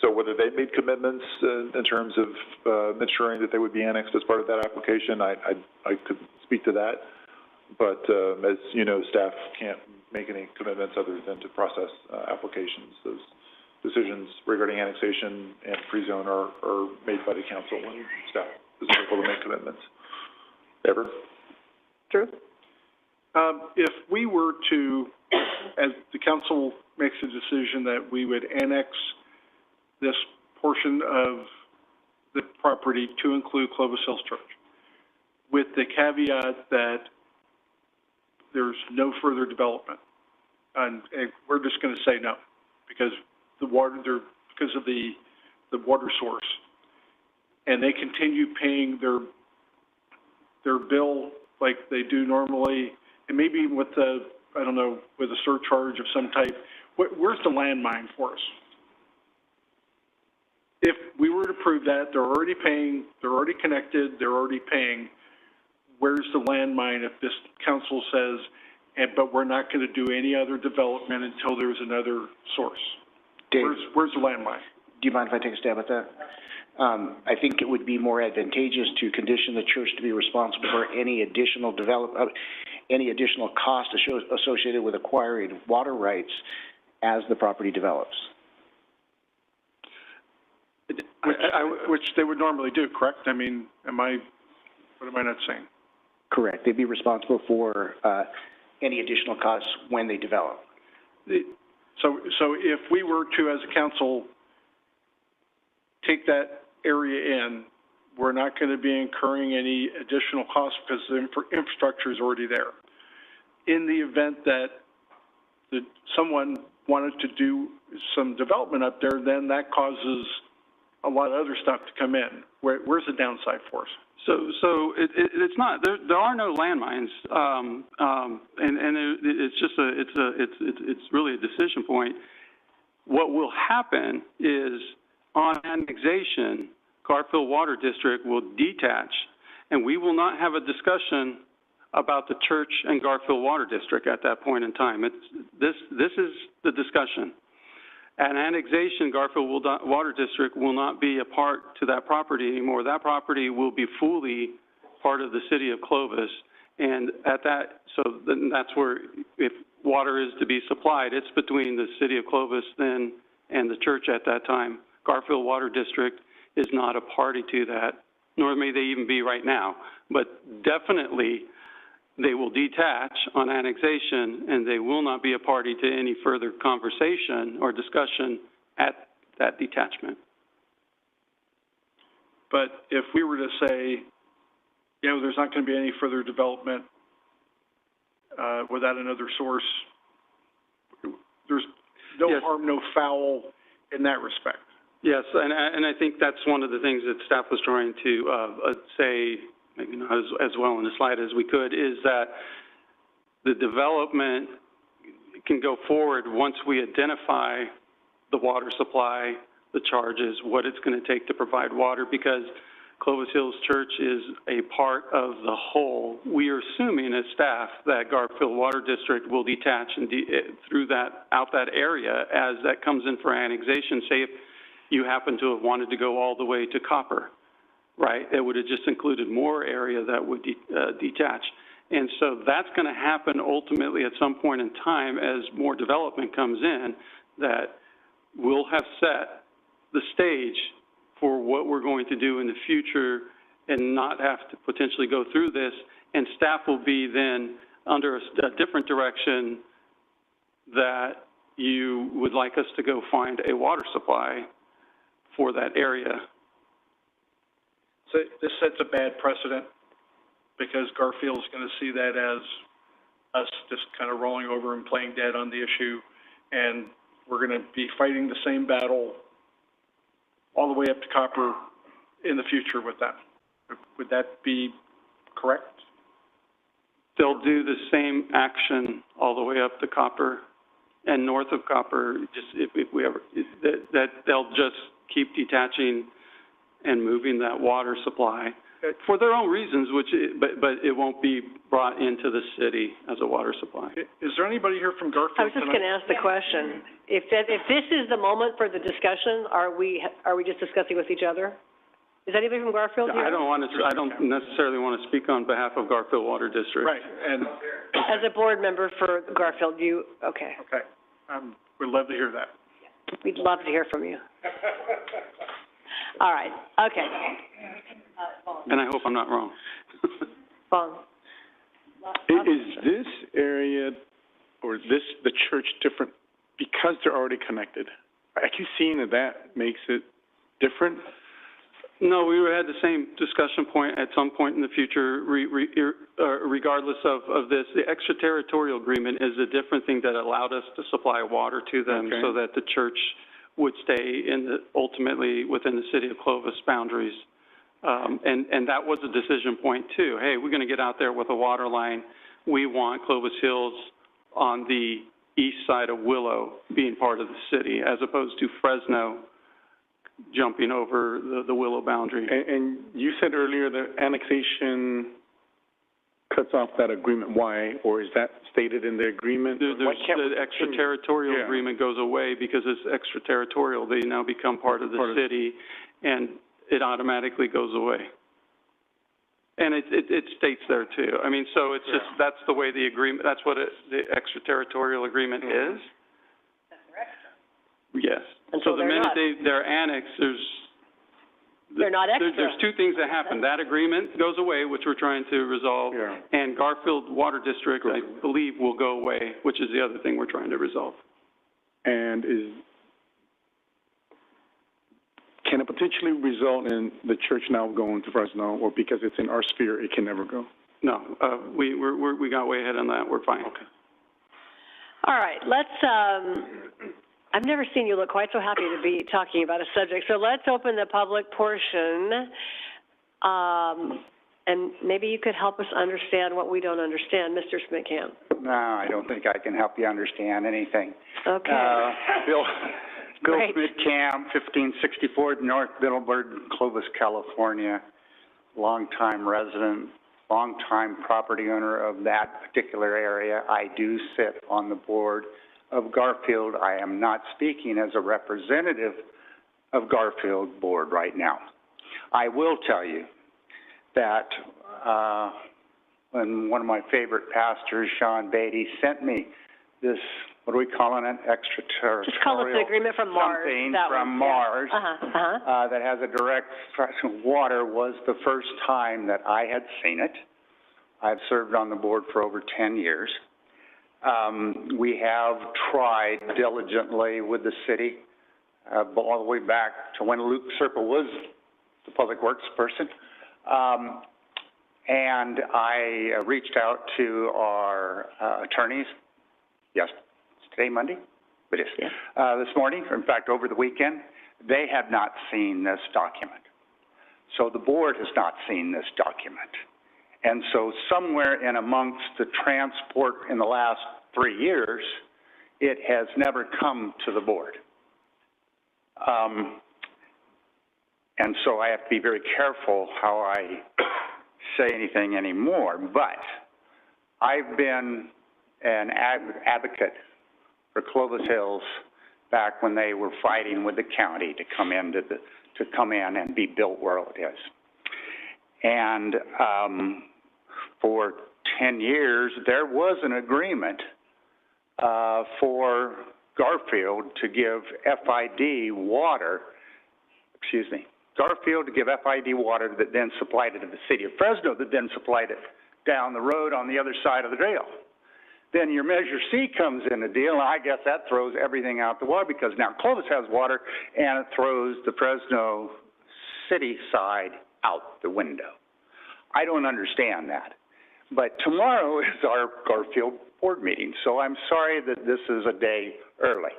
So whether they made commitments in terms of ensuring that they would be annexed as part of that application, I could speak to that. But as you know, staff can't make any commitments other than to process applications. Those decisions regarding annexation and pre-zone are made by the council when staff is able to make commitments. Ever? Drew? If we were to, as the council makes a decision that we would annex this portion of the property to include Clovis Hills Church, with the caveat that there's no further development, and we're just going to say no, because the water, because of the water source, and they continue paying their bill like they do normally, and maybe even with with a surcharge of some type. Where's the landmine for us? If we were to prove that they're already paying, they're already connected, they're already paying, where's the landmine if this council says, but we're not going to do any other development until there's another source? Dave, where's the landmine? Do you mind if I take a stab at that? I think it would be more advantageous to condition the church to be responsible for any additional cost associated with acquiring water rights as the property develops. Which they would normally do, correct? I mean, what am I not saying? Correct. They'd be responsible for any additional costs when they develop. So if we were to, as a council, take that area in, we're not going to be incurring any additional costs because the infrastructure is already there. In the event that someone wanted to do some development up there, then that causes a lot of other stuff to come in. Where's the downside for us? So it's not, there are no landmines, and it's just it's really a decision point. What will happen is on annexation, Garfield Water District will detach, and we will not have a discussion about the church and Garfield Water District at that point in time. This is the discussion. At annexation, Garfield Water District will not be a part to that property anymore. That property will be fully part of the city of Clovis, and so then that's where, if water is to be supplied, it's between the city of Clovis then and the church at that time. Garfield Water District is not a party to that, nor may they even be right now, but definitely they will detach on annexation, and they will not be a party to any further conversation or discussion at that detachment. But if we were to say, there's not going to be any further development without another source, there's no harm, no foul in that respect. Yes, and I think that's one of the things that staff was trying to say, maybe not as well in the slide as we could, is that the development can go forward once we identify the water supply, the charges, what it's going to take to provide water, because Clovis Hills Church is a part of the whole. We are assuming as staff that Garfield Water District will detach and out that area as that comes in for annexation. Say if you happen to have wanted to go all the way to Copper, right? It would have just included more area that would detach. And so that's going to happen ultimately at some point in time as more development comes in, that we'll have set the stage for what we're going to do in the future and not have to potentially go through this. And staff will be then under a different direction that you would like us to go find a water supply for that area. So this sets a bad precedent because Garfield's going to see that as us just kind of rolling over and playing dead on the issue, and we're going to be fighting the same battle all the way up to Copper in the future with that. Would that be correct? They'll do the same action all the way up to Copper and north of Copper, just if we ever, that they'll just keep detaching and moving that water supply for their own reasons, but it won't be brought into the city as a water supply. Is there anybody here from Garfield? I was just going to ask the question. If this is the moment for the discussion, are we just discussing with each other? Is anybody from Garfield here? I don't necessarily want to speak on behalf of Garfield Water District. Right, and as a board member for Garfield, okay. Okay, we'd love to hear that. We'd love to hear from you. All right, okay. And I hope I'm not wrong. Vaughn. Is this area or the church different because they're already connected? I keep seeing that makes it different. No, we had the same discussion point at some point in the future, regardless of this. The extraterritorial agreement is a different thing that allowed us to supply water to them so that the church would stay ultimately within the city of Clovis boundaries. And that was a decision point too. Hey, we're going to get out there with a water line. We want Clovis Hills on the east side of Willow being part of the city, as opposed to Fresno jumping over the Willow boundary. And you said earlier that annexation cuts off that agreement. Why? Or is that stated in the agreement? The extraterritorial agreement goes away because it's extraterritorial. They now become part of the city, and it automatically goes away. And it states there too. I mean, so it's just, that's the way the agreement, that's what the extraterritorial agreement is. Yes. And so the minute they're annexed, they're not extra. There's two things that happen. That agreement goes away, which we're trying to resolve, and Garfield Water District, I believe, will go away, which is the other thing we're trying to resolve. And can it potentially result in the church now going to Fresno, or because it's in our sphere, it can never go? No, we got way ahead on that. We're fine. Okay. All right, I've never seen you look quite so happy to be talking about a subject. So let's open the public portion, and maybe you could help us understand what we don't understand. Mr. Schmidt-Camp. No, I don't think I can help you understand anything. Okay. Bill Schmidt-Camp, 1564 North Middleburg, Clovis, California, longtime resident, longtime property owner of that particular area. I do sit on the board of Garfield. I am not speaking as a representative of Garfield board right now. I will tell you that when one of my favorite pastors, Sean Beatty, sent me this, what are we calling it, extraterritorial? Just call it the agreement from Mars. Something from Mars that has a direct water was the first time that I had seen it. I've served on the board for over 10 years. We have tried diligently with the city all the way back to when Luke Serpa was the public works person. And I reached out to our attorneys, yes, today, Monday? It is. This morning, in fact, over the weekend, they have not seen this document. So the board has not seen this document. And so somewhere in amongst the transport in the last 3 years, it has never come to the board. And so I have to be very careful how I say anything anymore. But I've been an advocate for Clovis Hills back when they were fighting with the county to come in and be built where it is. And for 10 years, there was an agreement for Garfield to give FID water, Garfield to give FID water that then supplied it to the city of Fresno, that then supplied it down the road on the other side of the trail. Then your Measure C comes in the deal, and I guess that throws everything out the water because now Clovis has water, and it throws the Fresno city side out the window. I don't understand that. But tomorrow is our Garfield board meeting, so I'm sorry that this is a day early.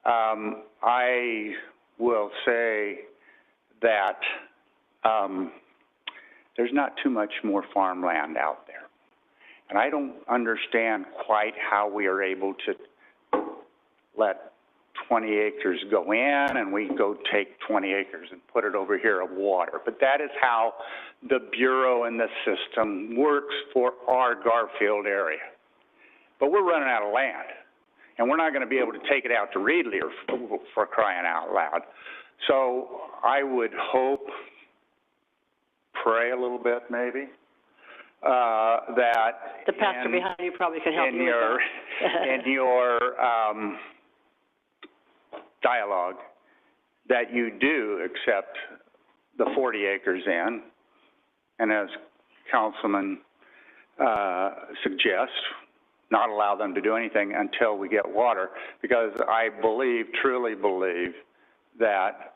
I will say that there's not too much more farmland out there. And I don't understand quite how we are able to let 20 acres go in and we go take 20 acres and put it over here of water. But that is how the Bureau and the system works for our Garfield area. But we're running out of land. And we're not going to be able to take it out to Reedley or for crying out loud. So I would hope, pray a little bit maybe, that the pastor behind you probably could help you with that. in your dialogue, that you do accept the 40 acres in, and as Councilman suggests, not allow them to do anything until we get water, because I believe, truly believe, that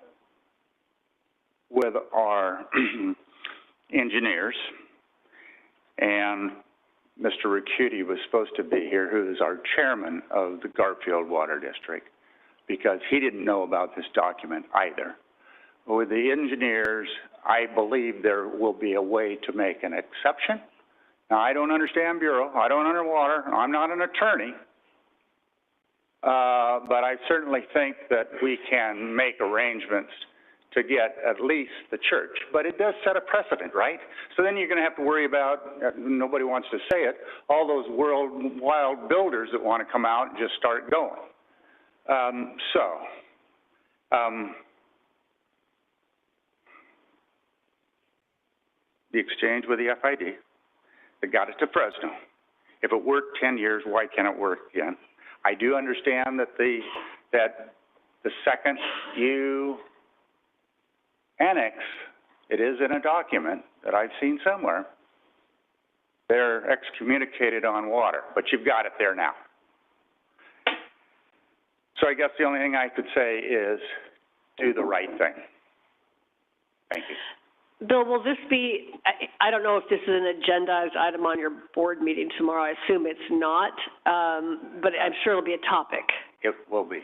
with our engineers, and Mr. Riccuti was supposed to be here, who is our chairman of the Garfield Water District, because he didn't know about this document either. With the engineers, I believe there will be a way to make an exception. Now, I don't understand Bureau, I don't underwater, I'm not an attorney, but I certainly think that we can make arrangements to get at least the church. But it does set a precedent, right? So then you're going to have to worry about, nobody wants to say it, all those wild builders that want to come out and just start going. The exchange with the FID that got it to Fresno. If it worked 10 years, why can't it work again? I do understand that the second you annex, it is in a document that I've seen somewhere, they're excommunicated on water, but you've got it there now. So I guess the only thing I could say is do the right thing. Thank you. Bill, will this be, I don't know if this is an agendized item on your board meeting tomorrow. I assume it's not, but I'm sure it'll be a topic. It will be.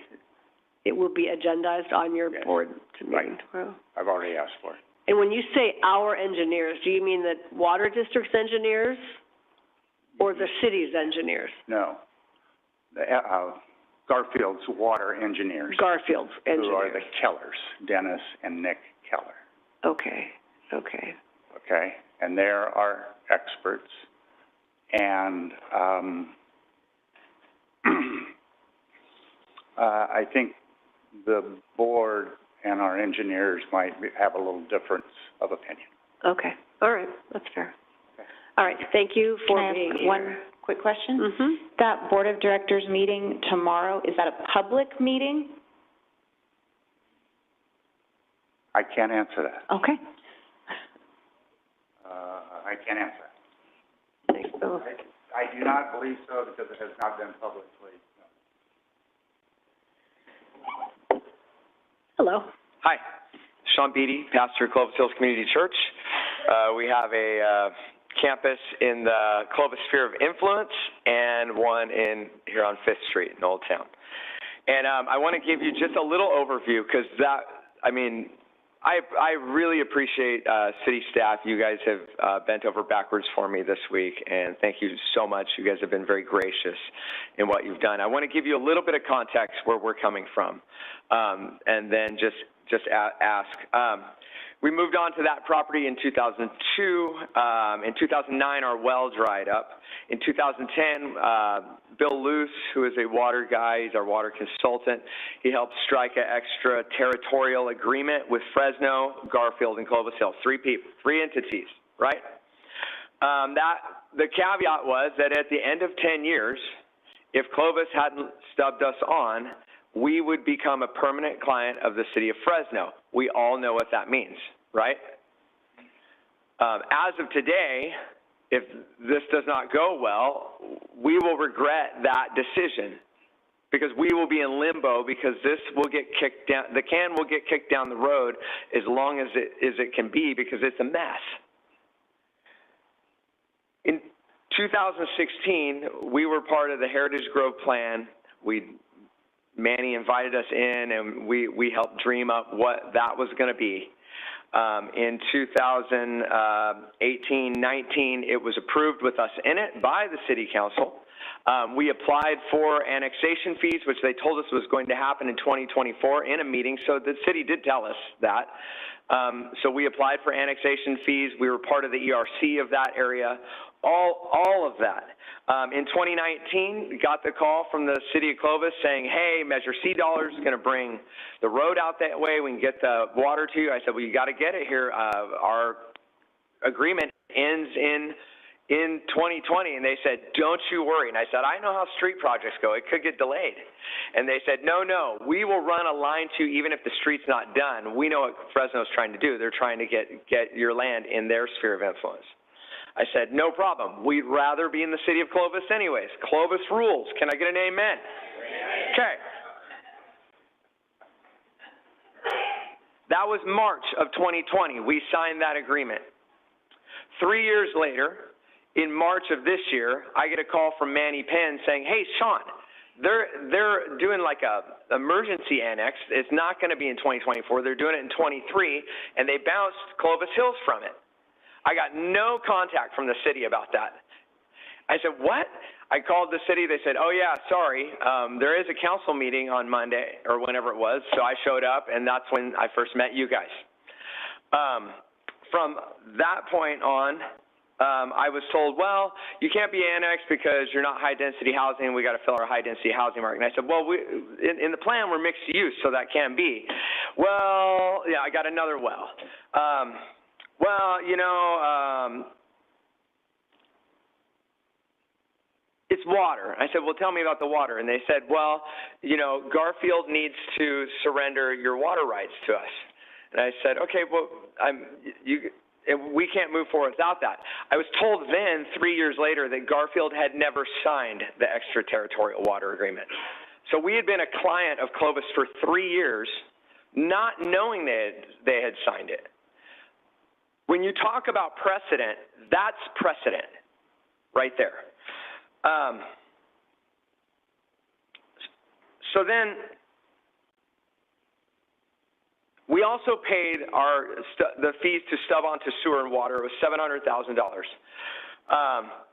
It will be agendized on your board meeting tomorrow? I've already asked for it. And when you say our engineers, do you mean the water district's engineers or the city's engineers? No. Garfield's water engineers. Garfield's engineers. Who are the Kellers, Dennis and Nick Keller. Okay. Okay. Okay, and they're our experts, and I think the board and our engineers might have a little difference of opinion. Okay, all right, that's fair. Okay. All right, thank you for being here. One quick question? Mm-hmm. That board of directors meeting tomorrow, is that a public meeting? I can't answer that. Okay. I can't answer that. Thanks, Bill. I do not believe so because it has not been publicly. Hello. Hi, Sean Beatty, pastor of Clovis Hills Community Church. We have a campus in the Clovis Sphere of Influence and one here on 5th Street in Old Town. And I want to give you just a little overview because I mean, I really appreciate city staff. You guys have bent over backwards for me this week, and thank you so much. You guys have been very gracious in what you've done. I want to give you a little bit of context where we're coming from, and then just ask. We moved on to that property in 2002. In 2009, our well dried up. In 2010, Bill Luce, who is a water guy, he's our water consultant, he helped strike an extraterritorial agreement with Fresno, Garfield, and Clovis Hills. Three entities, right? The caveat was that at the end of 10 years, if Clovis hadn't stubbed us on, we would become a permanent client of the city of Fresno. We all know what that means, right? As of today, if this does not go well, we will regret that decision because we will be in limbo because this will get kicked down, the can will get kicked down the road as long as it can be because it's a mess. In 2016, we were part of the Heritage Grove plan. Manny invited us in, and we helped dream up what that was going to be. In 2018-19, it was approved with us in it by the City Council. We applied for annexation fees, which they told us was going to happen in 2024 in a meeting, so the city did tell us that. So we applied for annexation fees. We were part of the ERC of that area, all of that. In 2019, we got the call from the city of Clovis saying, hey, Measure C dollars is going to bring the road out that way. We can get the water to you. I said, well, you got to get it here. Our agreement ends in 2020. And they said, don't you worry. And I said, I know how street projects go. It could get delayed. And they said, no, we will run a line to you even if the street's not done. We know what Fresno's trying to do. They're trying to get your land in their sphere of influence. I said, no problem. We'd rather be in the city of Clovis anyways. Clovis rules. Can I get an amen? Okay. That was March of 2020. We signed that agreement. 3 years later, in March of this year, I get a call from Manny Penn saying, hey, Sean, they're doing like a emergency annex. It's not going to be in 2024. They're doing it in 23, and they bounced Clovis Hills from it. I got no contact from the city about that. I said, what? I called the city. They said, oh, yeah, sorry. There is a council meeting on Monday or whenever it was. So I showed up, and that's when I first met you guys. From that point on, I was told, well, you can't be annexed because you're not high-density housing. We got to fill our high-density housing market. And I said, well, in the plan, we're mixed use, so that can be. Well, yeah, I got another well. Well, you know, it's water. I said, well, tell me about the water. And they said, well, you know, Garfield needs to surrender your water rights to us. And I said, okay, well, we can't move forward without that. I was told then, 3 years later, that Garfield had never signed the extraterritorial water agreement. So we had been a client of Clovis for 3 years, not knowing they had signed it. When you talk about precedent, that's precedent right there. So then we also paid the fees to stub onto sewer and water. It was $700,000.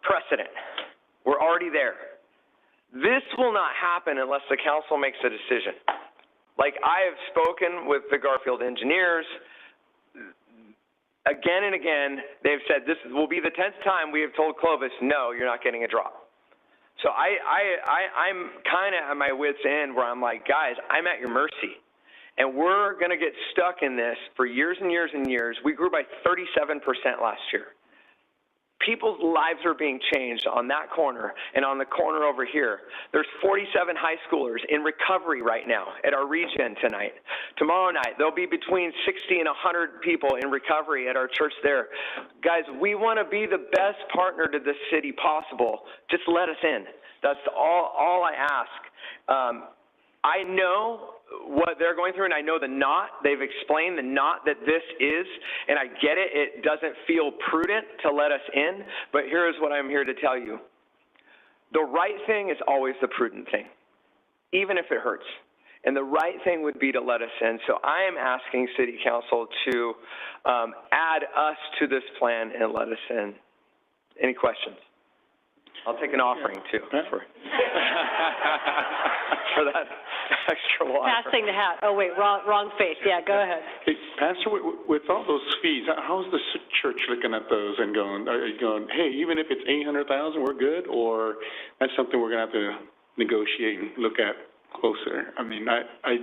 Precedent. We're already there. This will not happen unless the council makes a decision. Like, I have spoken with the Garfield engineers. Again and again, they've said this will be the 10th time we have told Clovis, no, you're not getting a drop. So I'm kind of at my wit's end where I'm like, guys, I'm at your mercy. And we're going to get stuck in this for years and years and years. We grew by 37% last year. People's lives are being changed on that corner and on the corner over here. There's 47 high schoolers in recovery right now at our region tonight. Tomorrow night, there'll be between 60 and 100 people in recovery at our church there. Guys, we want to be the best partner to this city possible. Just let us in. That's all I ask. I know what they're going through, and I know the knot. They've explained the knot that this is, and I get it. It doesn't feel prudent to let us in, but here's what I'm here to tell you. The right thing is always the prudent thing, even if it hurts. And the right thing would be to let us in. So I am asking City Council to add us to this plan and let us in. Any questions? I'll take an offering, too, for that extra water. Passing the hat. Oh, wait, wrong face. Yeah, go ahead. Hey, Pastor, with all those fees, how's the church looking at those and going, are you going, hey, even if it's 800,000, we're good? Or that's something we're going to have to negotiate and look at closer? I mean, I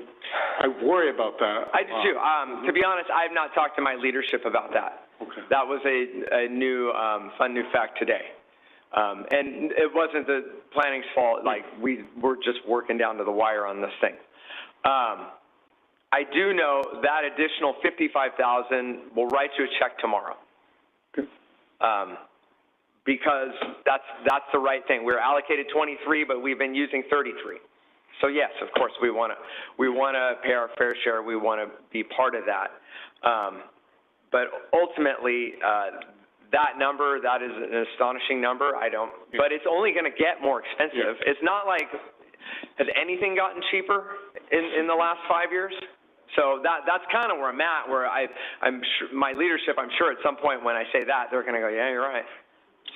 worry about that. I do, too. To be honest, I have not talked to my leadership about that. Okay. That was a new, fun new fact today. And it wasn't the planning's fault. Like, we were just working down to the wire on this thing. I do know that additional $55,000 will write you a check tomorrow. Good. Because that's the right thing. We're allocated 23, but we've been using 33. So yes, of course, we want to pay our fair share. We want to be part of that. But ultimately, that number, that is an astonishing number. But it's only going to get more expensive. Yeah. It's not like, has anything gotten cheaper in the last 5 years? So that's kind of where I'm at, where I'm sure, my leadership, I'm sure at some point when I say that, they're going to go, yeah, you're right.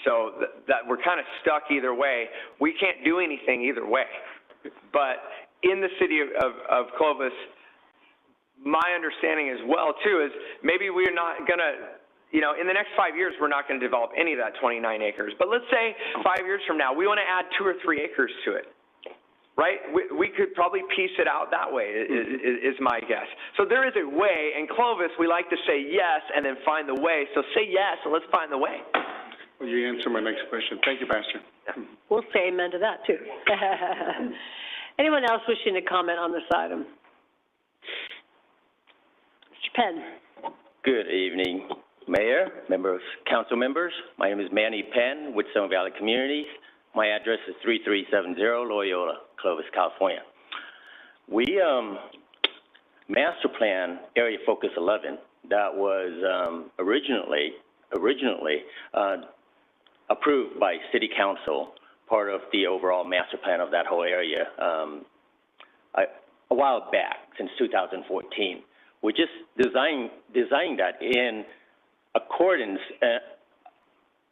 So that we're kind of stuck either way. We can't do anything either way. But in the city of Clovis, my understanding as well, too, is maybe we're not going to, in the next 5 years, we're not going to develop any of that 29 acres. But let's say 5 years from now, we want to add 2 or 3 acres to it, right? We could probably piece it out that way, is my guess. So there is a way. In Clovis, we like to say yes and then find the way. So say yes and let's find the way. Well, you answered my next question. Thank you, Pastor. We'll say amen to that, too. Anyone else wishing to comment on this item? Mr. Penn. Good evening, Mayor, members, council members. My name is Manny Penn with Summer Valley Communities. My address is 3370 Loyola, Clovis, California. We master plan Area Focus 11 that was originally approved by City Council, part of the overall master plan of that whole area a while back, since 2014. We just designed that in accordance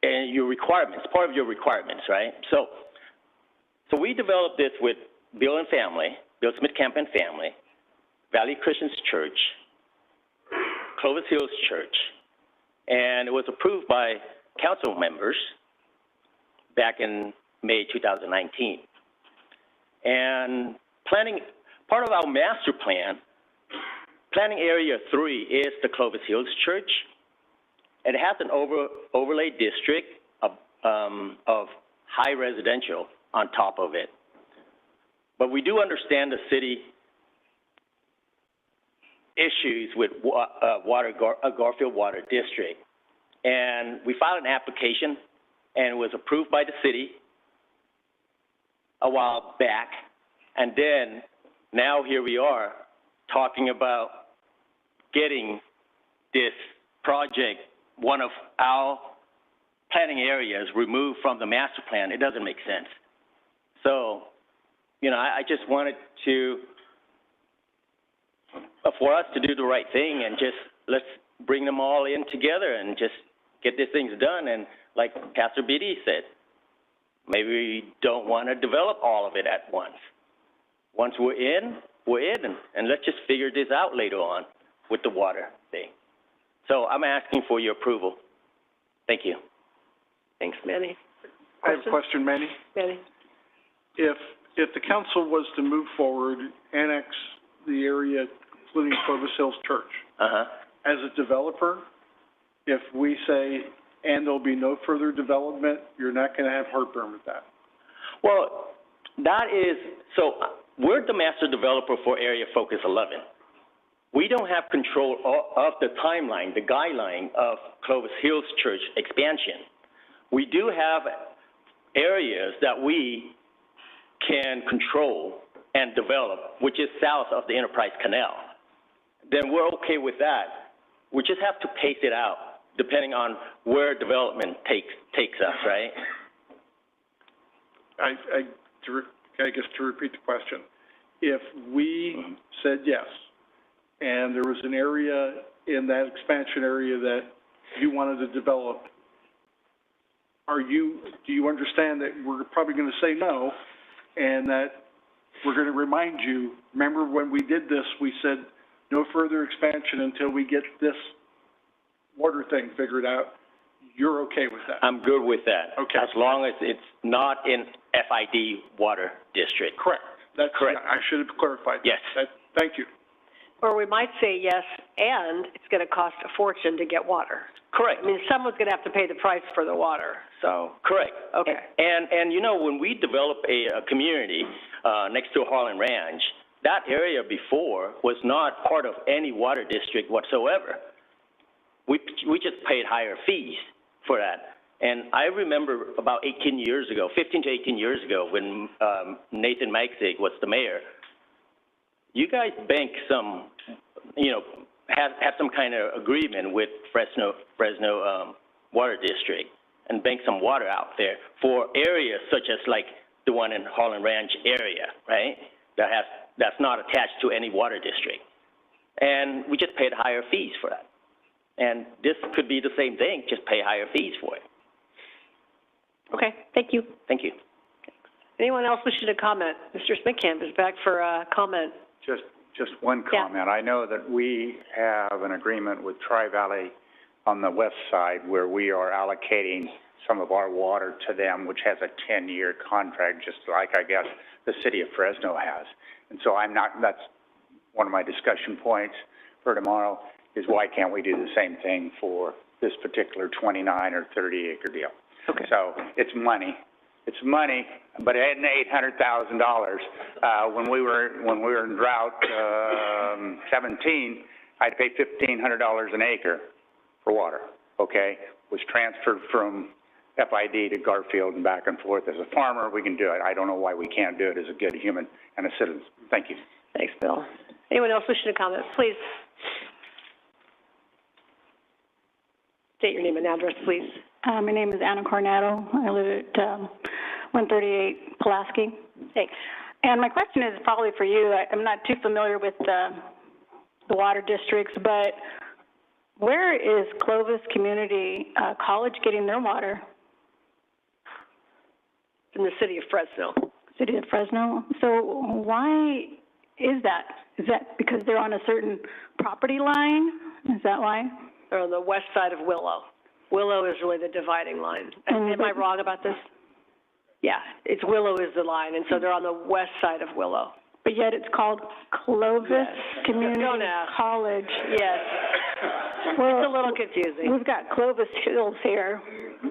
and your requirements, part of your requirements, right? So we developed this with Bill Smith Camp and Family, Valley Christian Church, Clovis Hills Church, and it was approved by council members back in May 2019. And part of our master plan, planning area 3 is the Clovis Hills Church. It has an overlay district of high residential on top of it. But we do understand the city issues with Garfield Water District. And we filed an application, and it was approved by the city a while back. And then now here we are talking about getting this project, one of our planning areas, removed from the master plan. It doesn't make sense. So, I just wanted to, for us to do the right thing and just let's bring them all in together and just get these things done. And like Pastor BD said, maybe we don't want to develop all of it at once. Once we're in, and let's just figure this out later on with the water thing. So I'm asking for your approval. Thank you. Thanks, Manny. I have a question, Manny. Manny. If the council was to move forward, annex the area, including Clovis Hills Church, as a developer, if we say, and there'll be no further development, you're not going to have heartburn with that? Well, so we're the master developer for Area Focus 11. We don't have control of the timeline, the guideline of Clovis Hills Church expansion. We do have areas that we can control and develop, which is south of the Enterprise Canal. Then we're okay with that. We just have to pace it out depending on where development takes us, right? I guess to repeat the question, if we said yes, and there was an area in that expansion area that you wanted to develop, do you understand that we're probably going to say no, and that we're going to remind you, remember when we did this, we said no further expansion until we get this water thing figured out? You're okay with that? I'm good with that. Okay. As long as it's not in FID water district. Correct. That's correct. I should have clarified that. Yes. Thank you. Or we might say yes, and it's going to cost a fortune to get water. Correct. I mean, someone's going to have to pay the price for the water, so. Correct. Okay. And you know, when we develop a community next to Harlan Ranch, that area before was not part of any water district whatsoever. We just paid higher fees for that. And I remember about 15 to 18 years ago, when Nathan Maxig was the mayor, you guys banked some, you know, had some kind of agreement with Fresno Water District and banked some water out there for areas such as like the one in Harlan Ranch area, right? That's not attached to any water district. And we just paid higher fees for that. And this could be the same thing, just pay higher fees for it. Okay, thank you. Thank you. Anyone else wishing to comment? Mr. Smitkamp is back for a comment. Just one comment. I know that we have an agreement with Tri-Valley on the west side where we are allocating some of our water to them, which has a 10-year contract, just like I guess the city of Fresno has. And so that's one of my discussion points for tomorrow, is why can't we do the same thing for this particular 29 or 30 acre deal? Okay. So it's money. It's money, but it ain't $800,000. When we were in drought, 17, I had to pay $1,500 an acre for water, okay? Was transferred from FID to Garfield and back and forth. As a farmer, we can do it. I don't know why we can't do it as a good human and a citizen. Thank you. Thanks, Bill. Anyone else wishing to comment? Please. State your name and address, please. My name is Anna Cornado. I live at 138 Pulaski. Hey. And my question is probably for you. I'm not too familiar with the water districts, but where is Clovis Community College getting their water? In the city of Fresno. City of Fresno. So why is that? Is that because they're on a certain property line? Is that why? They're on the west side of Willow. Willow is really the dividing line. Am I wrong about this? Yeah, it's Willow is the line, and so they're on the west side of Willow. But yet it's called Clovis Community College. Yes. Well, it's a little confusing. We've got Clovis Hills here.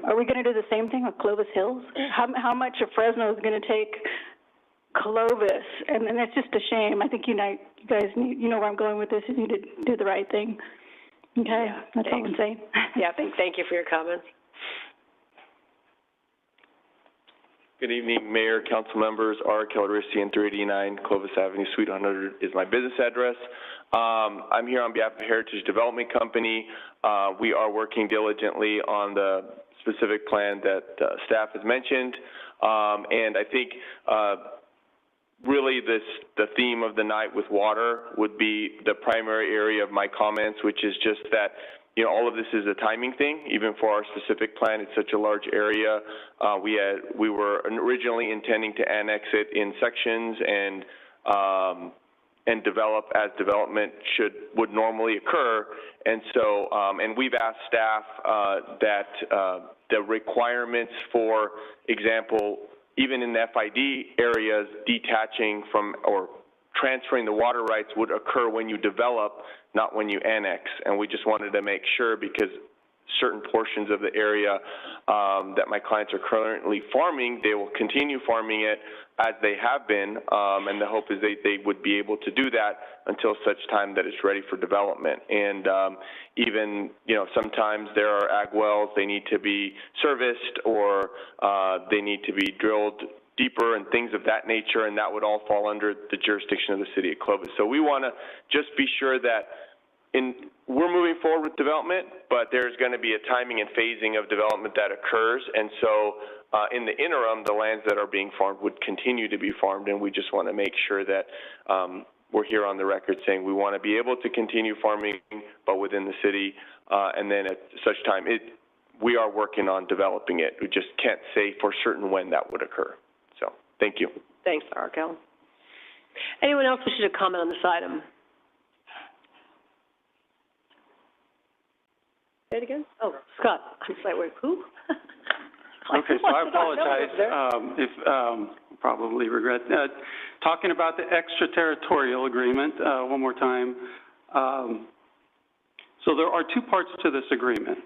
Are we going to do the same thing with Clovis Hills? How much of Fresno is going to take Clovis? And that's just a shame. I think you guys need, you know where I'm going with this. You need to do the right thing. Okay, yeah, that's all I'm saying. Yeah, thank you for your comments. Good evening, Mayor, council members. R. Calrissian, 389 Clovis Avenue, Suite 100 is my business address. I'm here on behalf of Heritage Development Company. We are working diligently on the specific plan that staff has mentioned. And I think really the theme of the night with water would be the primary area of my comments, which is just that, you know, all of this is a timing thing. Even for our specific plan, it's such a large area. We were originally intending to annex it in sections and develop as development would normally occur. And so, and we've asked staff that the requirements, for example, even in the FID areas, detaching from or transferring the water rights would occur when you develop, not when you annex. And we just wanted to make sure, because certain portions of the area that my clients are currently farming, they will continue farming it as they have been, and the hope is they would be able to do that until such time that it's ready for development. And even, you know, sometimes there are ag wells, they need to be serviced, or they need to be drilled deeper and things of that nature, and that would all fall under the jurisdiction of the city of Clovis. So we want to just be sure that we're moving forward with development, but there's going to be a timing and phasing of development that occurs. And so in the interim, the lands that are being farmed would continue to be farmed, and we just want to make sure that we're here on the record saying we want to be able to continue farming, but within the city, and then at such time, we are working on developing it. We just can't say for certain when that would occur. So, thank you. Thanks, Arkell. Anyone else wishing to comment on this item? Say it again? Oh, Scott. I'm sorry, wait, who? Okay, so I apologize if probably regret talking about the extraterritorial agreement one more time. So there are two parts to this agreement.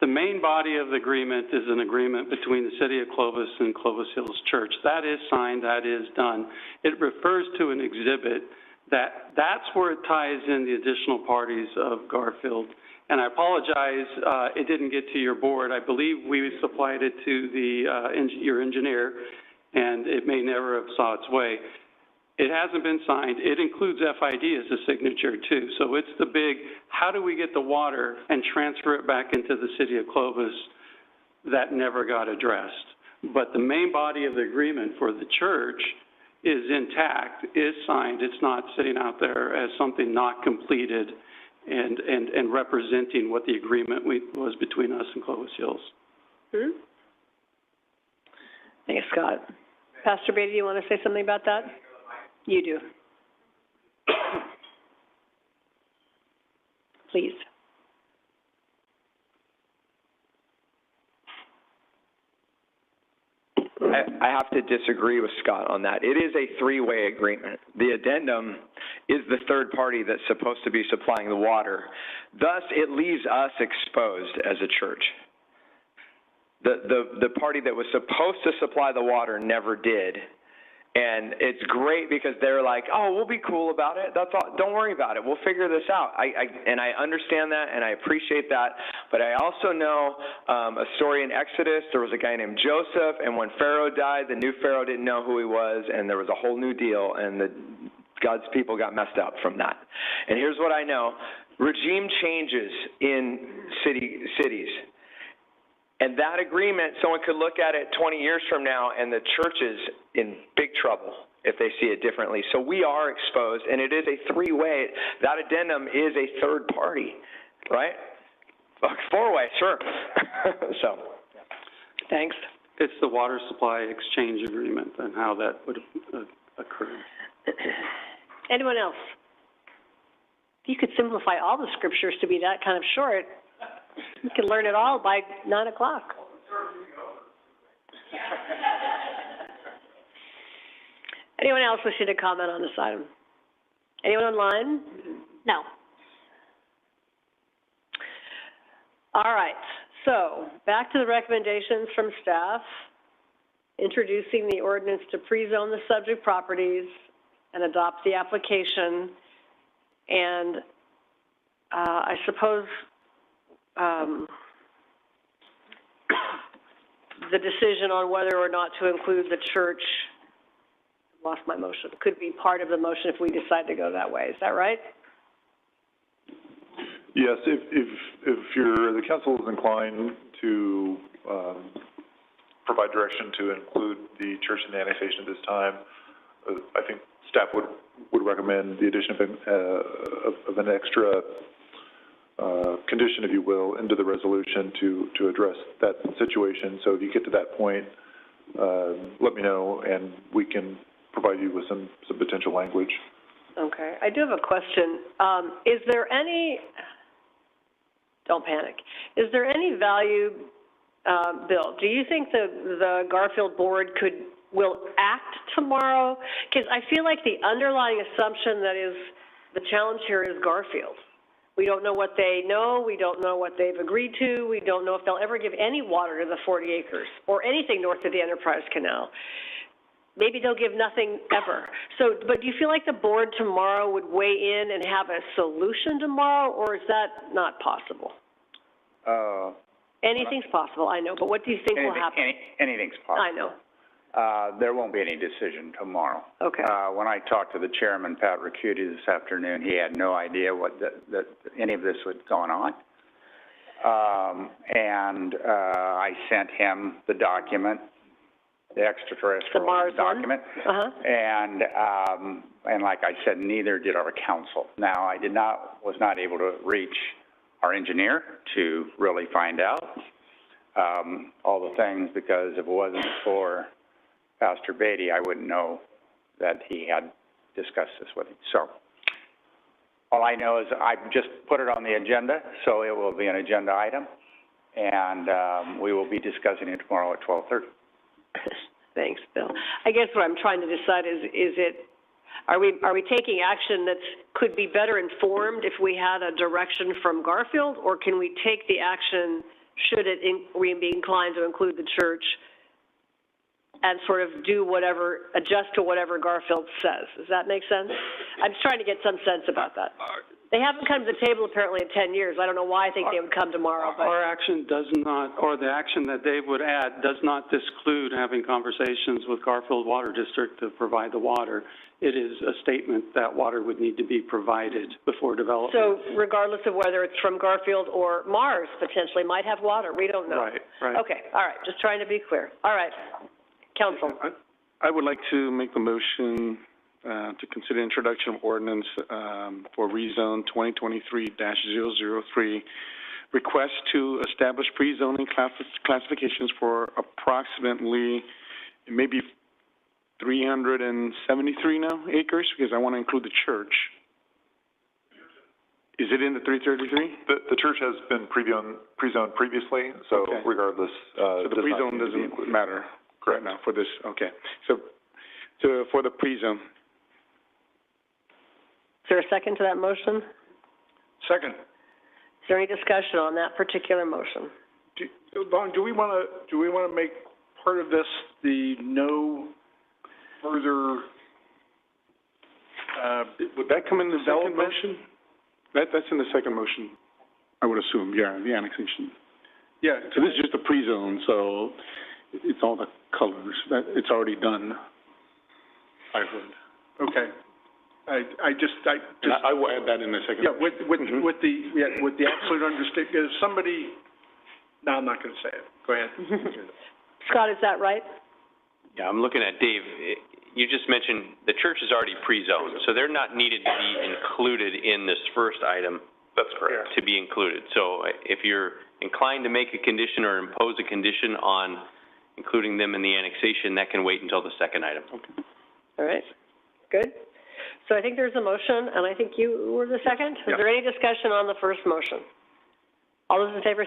The main body of the agreement is an agreement between the City of Clovis and Clovis Hills Church. That is signed, that is done. It refers to an exhibit that's where it ties in the additional parties of Garfield. And I apologize, it didn't get to your board. I believe we supplied it to your engineer, and it may never have saw its way. It hasn't been signed. It includes FID as a signature, too. So it's the big, how do we get the water and transfer it back into the City of Clovis that never got addressed. But the main body of the agreement for the church is intact, is signed. It's not sitting out there as something not completed and representing what the agreement was between us and Clovis Hills. Thanks, Scott. Pastor Beatty, do you want to say something about that? You do. Please. I have to disagree with Scott on that. It is a three-way agreement. The addendum is the third party that's supposed to be supplying the water. Thus, it leaves us exposed as a church. The party that was supposed to supply the water never did. And it's great because they're like, oh, we'll be cool about it. That's all. Don't worry about it. We'll figure this out. And I understand that, and I appreciate that. But I also know a story in Exodus. There was a guy named Joseph, and when Pharaoh died, the new Pharaoh didn't know who he was, and there was a whole new deal, and God's people got messed up from that. And here's what I know. Regime changes in cities. And that agreement, someone could look at it 20 years from now, and the church is in big trouble if they see it differently. So we are exposed, and it is a three-way. That addendum is a third party, right? Four-way, sure. So, thanks. It's the water supply exchange agreement and how that would occur. Anyone else? You could simplify all the scriptures to be that kind of short. You can learn it all by 9 o'clock. Anyone else wishing to comment on this item? Anyone online? No. All right. So back to the recommendations from staff, introducing the ordinance to pre-zone the subject properties and adopt the application. And I suppose the decision on whether or not to include the church, lost my motion, could be part of the motion if we decide to go that way. Is that right? Yes, if the council is inclined to provide direction to include the church in the annexation at this time, I think staff would recommend the addition of an extra condition, if you will, into the resolution to address that situation. So if you get to that point, let me know, and we can provide you with some potential language. Okay. I do have a question. Is there any, don't panic, is there any value, Bill, do you think the Garfield board will act tomorrow? Because I feel like the underlying assumption that is the challenge here is Garfield. We don't know what they know. We don't know what they've agreed to. We don't know if they'll ever give any water to the 40 acres or anything north of the Enterprise Canal. Maybe they'll give nothing ever. So, but do you feel like the board tomorrow would weigh in and have a solution tomorrow, or is that not possible? Anything's possible, I know, but what do you think will happen? Anything's possible. I know. There won't be any decision tomorrow. Okay. When I talked to the chairman, Pat Riccuti, this afternoon, he had no idea what that any of this was going on. I sent him the document the extraterrestrial Mars one? document. Uh-huh. And like I said, neither did our council. Now, I was not able to reach our engineer to really find out, all the things, because if it wasn't for Pastor Beatty, I wouldn't know that he had discussed this with him. So, all I know is I just put it on the agenda, so it will be an agenda item, and, we will be discussing it tomorrow at 12:30. Thanks, Bill. I guess what I'm trying to decide is are we taking action that could be better informed if we had a direction from Garfield, or can we take the action, should we be inclined to include the church, and sort of adjust to whatever Garfield says? Does that make sense? I'm just trying to get some sense about that. They haven't come to the table apparently in 10 years. I don't know why I think they would come tomorrow, but. Our action does not, or the action that Dave would add, does not disclude having conversations with Garfield Water District to provide the water. It is a statement that water would need to be provided before development. So regardless of whether it's from Garfield or Mars, potentially might have water, we don't know. Right. Okay, all right, just trying to be clear. All right, Council. I would like to make the motion to consider introduction of ordinance for rezone 2023-003, request to establish pre-zoning classifications for approximately maybe 373 now acres, because I want to include the church. Is it in the 333? The church has been pre-zoned previously, so okay. Regardless, so the pre-zone doesn't matter right now for this. Okay. So for the pre-zone. Is there a second to that motion? Second. Is there any discussion on that particular motion? Vaughn, do we want to make part of this the no further, would that come in the second motion? That's in the second motion, I would assume, yeah, the annexation. Yeah. So this is just a pre-zone, so it's all the colors, it's already done, I heard. Okay. I will add that in the second. Yeah, with the absolute understanding, if somebody, no, I'm not going to say it. Go ahead. Scott, is that right? Yeah, I'm looking at Dave. You just mentioned the church is already pre-zoned, so they're not needed to be included in this first item. That's correct. To be included. So if you're inclined to make a condition or impose a condition on including them in the annexation, that can wait until the second item. Okay. All right, good. So I think there's a motion, and I think you were the second. Is there any discussion on the first motion? All those in favor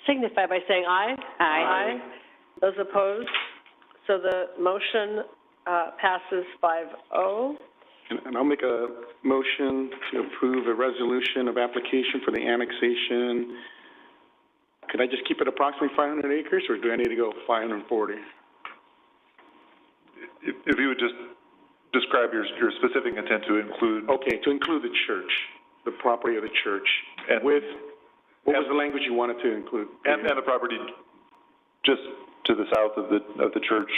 signify by saying aye. Aye. Those opposed? So the motion passes 5-0. And I'll make a motion to approve a resolution of application for the annexation. Could I just keep it approximately 500 acres, or do I need to go 540? If you would just describe your specific intent to include. Okay, to include the church, the property of the church, and with, what was the language you wanted to include? And the property just to the south of the church,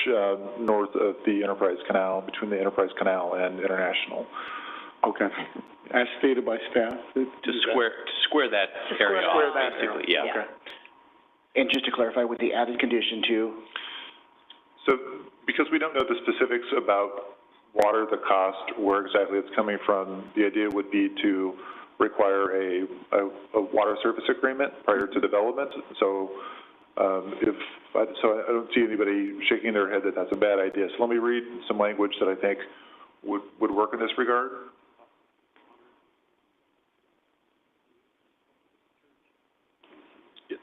north of the Enterprise Canal, between the Enterprise Canal and International. Okay. As stated by staff. To square that area off, basically, yeah. Okay. And just to clarify, with the added condition too? So, because we don't know the specifics about water, the cost, where exactly it's coming from, the idea would be to require a water service agreement prior to development. So, I don't see anybody shaking their head that that's a bad idea. So let me read some language that I think would work in this regard. Yes.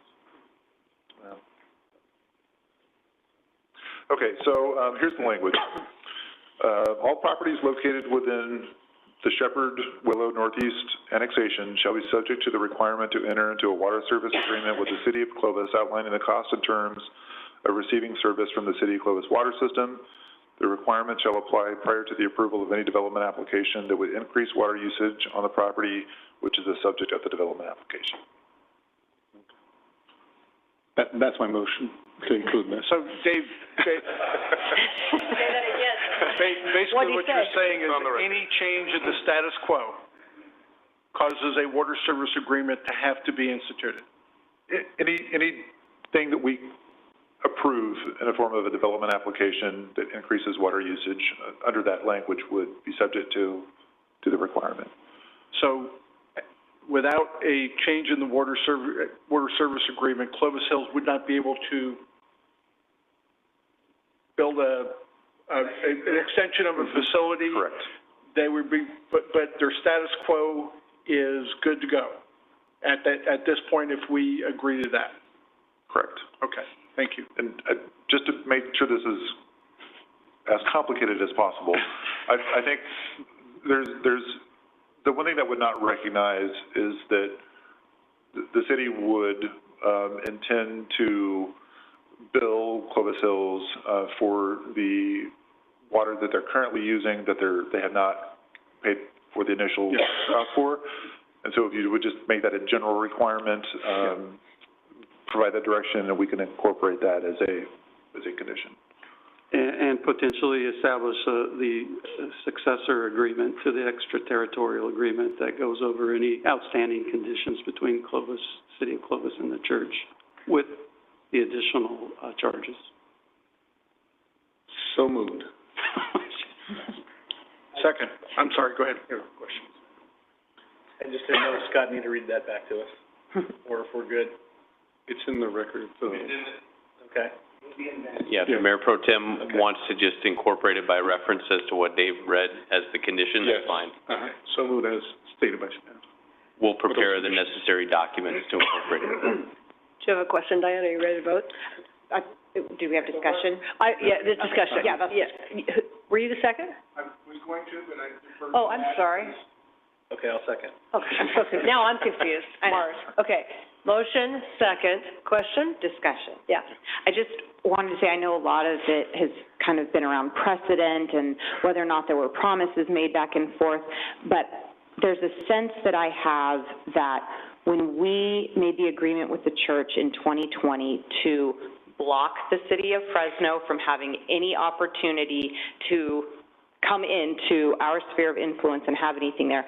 Okay, so here's the language. All properties located within the Shepherd Willow Northeast annexation shall be subject to the requirement to enter into a water service agreement with the City of Clovis outlining the cost and terms of receiving service from the City of Clovis water system. The requirement shall apply prior to the approval of any development application that would increase water usage on the property, which is the subject of the development application. That's my motion, to include this. So, Dave. Say that again. Basically, what you're saying is any change in the status quo causes a water service agreement to have to be instituted. Anything that we approve in the form of a development application that increases water usage, under that language would be subject to the requirement. So without a change in the water service agreement, Clovis Hills would not be able to build an extension of a facility? Correct. They would be, but their status quo is good to go at this point if we agree to that? Correct. Okay, thank you. And just to make sure this is as complicated as possible, I think there's the one thing that would not recognize is that the city would intend to bill Clovis Hills for the water that they're currently using that they have not paid for the initial cost for. And so if you would just make that a general requirement, provide that direction, and we can incorporate that as a condition. And potentially establish the successor agreement to the extraterritorial agreement that goes over any outstanding conditions between Clovis, City of Clovis, and the church with the additional charges. So moved. Second. I'm sorry, go ahead. Your questions. I just didn't know if Scott needed to read that back to us, or if we're good. It's in the record, so. Okay. Yeah, if Mayor Pro Tem wants to just incorporate it by reference as to what Dave read as the condition, that's fine. So moved as stated by staff. We'll prepare the necessary documents to incorporate it. Do you have a question, Diana? Are you ready to vote? Do we have discussion? Yeah, the discussion. Yeah, that's. Were you the second? I was going to, but I deferred. Oh, I'm sorry. Okay, I'll second. Okay, I'm so confused. Now I'm confused. Mars. Okay. Motion, second. Question? Discussion. Yeah. I just wanted to say, I know a lot of it has kind of been around precedent and whether or not there were promises made back and forth, but there's a sense that I have that when we made the agreement with the church in 2020 to block the city of Fresno from having any opportunity to come into our sphere of influence and have anything there,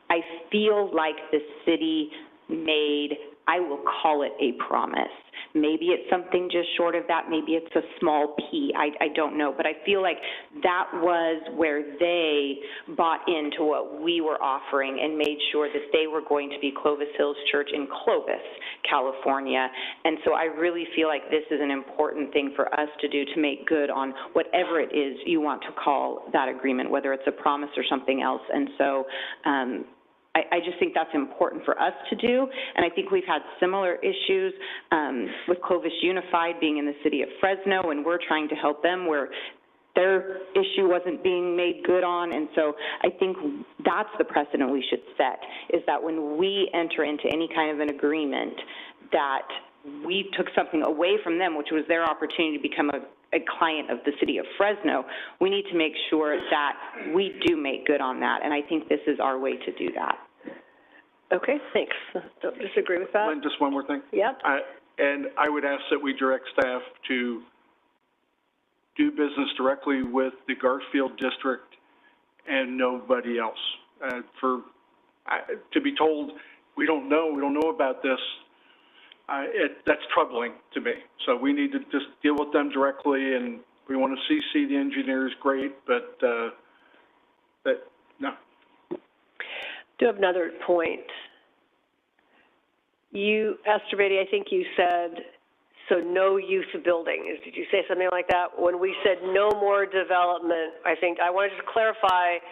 I feel like the city made, I will call it a promise. Maybe it's something just short of that. Maybe it's a small P. I don't know. But I feel like that was where they bought into what we were offering and made sure that they were going to be Clovis Hills Church in Clovis, California. And so I really feel like this is an important thing for us to do to make good on whatever it is you want to call that agreement, whether it's a promise or something else. And so I just think that's important for us to do, and I think we've had similar issues with Clovis Unified being in the city of Fresno, and we're trying to help them where their issue wasn't being made good on, and so I think that's the precedent we should set, is that when we enter into any kind of an agreement, that we took something away from them, which was their opportunity to become a client of the city of Fresno, we need to make sure that we do make good on that, and I think this is our way to do that. Okay, thanks. Don't disagree with that. Lynn, just one more thing. Yep. And I would ask that we direct staff to do business directly with the Garfield District and nobody else. To be told, we don't know about this, that's troubling to me. So we need to just deal with them directly, and we want to CC the engineers, great, but no. I do have another point. You, Pastor Beatty, I think you said, so no youth building. Did you say something like that? When we said no more development, I think, I want to just clarify,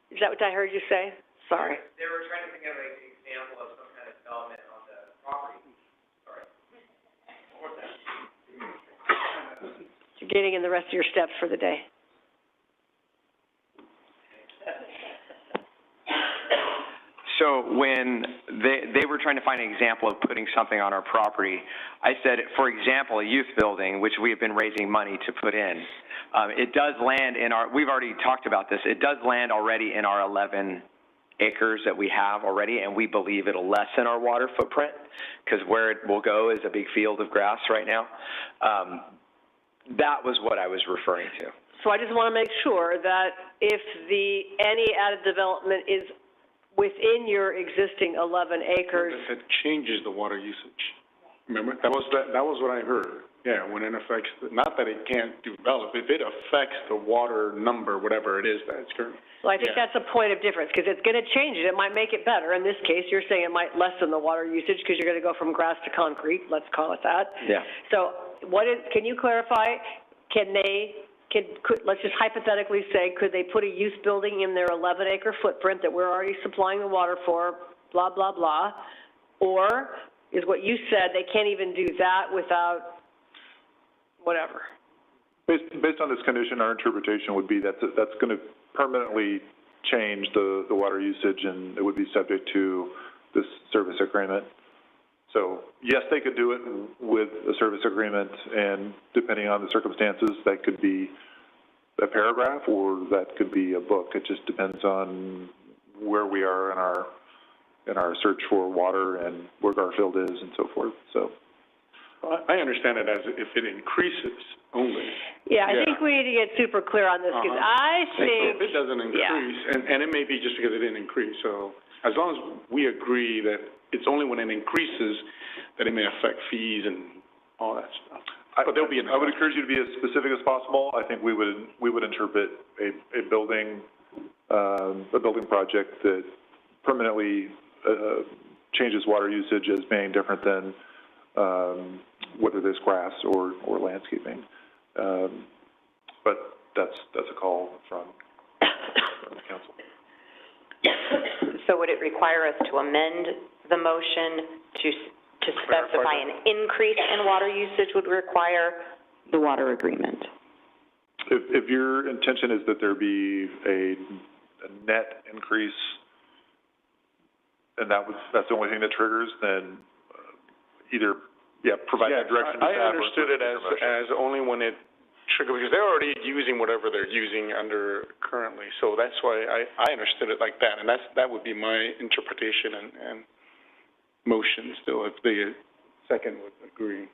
is that what I heard you say? Sorry. They were trying to think of an example of some kind of development on the property. Sorry. What was that? You're getting in the rest of your steps for the day. So when they were trying to find an example of putting something on our property, I said, for example, a youth building, which we have been raising money to put in, it does land in our, we've already talked about this, it does land already in our 11 acres that we have already, and we believe it'll lessen our water footprint, because where it will go is a big field of grass right now. That was what I was referring to. So I just want to make sure that if any added development is within your existing 11 acres. That changes the water usage. Remember? That was what I heard. Yeah, when it affects, not that it can't develop, if it affects the water number, whatever it is that's current. Well, I think that's a point of difference, because it's going to change it. It might make it better. In this case, you're saying it might lessen the water usage because you're going to go from grass to concrete, let's call it that. Yeah. So can you clarify, let's just hypothetically say, could they put a use building in their 11-acre footprint that we're already supplying the water for, blah, blah, blah? Or is what you said, they can't even do that without whatever? Based on this condition, our interpretation would be that's going to permanently change the water usage, and it would be subject to this service agreement. So, yes, they could do it with a service agreement, and depending on the circumstances, that could be a paragraph or that could be a book. It just depends on where we are in our search for water and where Garfield is and so forth. So, I understand it as if it increases only. Yeah, I think we need to get super clear on this, because I think... If it doesn't increase, and it may be just because it didn't increase, so as long as we agree that it's only when it increases that it may affect fees and all that stuff. But there'll be I would encourage you to be as specific as possible. I think we would interpret a building project that permanently changes water usage as being different than whether there's grass or landscaping. But that's a call from the council. So would it require us to amend the motion to specify an increase in water usage would require the water agreement? If your intention is that there be a net increase, and that's the only thing that triggers, then provide that direction to staff. I understood it as only when it triggers, because they're already using whatever they're using under currently. So that's why I understood it like that, and that would be my interpretation and motion still, if the second would agree.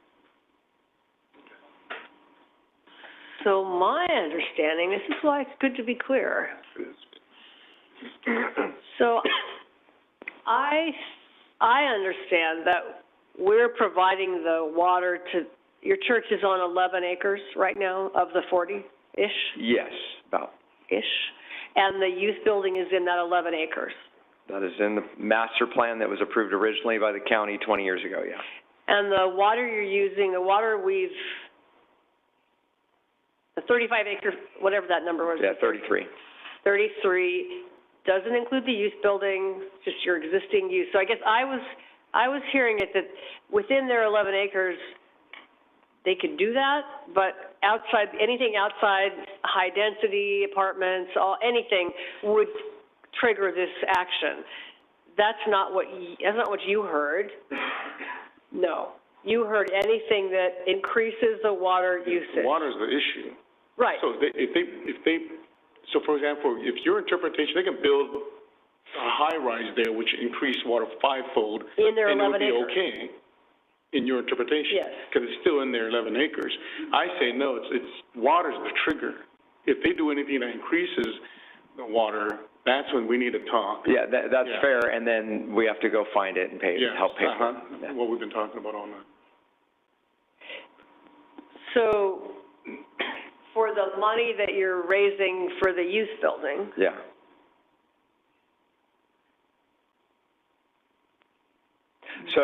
So my understanding, this is why it's good to be clear. So I understand that we're providing the water to, your church is on 11 acres right now of the 40-ish? Yes, about. Ish. And the youth building is in that 11 acres? That is in the master plan that was approved originally by the county 20 years ago, yeah. And the water you're using, the 35-acre, whatever that number was. Yeah, 33. 33 doesn't include the youth building, just your existing use. So I guess I was hearing it that within their 11 acres, they could do that, but anything outside high-density apartments, anything would trigger this action. That's not what you heard. No. You heard anything that increases the water usage. Water is the issue. Right. So so for example, if your interpretation, they can build a high-rise there which increase water fivefold. In their 11 acres. And it would be okay in your interpretation. Yes. Because it's still in their 11 acres. I say no, it's water's the trigger. If they do anything that increases the water, that's when we need to talk. Yeah, that's fair, and then we have to go find it and help pay for it. What we've been talking about all night. So, for the money that you're raising for the youth building. Yeah. So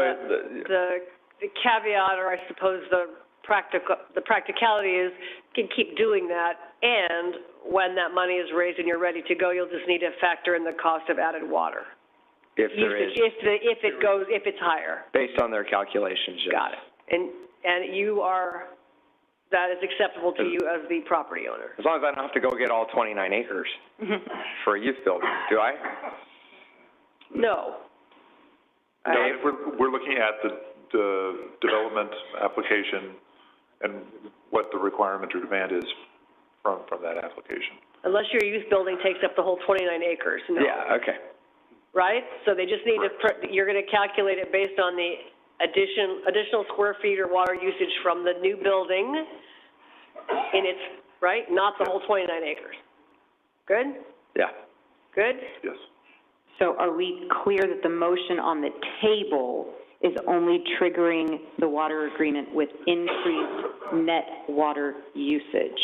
the caveat, or I suppose the practicality is, you can keep doing that, and when that money is raised and you're ready to go, you'll just need to factor in the cost of added water. If there is. If it's higher. Based on their calculations, yes. Got it. And that is acceptable to you as the property owner? As long as I don't have to go get all 29 acres for a youth building, do I? No. We're looking at the development application and what the requirement or demand is from that application. Unless your youth building takes up the whole 29 acres, no. Yeah, okay. Right? So they just need you're going to calculate it based on the additional square feet or water usage from the new building in its, right? Not the whole 29 acres. Good? Yeah. Good? Yes. So are we clear that the motion on the table is only triggering the water agreement with increased net water usage.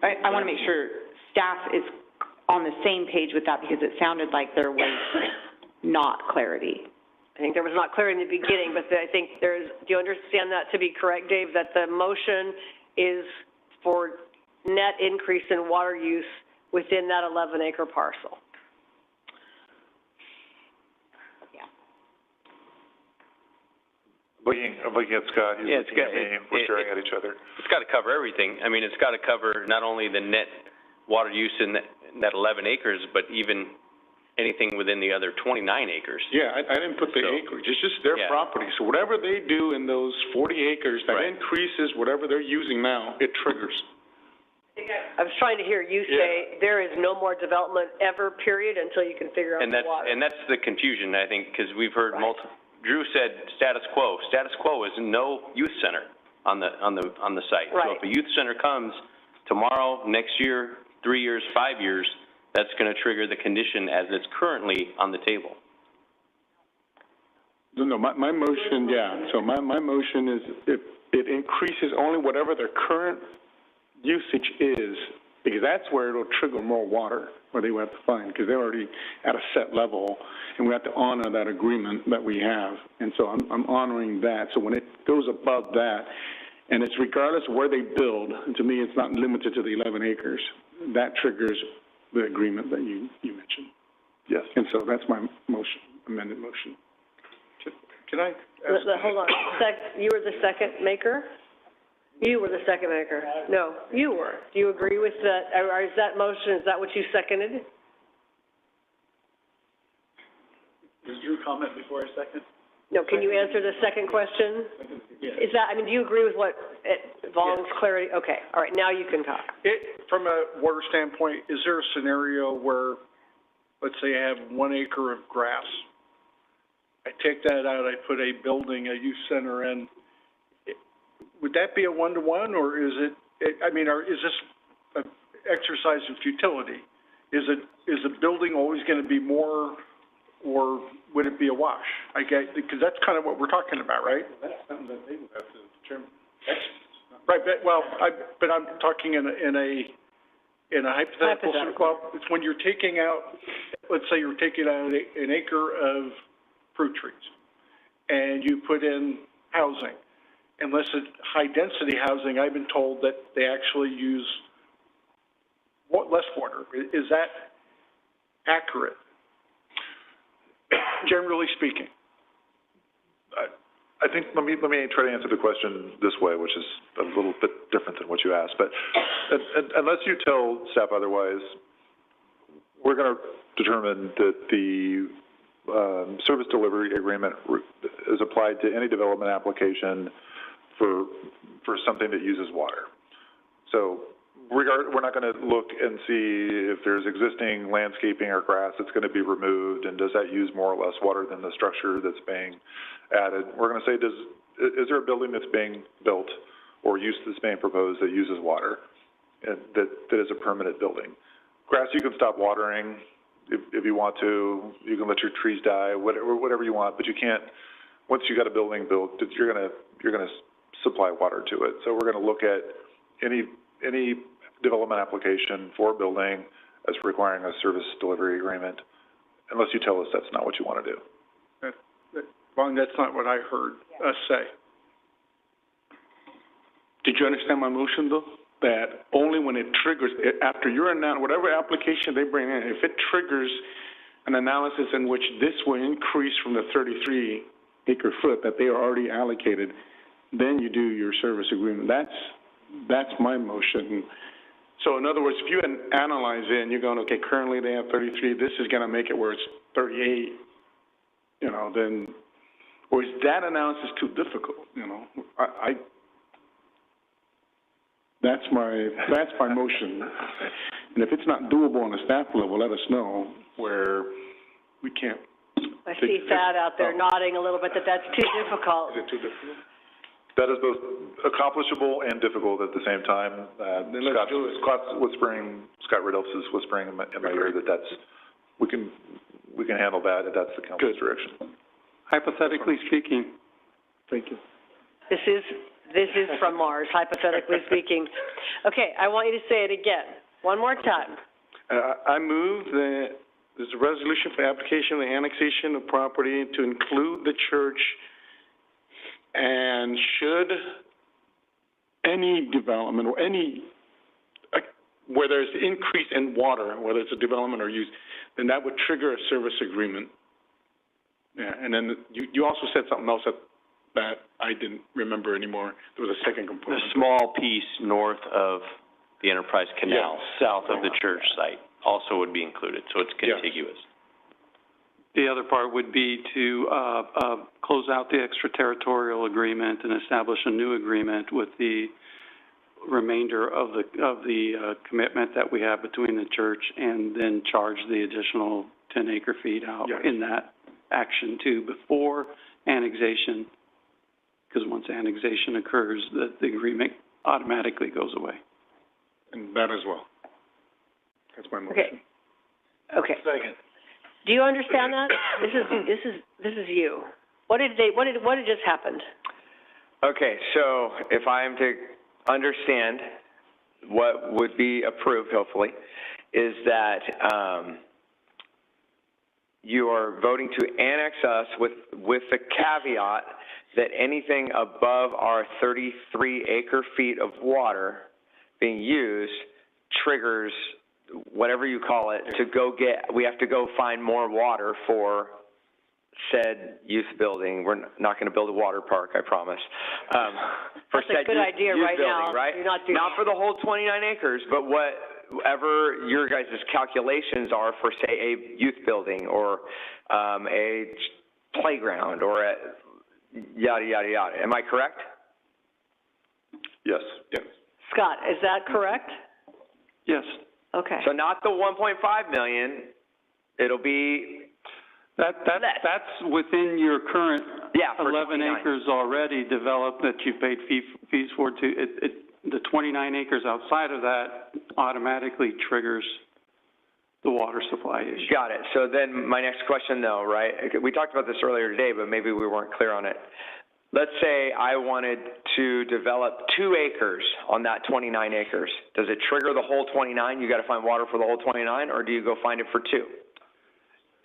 I want to make sure staff is on the same page with that, because it sounded like there was not clarity. I think there was not clear in the beginning, but I think there's, do you understand that to be correct, Dave, that the motion is for net increase in water use within that 11-acre parcel? I'm looking at Scott, he's looking at me, we're staring at each other. It's got to cover everything. I mean, it's got to cover not only the net water use in that 11 acres, but even anything within the other 29 acres. Yeah, I didn't put the acreage. It's just their property. So whatever they do in those 40 acres, that increases whatever they're using now, it triggers. I was trying to hear you say there is no more development ever, period, until you can figure out the water. And that's the confusion, I think, because we've heard Drew said status quo. Status quo is no youth center on the site. Right. So if a youth center comes tomorrow, next year, 3 years, 5 years, that's going to trigger the condition as it's currently on the table. No, my motion, so my motion is if it increases only whatever their current usage is, because that's where it'll trigger more water, where they will have to find, because they're already at a set level, and we have to honor that agreement that we have. And so I'm honoring that. So when it goes above that, and it's regardless of where they build, and to me, it's not limited to the 11 acres, that triggers the agreement that you mentioned. Yes. And so that's my motion, amended motion. Can I Hold on, you were the second maker? You were the second maker. No, you were. Do you agree with that, or is that motion, is that what you seconded? Was your comment before I second? No, can you answer the second question? Yes. Is that, I mean, do you agree with what Vong's clarity? Okay, all right, now you can talk. From a water standpoint, is there a scenario where, let's say I have 1 acre of grass, I take that out, I put a building, a youth center in, would that be a one-to-one, or is it, is this an exercise in futility? Is the building always going to be more, or would it be a wash? I get, because that's kind of what we're talking about, right? That's something that they would have to determine. Right, but I'm talking in a hypothetical. Well, it's when you're taking out, let's say you're taking out an acre of fruit trees, and you put in housing. Unless it's high-density housing, I've been told that they actually use less water. Is that accurate, generally speaking? I think, let me try to answer the question this way, which is a little bit different than what you asked. But unless you tell staff otherwise, we're going to determine that the service delivery agreement is applied to any development application for something that uses water. So we're not going to look and see if there's existing landscaping or grass that's going to be removed, and does that use more or less water than the structure that's being added. We're going to say, is there a building that's being built or use that's being proposed that uses water, and that is a permanent building? Grass you can stop watering if you want to. You can let your trees die, whatever you want, but you can't. Once you got a building built, you're going to supply water to it. So we're going to look at any development application for a building as requiring a service delivery agreement, unless you tell us that's not what you want to do. Well, that's not what I heard us say. Did you understand my motion, though? That only when it triggers, after you're announced, whatever application they bring in, if it triggers an analysis in which this will increase from the 33 acre foot that they are already allocated, then you do your service agreement. That's my motion. So in other words, if you analyze it and you're going, okay, currently they have 33, this is going to make it where it's 38, then, or is that analysis too difficult? That's my motion. And if it's not doable on a staff level, let us know where we can't. I see Thad out there nodding a little bit that that's too difficult. Is it too difficult? That is both accomplishable and difficult at the same time. Scott Riddles is whispering in my ear that we can handle that, and that's the council's direction. Hypothetically speaking. Thank you. This is from Mars, hypothetically speaking. Okay, I want you to say it again, one more time. I move that there's a resolution for application of the annexation of property to include the church, and should any development or any, where there's increase in water, whether it's a development or use, then that would trigger a service agreement. Yeah, and then you also said something else that I didn't remember anymore. There was a second component. The small piece north of the Enterprise Canal, south of the church site, also would be included, so it's contiguous. The other part would be to close out the extraterritorial agreement and establish a new agreement with the remainder of the commitment that we have between the church, and then charge the additional 10 acre feet out in that action too before annexation, because once annexation occurs, the agreement automatically goes away. And that as well. That's my motion. Okay. Second. Do you understand that? This is you. What just happened? Okay, so if I am to understand what would be approved, hopefully, is that you are voting to annex us with the caveat that anything above our 33 acre feet of water being used triggers whatever you call it we have to go find more water for said youth building. We're not going to build a water park, I promise. For That's a good idea right now. Right? You're not doing not for the whole 29 acres, but whatever your guys' calculations are for, say, a youth building or a playground or a yada, yada, yada. Am I correct? Yes. Yes. Scott, is that correct? Yes. Okay. So not the 1.5 million, it'll be... That's within your current 11 29. acres already developed that you paid fees for. The 29 acres outside of that automatically triggers the water supply issue. Got it. So then my next question though, right? We talked about this earlier today, but maybe we weren't clear on it. Let's say I wanted to develop 2 acres on that 29 acres. Does it trigger the whole 29? You got to find water for the whole 29, or do you go find it for 2?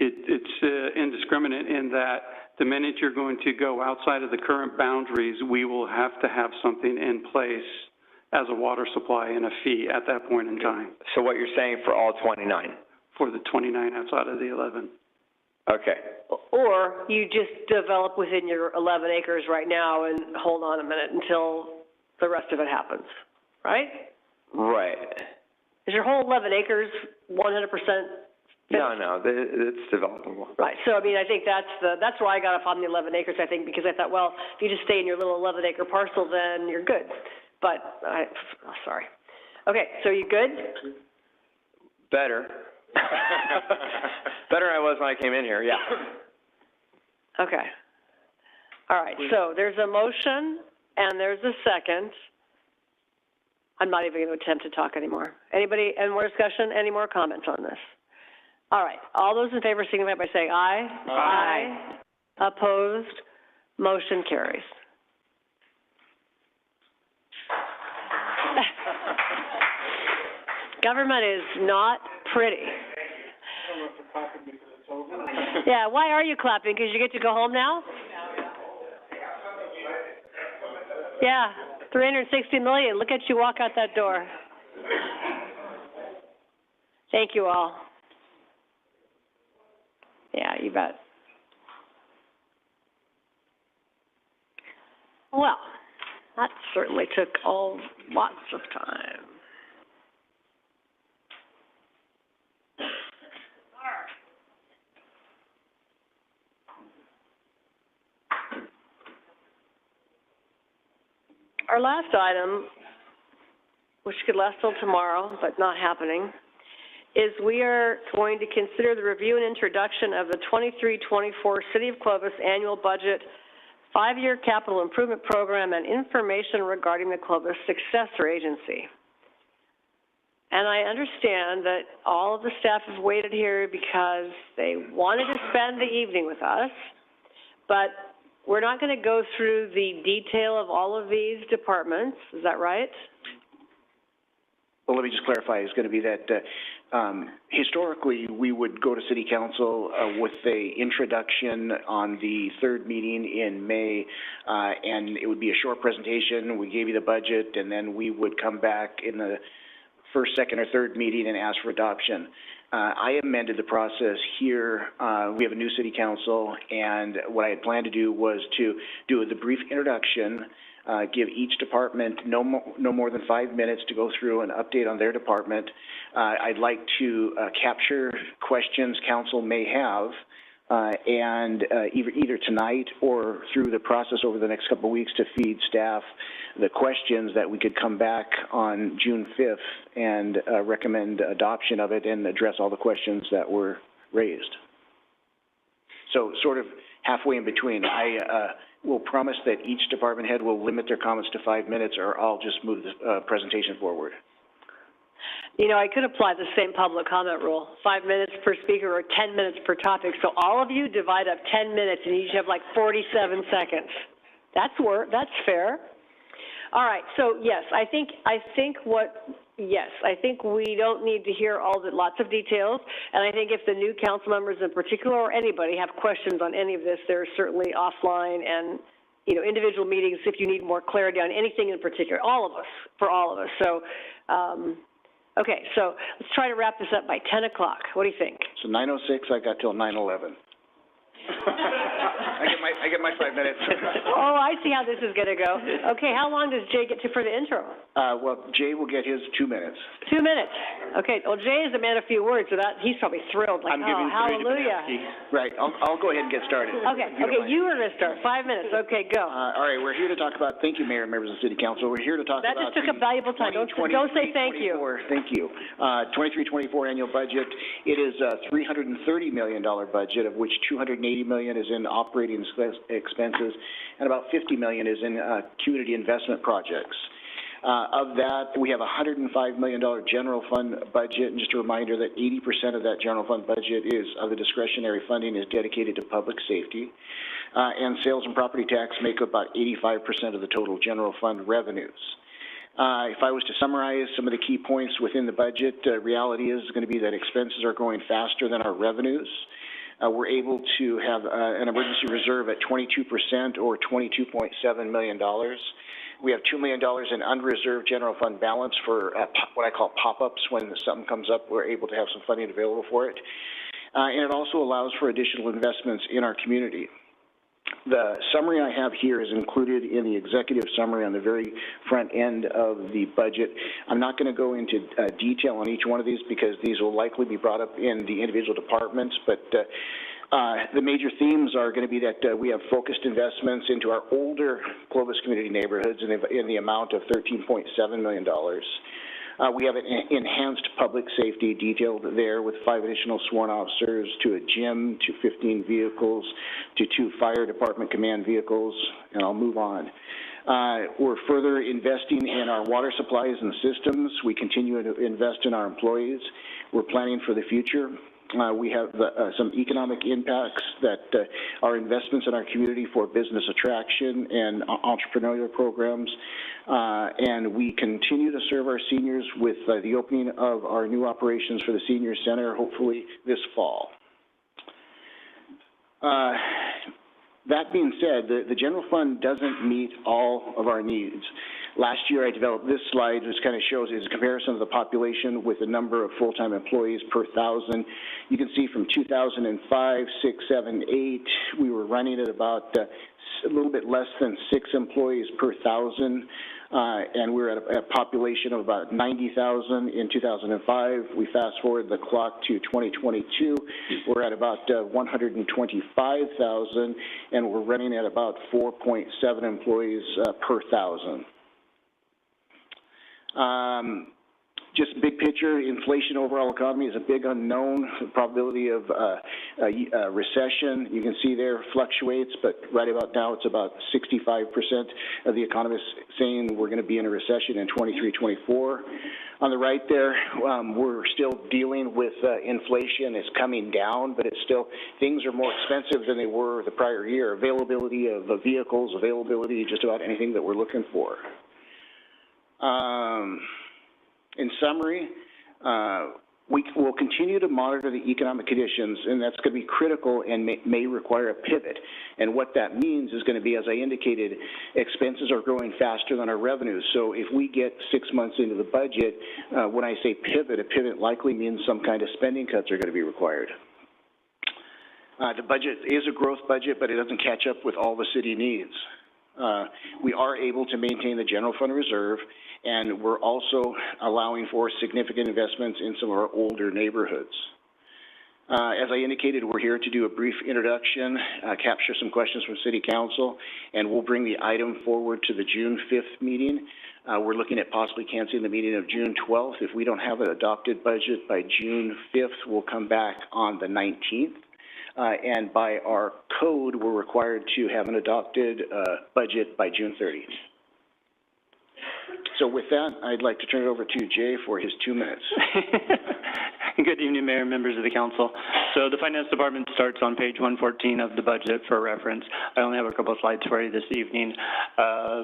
It's indiscriminate in that the minute you're going to go outside of the current boundaries, we will have to have something in place as a water supply and a fee at that point in time. So what you're saying for all 29? For the 29 outside of the 11. Okay. Or you just develop within your 11 acres right now and hold on a minute until the rest of it happens, right? Right. Is your whole 11 acres 100%? No, it's developable. Right. So, I mean, I think that's where I got off on the 11 acres, I think, because I thought, well, if you just stay in your little 11 acre parcel, then you're good. But, sorry. Okay, so you good? Better. Better than I was when I came in here, yeah. Okay. All right, so there's a motion and there's a second. I'm not even going to attempt to talk anymore. Anybody, any more discussion, any more comments on this? All right, all those in favor signify by saying aye. Aye. Opposed? Motion carries. Government is not pretty. Yeah, why are you clapping? Because you get to go home now? Yeah, 360 million. Look at you walk out that door. Thank you all. Yeah, you bet. Well, that certainly took lots of time. Our last item, which could last till tomorrow, but not happening, is we are going to consider the review and introduction of the 23-24 City of Clovis Annual Budget, 5-year Capital Improvement Program, and information regarding the Clovis Successor Agency. And I understand that all of the staff have waited here because they wanted to spend the evening with us, but we're not going to go through the detail of all of these departments. Is that right? Well, let me just clarify. It's going to be that historically, we would go to City Council with a introduction on the third meeting in May, and it would be a short presentation. We gave you the budget, and then we would come back in the first, second, or third meeting and ask for adoption. I amended the process here. We have a new City Council, and what I had planned to do was to do the brief introduction, give each department no more than 5 minutes to go through an update on their department. I'd like to capture questions council may have, and either tonight or through the process over the next couple of weeks to feed staff the questions that we could come back on June 5th and recommend adoption of it and address all the questions that were raised. So sort of halfway in between. I will promise that each department head will limit their comments to 5 minutes, or I'll just move the presentation forward. You know, I could apply the same public comment rule, 5 minutes per speaker or 10 minutes per topic. So all of you divide up 10 minutes and you each have like 47 seconds. That's fair. All right, so yes, I think we don't need to hear lots of details, and I think if the new council members in particular or anybody have questions on any of this, they're certainly offline and, you know, individual meetings if you need more clarity on anything in particular, for all of us. So, okay, so let's try to wrap this up by 10 o'clock. What do you think? So 9:06, I got till 9:11. I get my 5 minutes. Oh, I see how this is going to go. Okay, how long does Jay get to for the intro? Well, Jay will get his 2 minutes. 2 minutes. Okay, well, Jay is a man of few words, so he's probably thrilled, like, oh, hallelujah. Right, I'll go ahead and get started. Okay, you are going to start. 5 minutes. Okay, go. All right, we're here to talk about, thank you, Mayor and members of the City Council. We're here to talk about that just took up valuable time. Don't say thank you. Thank you. 23-24 annual budget. It is a $330 million budget, of which $280 million is in operating expenses, and about $50 million is in community investment projects. Of that, we have a $105 million general fund budget, and just a reminder that 80% of that general fund budget of the discretionary funding is dedicated to public safety, and sales and property tax make up about 85% of the total general fund revenues. If I was to summarize some of the key points within the budget, reality is going to be that expenses are going faster than our revenues. We're able to have an emergency reserve at 22% or $22.7 million. We have $2 million in unreserved general fund balance for what I call pop-ups. When something comes up, we're able to have some funding available for it. And it also allows for additional investments in our community. The summary I have here is included in the executive summary on the very front end of the budget. I'm not going to go into detail on each one of these because these will likely be brought up in the individual departments, but the major themes are going to be that we have focused investments into our older Clovis community neighborhoods in the amount of $13.7 million. We have an enhanced public safety detailed there with 5 additional sworn officers, to a gym, to 15 vehicles, to 2 fire department command vehicles, and I'll move on. We're further investing in our water supplies and systems. We continue to invest in our employees. We're planning for the future. We have some economic impacts that are investments in our community for business attraction and entrepreneurial programs. And we continue to serve our seniors with the opening of our new operations for the Senior Center, hopefully this fall. That being said, the general fund doesn't meet all of our needs. Last year, I developed this slide, which kind of shows is a comparison of the population with the number of full-time employees per 1,000. You can see from 2005, 6, 7, 8, we were running at about a little bit less than 6 employees per 1,000, and we're at a population of about 90,000 in 2005. We fast forward the clock to 2022, we're at about 125,000, and we're running at about 4.7 employees per 1,000. Just big picture, inflation, overall economy is a big unknown. The probability of a recession, you can see there, fluctuates, but right about now it's about 65% of the economists saying we're going to be in a recession in 23-24. On the right there, we're still dealing with inflation. It's coming down, but it's still, things are more expensive than they were the prior year. Availability of vehicles, availability, just about anything that we're looking for. In summary, we will continue to monitor the economic conditions, and that's going to be critical and may require a pivot. And what that means is going to be, as I indicated, expenses are growing faster than our revenues. So if we get 6 months into the budget, when I say pivot, a pivot likely means some kind of spending cuts are going to be required. The budget is a growth budget, but it doesn't catch up with all the city needs. We are able to maintain the general fund reserve, and we're also allowing for significant investments in some of our older neighborhoods. As I indicated, we're here to do a brief introduction, capture some questions from City Council, and we'll bring the item forward to the June 5th meeting. We're looking at possibly canceling the meeting of June 12th. If we don't have an adopted budget by June 5th, we'll come back on the 19th. And by our code, we're required to have an adopted budget by June 30th. So with that, I'd like to turn it over to Jay for his 2 minutes. Good evening, Mayor and members of the council. So the Finance Department starts on page 114 of the budget for reference. I only have a couple of slides for you this evening.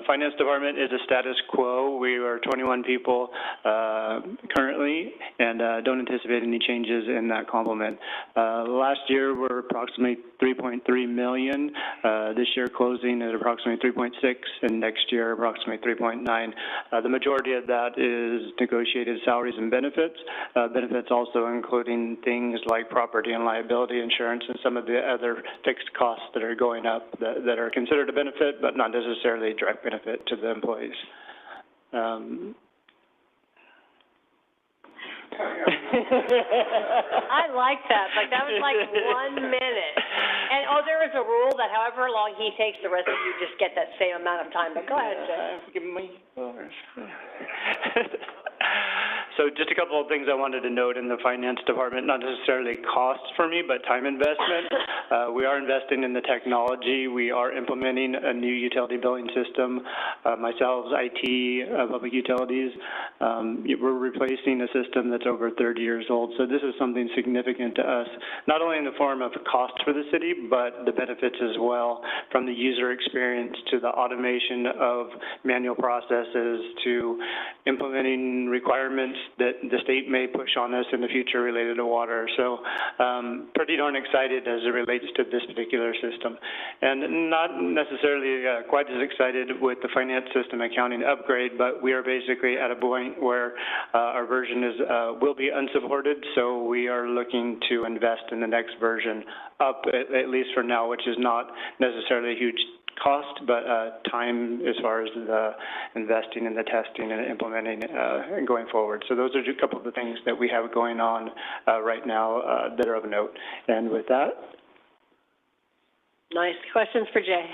Finance Department is a status quo. We are 21 people currently, and don't anticipate any changes in that complement. Last year, we're approximately 3.3 million. This year, closing at approximately 3.6, and next year, approximately 3.9. The majority of that is negotiated salaries and benefits. Benefits also including things like property and liability insurance and some of the other fixed costs that are going up that are considered a benefit, but not necessarily a direct benefit to the employees. I like that. Like, that was like 1 minute. And, oh, there is a rule that however long he takes, the rest of you just get that same amount of time. But go ahead, Jay. Give me So just a couple of things I wanted to note in the Finance Department, not necessarily costs for me, but time investment. We are investing in the technology. We are implementing a new utility billing system. Myself, IT, public utilities, we're replacing a system that's over 30 years old. So this is something significant to us, not only in the form of cost for the city, but the benefits as well, from the user experience to the automation of manual processes to implementing requirements that the state may push on us in the future related to water. So pretty darn excited as it relates to this particular system. And not necessarily quite as excited with the finance system accounting upgrade, but we are basically at a point where our version is will be unsupported, so we are looking to invest in the next version up, at least for now, which is not necessarily a huge cost, but time as far as the investing in the testing and implementing and going forward. So those are just a couple of the things that we have going on right now that are of note. And with that. Nice. Questions for Jay?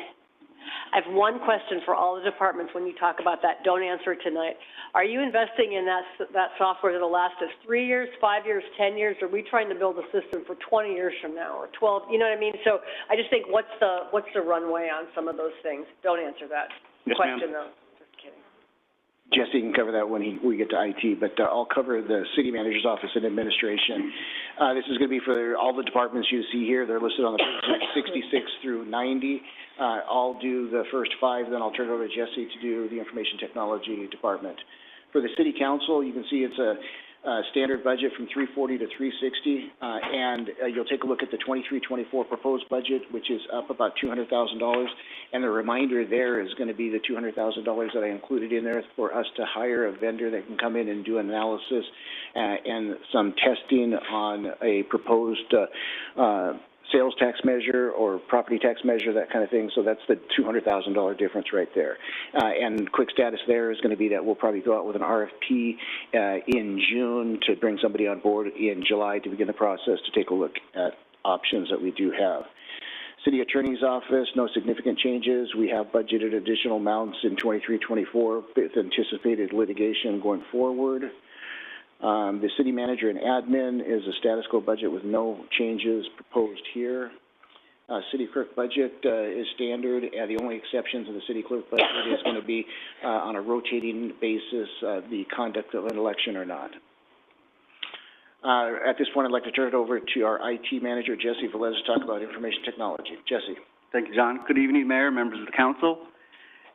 I have one question for all the departments when you talk about that. Don't answer it tonight. Are you investing in that software that'll last us 3 years, 5 years, 10 years? Or are we trying to build a system for 20 years from now or 12? You know what I mean? So I just think, what's the runway on some of those things? Don't answer that question, though. Just kidding. Jesse can cover that when we get to IT, but I'll cover the City Manager's Office and Administration. This is going to be for all the departments you see here. They're listed on the page 66 through 90. I'll do the first 5, then I'll turn it over to Jesse to do the Information Technology Department. For the City Council, you can see it's a standard budget from 340 to 360, and you'll take a look at the 23-24 proposed budget, which is up about $200,000, and the reminder there is going to be the $200,000 that I included in there for us to hire a vendor that can come in and do analysis and some testing on a proposed sales tax measure or property tax measure, that kind of thing. So that's the $200,000 difference right there. And quick status there is going to be that we'll probably go out with an RFP in June to bring somebody on board in July to begin the process to take a look at options that we do have. City Attorney's Office, no significant changes. We have budgeted additional amounts in 23-24 with anticipated litigation going forward. The city manager and admin is a status quo budget with no changes proposed here. City clerk budget is standard. The only exceptions in the city clerk budget is going to be on a rotating basis, the conduct of an election or not. At this point, I'd like to turn it over to our IT manager, Jesse Velez, to talk about information technology. Jesse. Thank you, John. Good evening, Mayor, members of the council.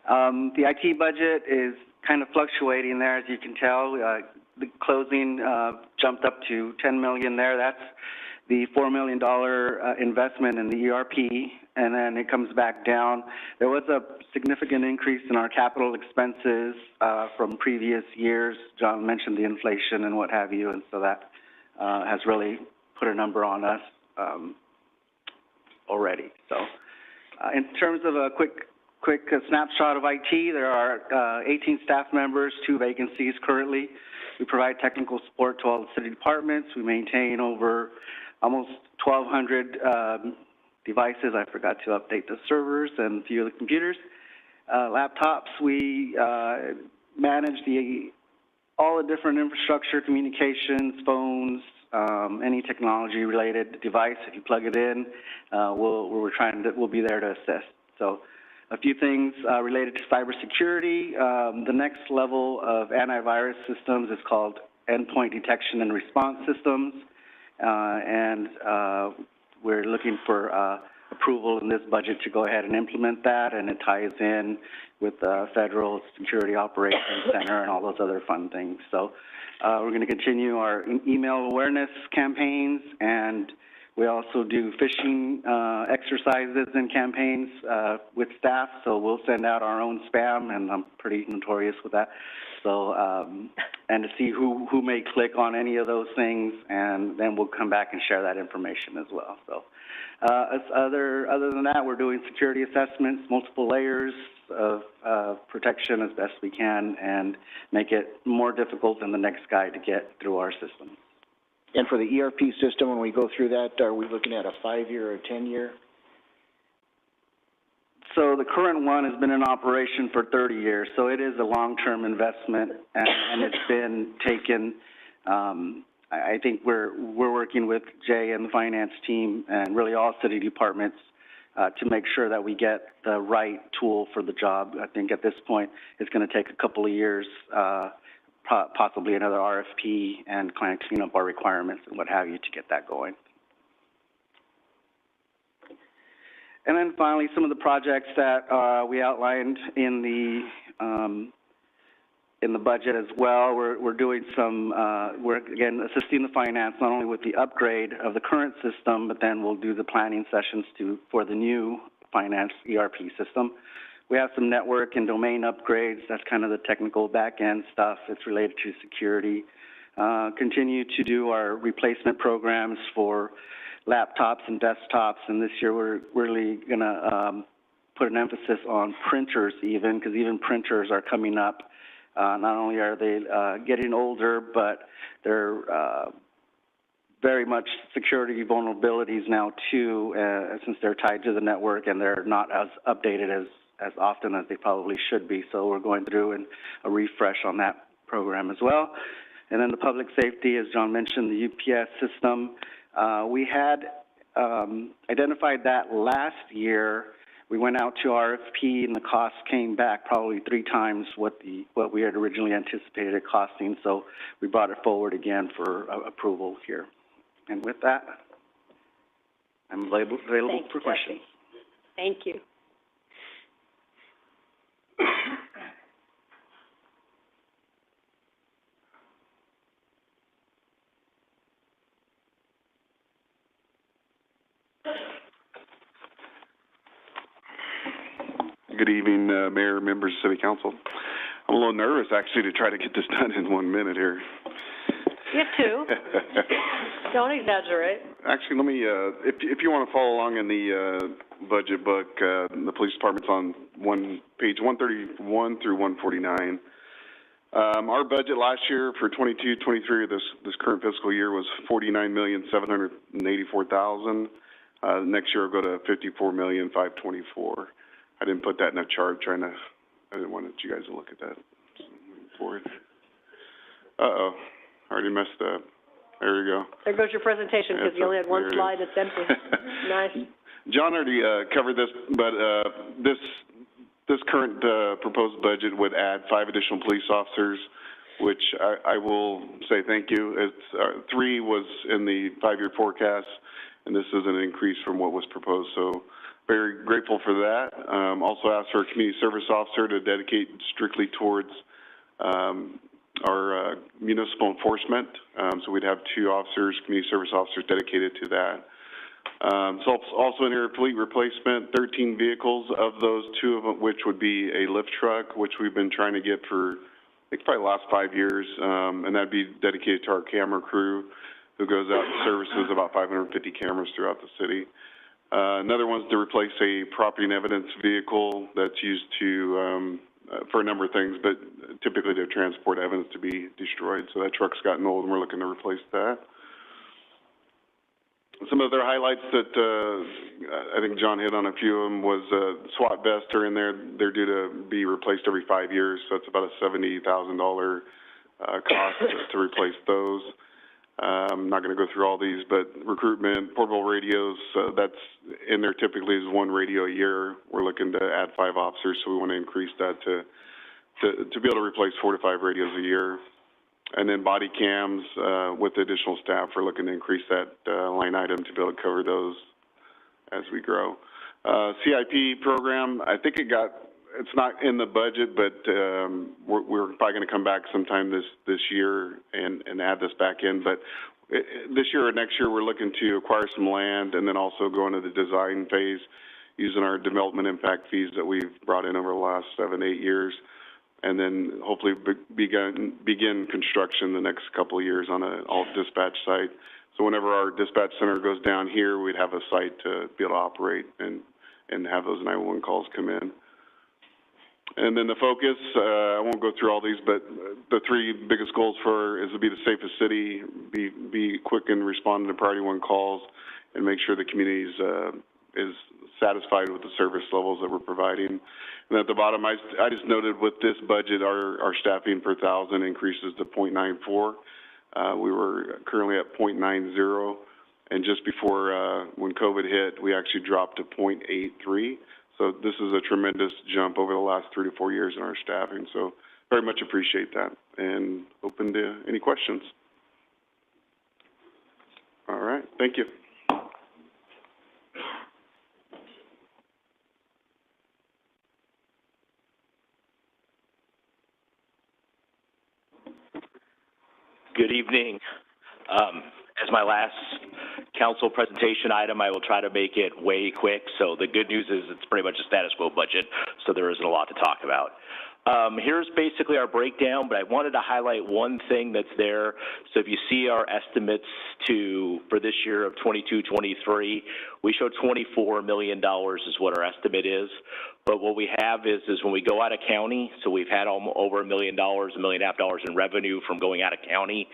The IT budget is kind of fluctuating there, as you can tell. The closing jumped up to $10 million there. That's the $4 million investment in the ERP, and then it comes back down. There was a significant increase in our capital expenses from previous years. John mentioned the inflation and what have you, and so that has really put a number on us already. So in terms of a quick snapshot of IT, there are 18 staff members, 2 vacancies currently. We provide technical support to all the city departments. We maintain over almost 1,200 devices. I forgot to update the servers and a few of the computers. Laptops, we manage all the different infrastructure, communications, phones, any technology-related device. If you plug it in, we'll be there to assist. So a few things related to cybersecurity. The next level of antivirus systems is called endpoint detection and response systems, and we're looking for approval in this budget to go ahead and implement that, and it ties in with the Federal Security Operations Center and all those other fun things. So we're going to continue our email awareness campaigns, and we also do phishing exercises and campaigns with staff, so we'll send out our own spam, and I'm pretty notorious with that. So, and to see who may click on any of those things, and then we'll come back and share that information as well. So, other than that, we're doing security assessments, multiple layers of protection as best we can, and make it more difficult than the next guy to get through our system. And for the ERP system, when we go through that, are we looking at a 5-year or a 10-year? So the current one has been in operation for 30 years, so it is a long-term investment, and it's been taken. I think we're working with Jay and the finance team and really all city departments to make sure that we get the right tool for the job. I think at this point it's going to take a couple of years, possibly another RFP, and kind of clean up our requirements and what have you to get that going. And then finally, some of the projects that we outlined in the budget as well. We're doing some, we're again assisting the finance not only with the upgrade of the current system, but then we'll do the planning sessions for the new finance ERP system. We have some network and domain upgrades. That's kind of the technical back-end stuff. It's related to security. Continue to do our replacement programs for laptops and desktops, and this year we're really going to put an emphasis on printers even, because even printers are coming up. Not only are they getting older, but they're very much security vulnerabilities now too, since they're tied to the network and they're not as updated as often as they probably should be. So we're going through a refresh on that program as well. And then the public safety, as John mentioned, the UPS system. We had identified that last year. We went out to RFP, and the cost came back probably 3 times what we had originally anticipated it costing. So we brought it forward again for approval here. And with that, I'm available for questions. Thank you. Good evening, Mayor, members of City Council. I'm a little nervous, actually, to try to get this done in 1 minute here. You have 2. Don't exaggerate. Actually, let me, if you want to follow along in the budget book, the police department's on page 131 through 149. Our budget last year for 22-23, this current fiscal year, was $49,784,000. Next year will go to $54,524,000. I didn't put that in a chart, I didn't want you guys to look at that. Forward. Uh-oh. already messed up. There you go. There goes your presentation, because you only had one slide that's empty. Nice. John already covered this, but this current proposed budget would add 5 additional police officers, which I will say thank you. It's 3 was in the 5-year forecast, and this is an increase from what was proposed. So very grateful for that. Also asked for a community service officer to dedicate strictly towards our municipal enforcement. So we'd have 2 officers, community service officers dedicated to that. So also in here, fleet replacement, 13 vehicles. Of those, 2 of them, which would be a lift truck, which we've been trying to get for, I think, probably the last 5 years. And that'd be dedicated to our camera crew, who goes out and services about 550 cameras throughout the city. Another one's to replace a property and evidence vehicle that's used to, for a number of things, but typically to transport evidence to be destroyed. So that truck's gotten old, and we're looking to replace that. Some of their highlights that I think John hit on a few of them was SWAT vests are in there. They're due to be replaced every 5 years, so that's about a $70,000 cost to replace those. I'm not going to go through all these, but recruitment, portable radios, that's in there typically is 1 radio a year. We're looking to add 5 officers, so we want to increase that to be able to replace 4 to 5 radios a year. And then body cams with additional staff, we're looking to increase that line item to be able to cover those as we grow. CIP program, I think it's not in the budget, but we're probably going to come back sometime this year and add this back in. But this year or next year, we're looking to acquire some land and then also go into the design phase using our development impact fees that we've brought in over the last 7, 8 years. And then hopefully begin construction the next couple of years on an alt-dispatch site. So whenever our dispatch center goes down here, we'd have a site to be able to operate and have those 911 calls come in. And then the focus, I won't go through all these, but the 3 biggest goals is to be the safest city, be quick in responding to priority 1 calls, and make sure the community is satisfied with the service levels that we're providing. And at the bottom, I just noted with this budget, our staffing per 1,000 increases to 0.94. We were currently at 0.90, and just before when COVID hit, we actually dropped to 0.83. So this is a tremendous jump over the last 3 to 4 years in our staffing. So very much appreciate that, and open to any questions. All right, thank you. Good evening. As my last council presentation item, I will try to make it way quick. So the good news is it's pretty much a status quo budget, so there isn't a lot to talk about. Here's basically our breakdown, but I wanted to highlight one thing that's there. So if you see our estimates for this year of 22-23, we show $24 million is what our estimate is. But what we have is when we go out of county, so we've had over $1 million, $1.5 million in revenue from going out of county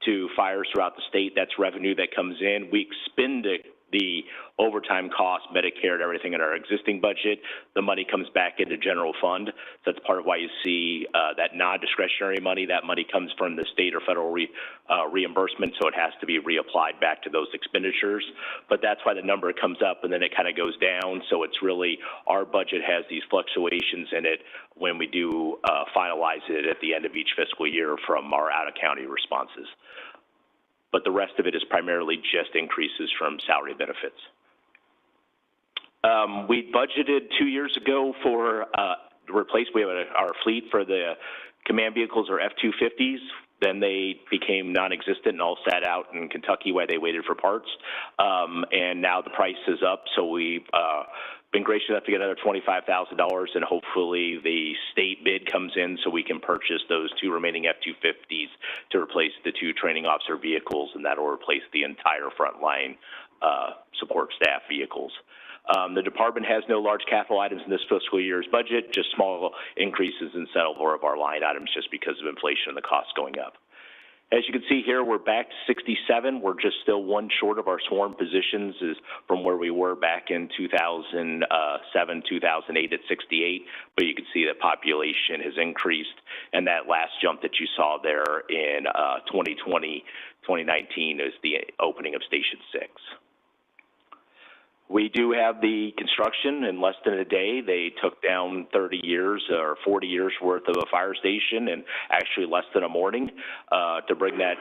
to fires throughout the state. That's revenue that comes in. We expend the overtime cost, Medicare, and everything in our existing budget. The money comes back into general fund. So that's part of why you see that non-discretionary money. That money comes from the state or federal reimbursement, so it has to be reapplied back to those expenditures. But that's why the number comes up and then it kind of goes down. So it's really, our budget has these fluctuations in it when we do finalize it at the end of each fiscal year from our out-of-county responses. But the rest of it is primarily just increases from salary benefits. We budgeted 2 years ago for we have our fleet for the command vehicles or F-250s. Then they became non-existent and all sat out in Kentucky while they waited for parts. And now the price is up, so we've been gracious enough to get another $25,000, and hopefully the state bid comes in so we can purchase those 2 remaining F-250s to replace the 2 training officer vehicles, and that will replace the entire frontline support staff vehicles. The department has no large capital items in this fiscal year's budget, just small increases in several of our line items just because of inflation and the costs going up. As you can see here, we're back to 67. We're just still one short of our sworn positions is from where we were back in 2007, 2008 at 68. But you can see that population has increased, and that last jump that you saw there in 2020, 2019 is the opening of Station 6. We do have the construction in less than a day. They took down 30 years or 40 years worth of a fire station in actually less than a morning to bring that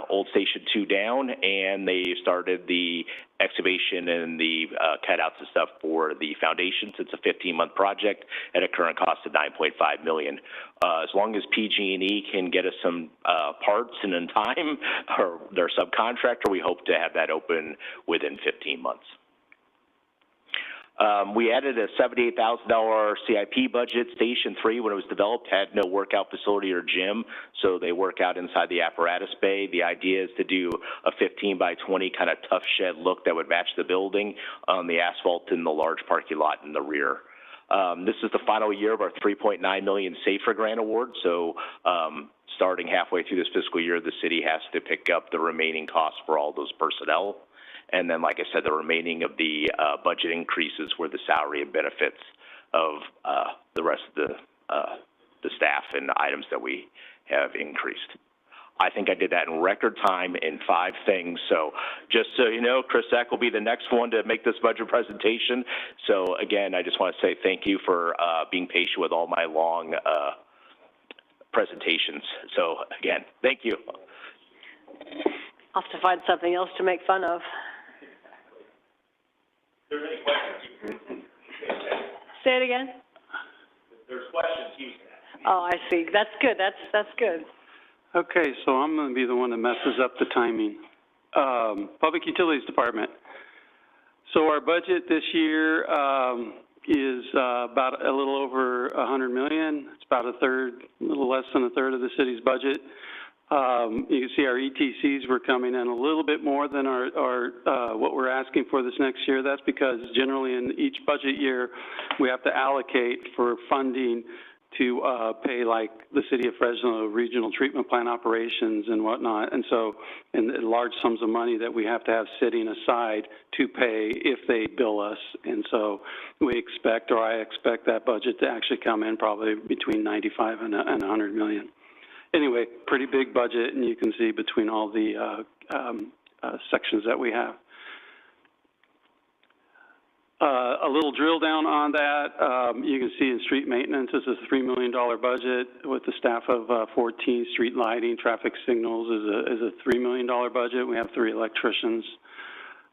old Station 2 down, and they started the excavation and the cutouts and stuff for the foundations. It's a 15-month project at a current cost of $9.5 million. As long as PG&E can get us some parts and in time, or their subcontractor, we hope to have that open within 15 months. We added a $78,000 CIP budget. Station 3, when it was developed, had no workout facility or gym, so they work out inside the apparatus bay. The idea is to do a 15 by 20 kind of tough shed look that would match the building on the asphalt in the large parking lot in the rear. This is the final year of our $3.9 million SAFER grant award, so starting halfway through this fiscal year, the city has to pick up the remaining costs for all those personnel. And then, like I said, the remaining of the budget increases were the salary and benefits of the rest of the staff and items that we have increased. I think I did that in record time in 5 things. So just so you know, Chris Eck will be the next one to make this budget presentation. So again, I just want to say thank you for being patient with all my long presentations. So again, thank you. I'll have to find something else to make fun of. If there's any questions, Say it again. if there's questions, use that. Oh, I see. That's good. That's good. Okay, so I'm going to be the one that messes up the timing. Public Utilities Department. So our budget this year is about a little over $100 million. It's about a little less than a third of the city's budget. You can see our ETCs were coming in a little bit more than our what we're asking for this next year. That's because generally in each budget year, we have to allocate for funding to pay like the city of Fresno regional treatment plant operations and whatnot. And so, and large sums of money that we have to have sitting aside to pay if they bill us. And so we expect, or I expect that budget to actually come in probably between 95 and 100 million. Anyway, pretty big budget, and you can see between all the sections that we have. A little drill down on that, you can see in street maintenance, this is a $3 million budget with the staff of 14. Street lighting, traffic signals is a $3 million budget. We have 3 electricians.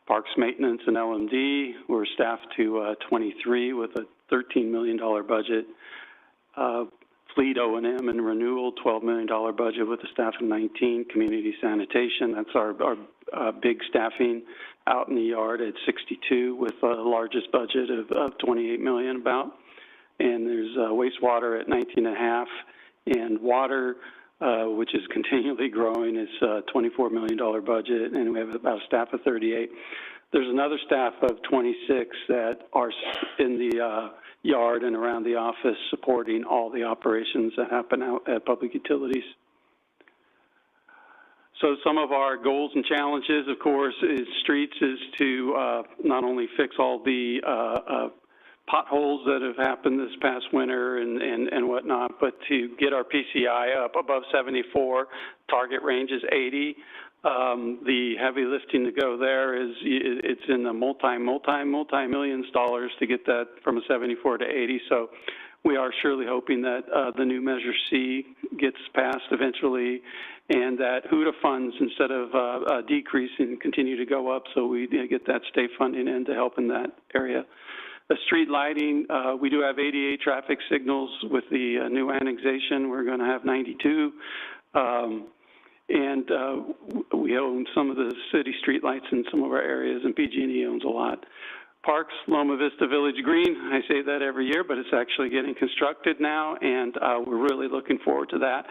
Parks maintenance and LMD, we're staffed to 23 with a $13 million budget. Fleet O&M and renewal, $12 million budget with a staff of 19. Community sanitation, that's our big staffing out in the yard at 62 with the largest budget of 28 million about. And there's wastewater at 19.5, and water, which is continually growing, is a $24 million budget, and we have about a staff of 38. There's another staff of 26 that are in the yard and around the office supporting all the operations that happen out at Public Utilities. So some of our goals and challenges, of course, is streets is to not only fix all the potholes that have happened this past winter and whatnot, but to get our PCI up above 74. Target range is 80. The heavy lifting to go there is it's in the multi-millions dollars to get that from a 74 to 80. So we are surely hoping that the new Measure C gets passed eventually, and that HUDA funds, instead of decreasing, continue to go up, so we get that state funding in to help in that area. The street lighting, we do have 88 traffic signals with the new annexation. We're going to have 92. And we own some of the city streetlights in some of our areas, and PG&E owns a lot. Parks, Loma Vista Village Green, I say that every year, but it's actually getting constructed now, and we're really looking forward to that.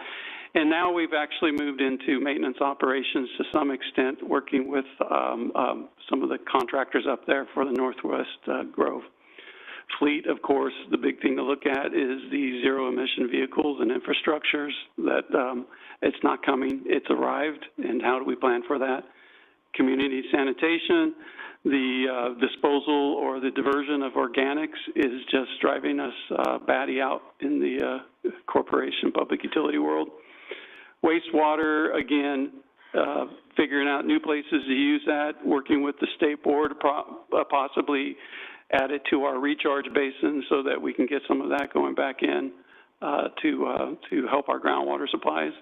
And now we've actually moved into maintenance operations to some extent, working with some of the contractors up there for the Northwest Grove. Fleet, of course, the big thing to look at is the zero-emission vehicles and infrastructures that it's not coming, it's arrived, and how do we plan for that? Community sanitation, the disposal or the diversion of organics is just driving us batty out in the corporation public utility world. Wastewater, again, figuring out new places to use that, working with the state board to possibly add it to our recharge basin so that we can get some of that going back in to help our groundwater supplies.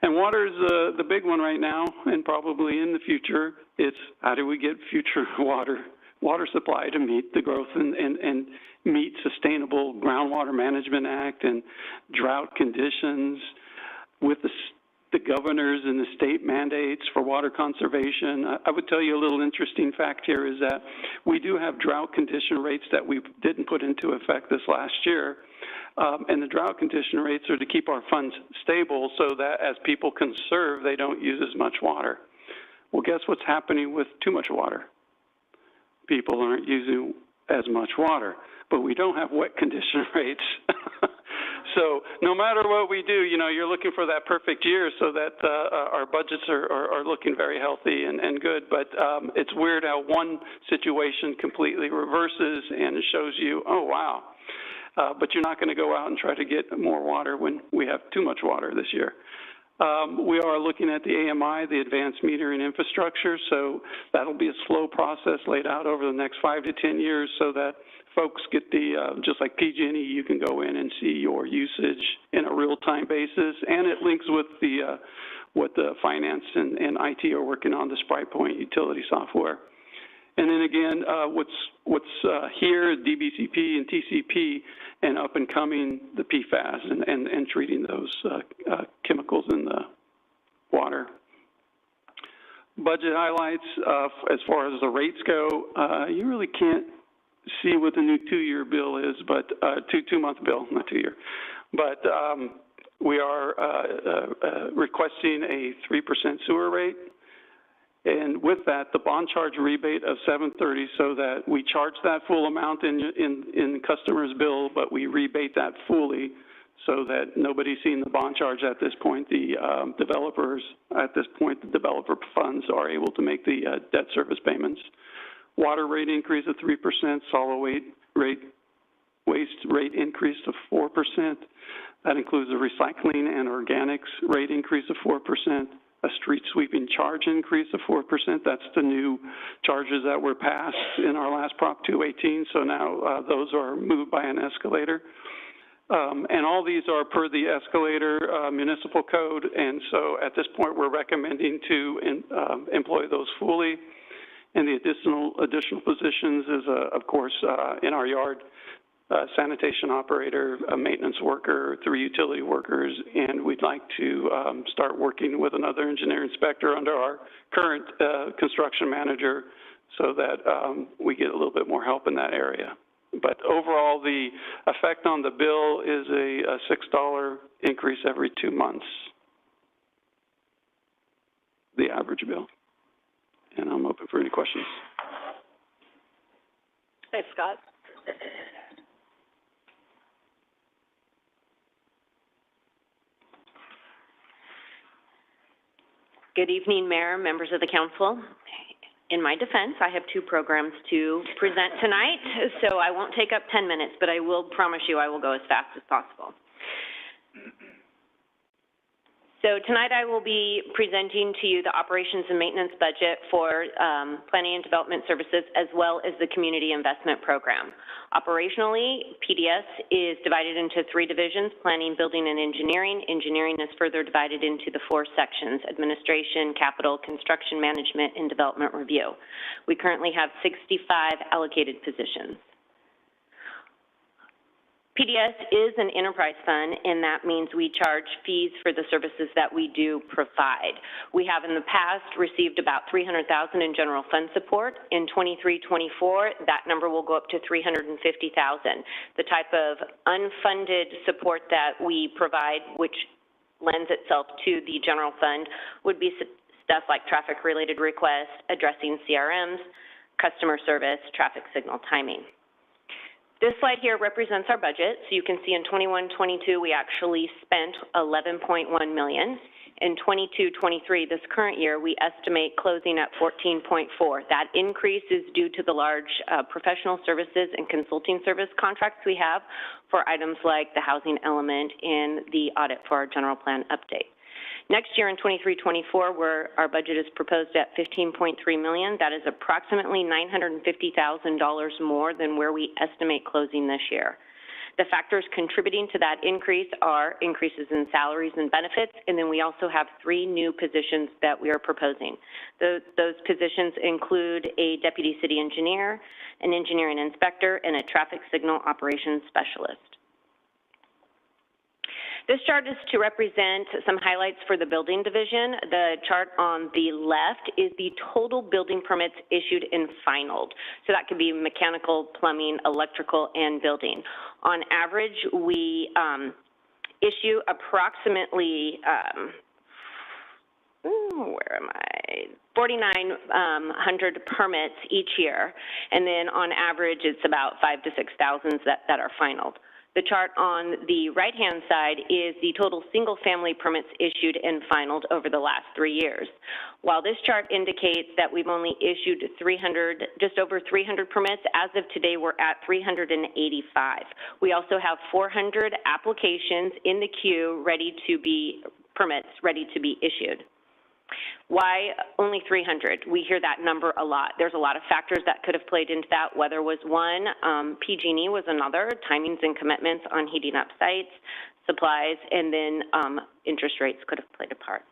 And water is the big one right now, and probably in the future. It's how do we get future water supply to meet the growth and meet Sustainable Groundwater Management Act and drought conditions with the governors and the state mandates for water conservation. I would tell you a little interesting fact here is that we do have drought condition rates that we didn't put into effect this last year. And the drought condition rates are to keep our funds stable so that as people conserve, they don't use as much water. Well, guess what's happening with too much water? People aren't using as much water, but we don't have wet condition rates. So no matter what we do, you know, you're looking for that perfect year so that our budgets are looking very healthy and good. But it's weird how one situation completely reverses and it shows you, oh, wow. But you're not going to go out and try to get more water when we have too much water this year. We are looking at the AMI, the Advanced Metering Infrastructure, so that'll be a slow process laid out over the next 5 to 10 years so that folks get the, just like PG&E, you can go in and see your usage in a real-time basis, and it links with the, what the finance and IT are working on, the Sprite Point utility software. And then again, what's here, DBCP and TCP, and up and coming, the PFAS and treating those chemicals in the water. Budget highlights, as far as the rates go, you really can't see what the new two-year bill is, but two-month bill, not two-year. But we are requesting a 3% sewer rate. And with that, the bond charge rebate of $730, so that we charge that full amount in the customer's bill, but we rebate that fully so that nobody's seeing the bond charge at this point. The developers, at this point, the developer funds are able to make the debt service payments. Water rate increase of 3%, solid waste rate increase of 4%. That includes a recycling and organics rate increase of 4%. A street sweeping charge increase of 4%. That's the new charges that were passed in our last Prop 218. So now those are moved by an escalator. And all these are per the escalator municipal code. And so at this point, we're recommending to employ those fully. And the additional positions is, of course, in our yard, sanitation operator, a maintenance worker, 3 utility workers, and we'd like to start working with another engineer inspector under our current construction manager so that we get a little bit more help in that area. But overall, the effect on the bill is a $6 increase every 2 months, the average bill. And I'm open for any questions. Thanks, Scott. Good evening, Mayor, members of the council. In my defense, I have 2 programs to present tonight, so I won't take up 10 minutes, but I will promise you I will go as fast as possible. So tonight I will be presenting to you the operations and maintenance budget for planning and development services as well as the community investment program. Operationally, PDS is divided into 3 divisions, planning, building, and engineering. Engineering is further divided into the 4 sections, administration, capital, construction management, and development review. We currently have 65 allocated positions. PDS is an enterprise fund, and that means we charge fees for the services that we do provide. We have in the past received about $300,000 in general fund support. In 23-24, that number will go up to $350,000. The type of unfunded support that we provide, which lends itself to the general fund, would be stuff like traffic-related requests, addressing CRMs, customer service, traffic signal timing. This slide here represents our budget. So you can see in 21-22, we actually spent $11.1 million. In 22-23, this current year, we estimate closing at 14.4. That increase is due to the large professional services and consulting service contracts we have for items like the housing element and the audit for our general plan update. Next year in 23-24, where our budget is proposed at $15.3 million, that is approximately $950,000 more than where we estimate closing this year. The factors contributing to that increase are increases in salaries and benefits, and then we also have 3 new positions that we are proposing. Those positions include a deputy city engineer, an engineering inspector, and a traffic signal operations specialist. This chart is to represent some highlights for the building division. The chart on the left is the total building permits issued and finaled. So that could be mechanical, plumbing, electrical, and building. On average, we issue approximately, 4,900 permits each year, and then on average, it's about 5,000 to 6,000 that are finaled. The chart on the right-hand side is the total single-family permits issued and finaled over the last 3 years. While this chart indicates that we've only issued just over 300 permits, as of today we're at 385. We also have 400 applications in the queue permits ready to be issued. Why only 300? We hear that number a lot. There's a lot of factors that could have played into that. Weather was one, PG&E was another, timings and commitments on heating up sites, supplies, and then interest rates could have played a part.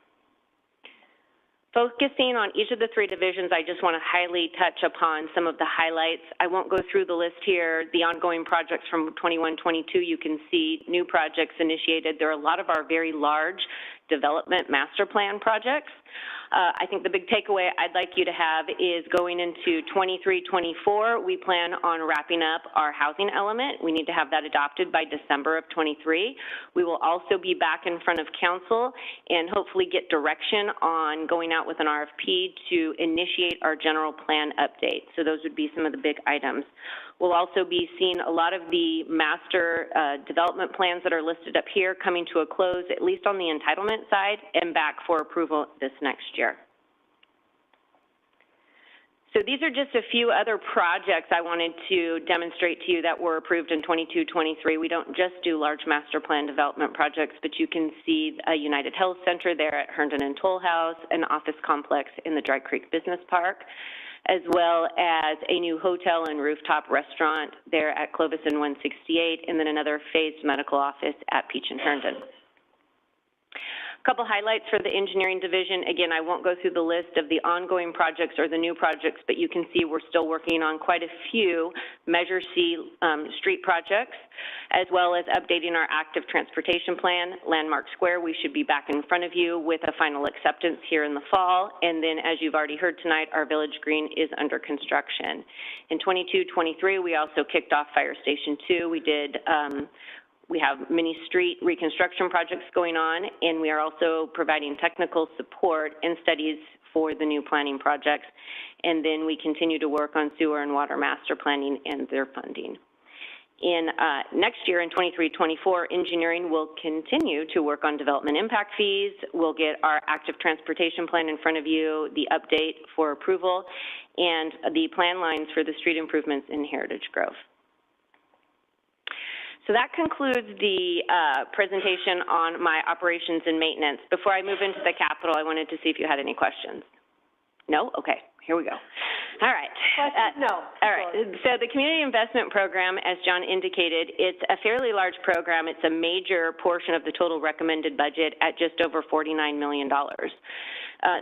Focusing on each of the 3 divisions, I just want to highly touch upon some of the highlights. I won't go through the list here. The ongoing projects from 21-22, you can see new projects initiated. There are a lot of our very large development master plan projects. I think the big takeaway I'd like you to have is going into 23-24, we plan on wrapping up our housing element. We need to have that adopted by December of 23. We will also be back in front of council and hopefully get direction on going out with an RFP to initiate our general plan update. So those would be some of the big items. We'll also be seeing a lot of the master development plans that are listed up here coming to a close, at least on the entitlement side, and back for approval this next year. So these are just a few other projects I wanted to demonstrate to you that were approved in 22-23. We don't just do large master plan development projects, but you can see a United Health Center there at Herndon and Toll House, an office complex in the Dry Creek Business Park, as well as a new hotel and rooftop restaurant there at Clovis and 168, and then another phased medical office at Peach and Herndon. A couple highlights for the engineering division. Again, I won't go through the list of the ongoing projects or the new projects, but you can see we're still working on quite a few Measure C street projects, as well as updating our active transportation plan. Landmark Square, we should be back in front of you with a final acceptance here in the fall. And then, as you've already heard tonight, our Village Green is under construction. In 22-23, we also kicked off Fire Station 2. We have many street reconstruction projects going on, and we are also providing technical support and studies for the new planning projects. And then we continue to work on sewer and water master planning and their funding. In next year, in 23-24, engineering will continue to work on development impact fees. We'll get our active transportation plan in front of you, the update for approval, and the plan lines for the street improvements in Heritage Grove. So that concludes the presentation on my operations and maintenance. Before I move into the capital, I wanted to see if you had any questions. No? Okay, here we go. All right. No. All right. So the Community Investment Program, as John indicated, it's a fairly large program. It's a major portion of the total recommended budget at just over $49 million.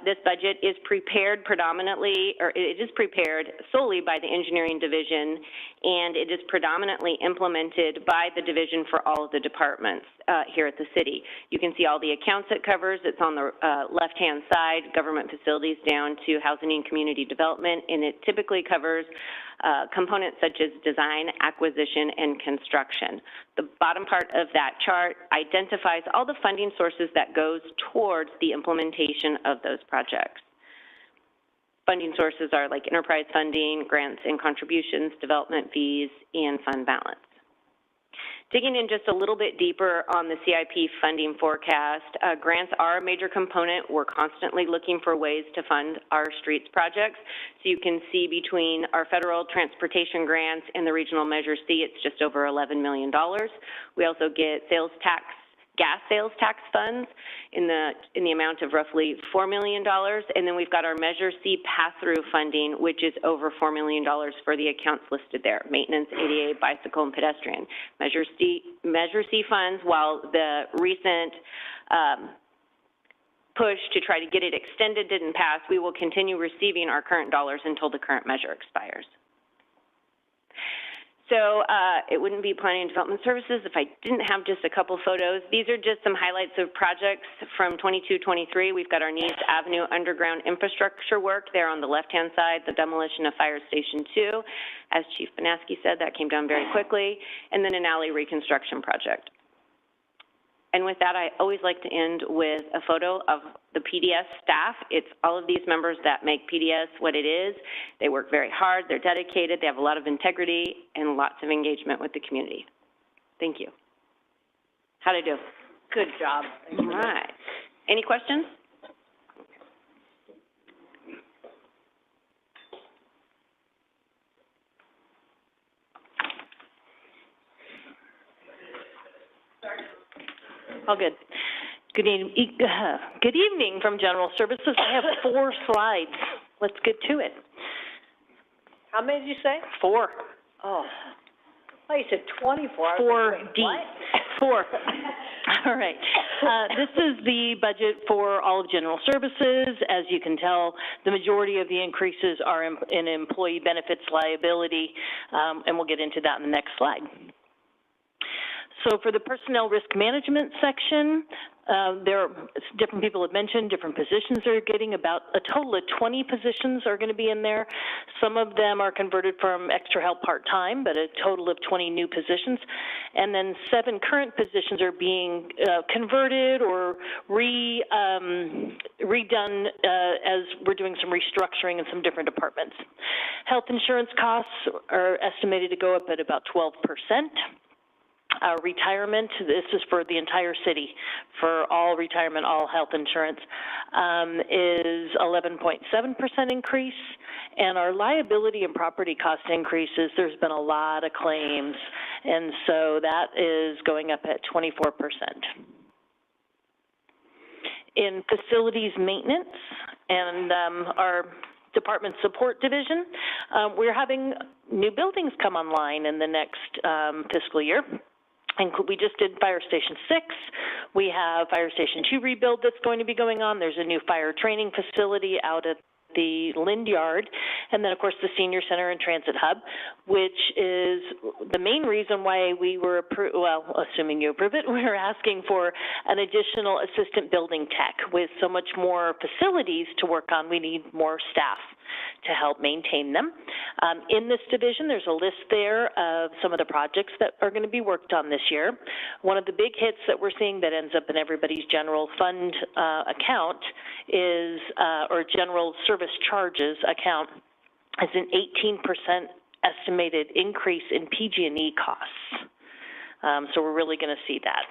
This budget is prepared predominantly, or it is prepared solely by the engineering division, and it is predominantly implemented by the division for all of the departments here at the city. You can see all the accounts it covers. It's on the left-hand side, government facilities down to housing and community development, and it typically covers components such as design, acquisition, and construction. The bottom part of that chart identifies all the funding sources that goes towards the implementation of those projects. funding sources are like enterprise funding, grants and contributions, development fees, and fund balance. Digging in just a little bit deeper on the CIP funding forecast, grants are a major component. We're constantly looking for ways to fund our streets projects. So you can see between our federal transportation grants and the regional Measure C, it's just over $11 million. We also get gas sales tax funds in the amount of roughly $4 million, and then we've got our Measure C pass-through funding, which is over $4 million for the accounts listed there: maintenance, ADA, bicycle, and pedestrian. Measure C funds, while the recent push to try to get it extended didn't pass, we will continue receiving our current dollars until the current measure expires. So it wouldn't be Planning and Development Services if I didn't have just a couple photos. These are just some highlights of projects from 22-23. We've got our Needs Avenue underground infrastructure work there on the left-hand side, the demolition of Fire Station 2. As Chief Banaski said, that came down very quickly. And then an alley reconstruction project. And with that, I always like to end with a photo of the PDS staff. It's all of these members that make PDS what it is. They work very hard, they're dedicated, they have a lot of integrity, and lots of engagement with the community. Thank you. How'd I do? Good job. All right. Any questions? All good. Good evening from General Services. I have 4 slides. Let's get to it. How many did you say? 4. Oh, you said 24. 4D. 4. All right. This is the budget for all of General Services. As you can tell, the majority of the increases are in employee benefits liability, and we'll get into that in the next slide. So for the personnel risk management section, different people have mentioned different positions are getting. About a total of 20 positions are going to be in there. Some of them are converted from extra help part-time, but a total of 20 new positions. And then 7 current positions are being converted or redone as we're doing some restructuring in some different departments. Health insurance costs are estimated to go up at about 12%. Retirement, this is for the entire city, for all retirement, all health insurance, is 11.7% increase. And our liability and property cost increases, there's been a lot of claims, and so that is going up at 24%. In facilities maintenance and our Department Support Division, we're having new buildings come online in the next fiscal year. And we just did Fire Station 6. We have Fire Station 2 rebuild that's going to be going on. There's a new fire training facility out at the Lind Yard, and then, of course, the Senior Center and Transit Hub, which is the main reason why we were, assuming you approve it, we're asking for an additional assistant building tech. With so much more facilities to work on, we need more staff to help maintain them. In this division, there's a list there of some of the projects that are going to be worked on this year. One of the big hits that we're seeing that ends up in everybody's general fund account is, or general service charges account, is an 18% estimated increase in PG&E costs. So we're really going to see that.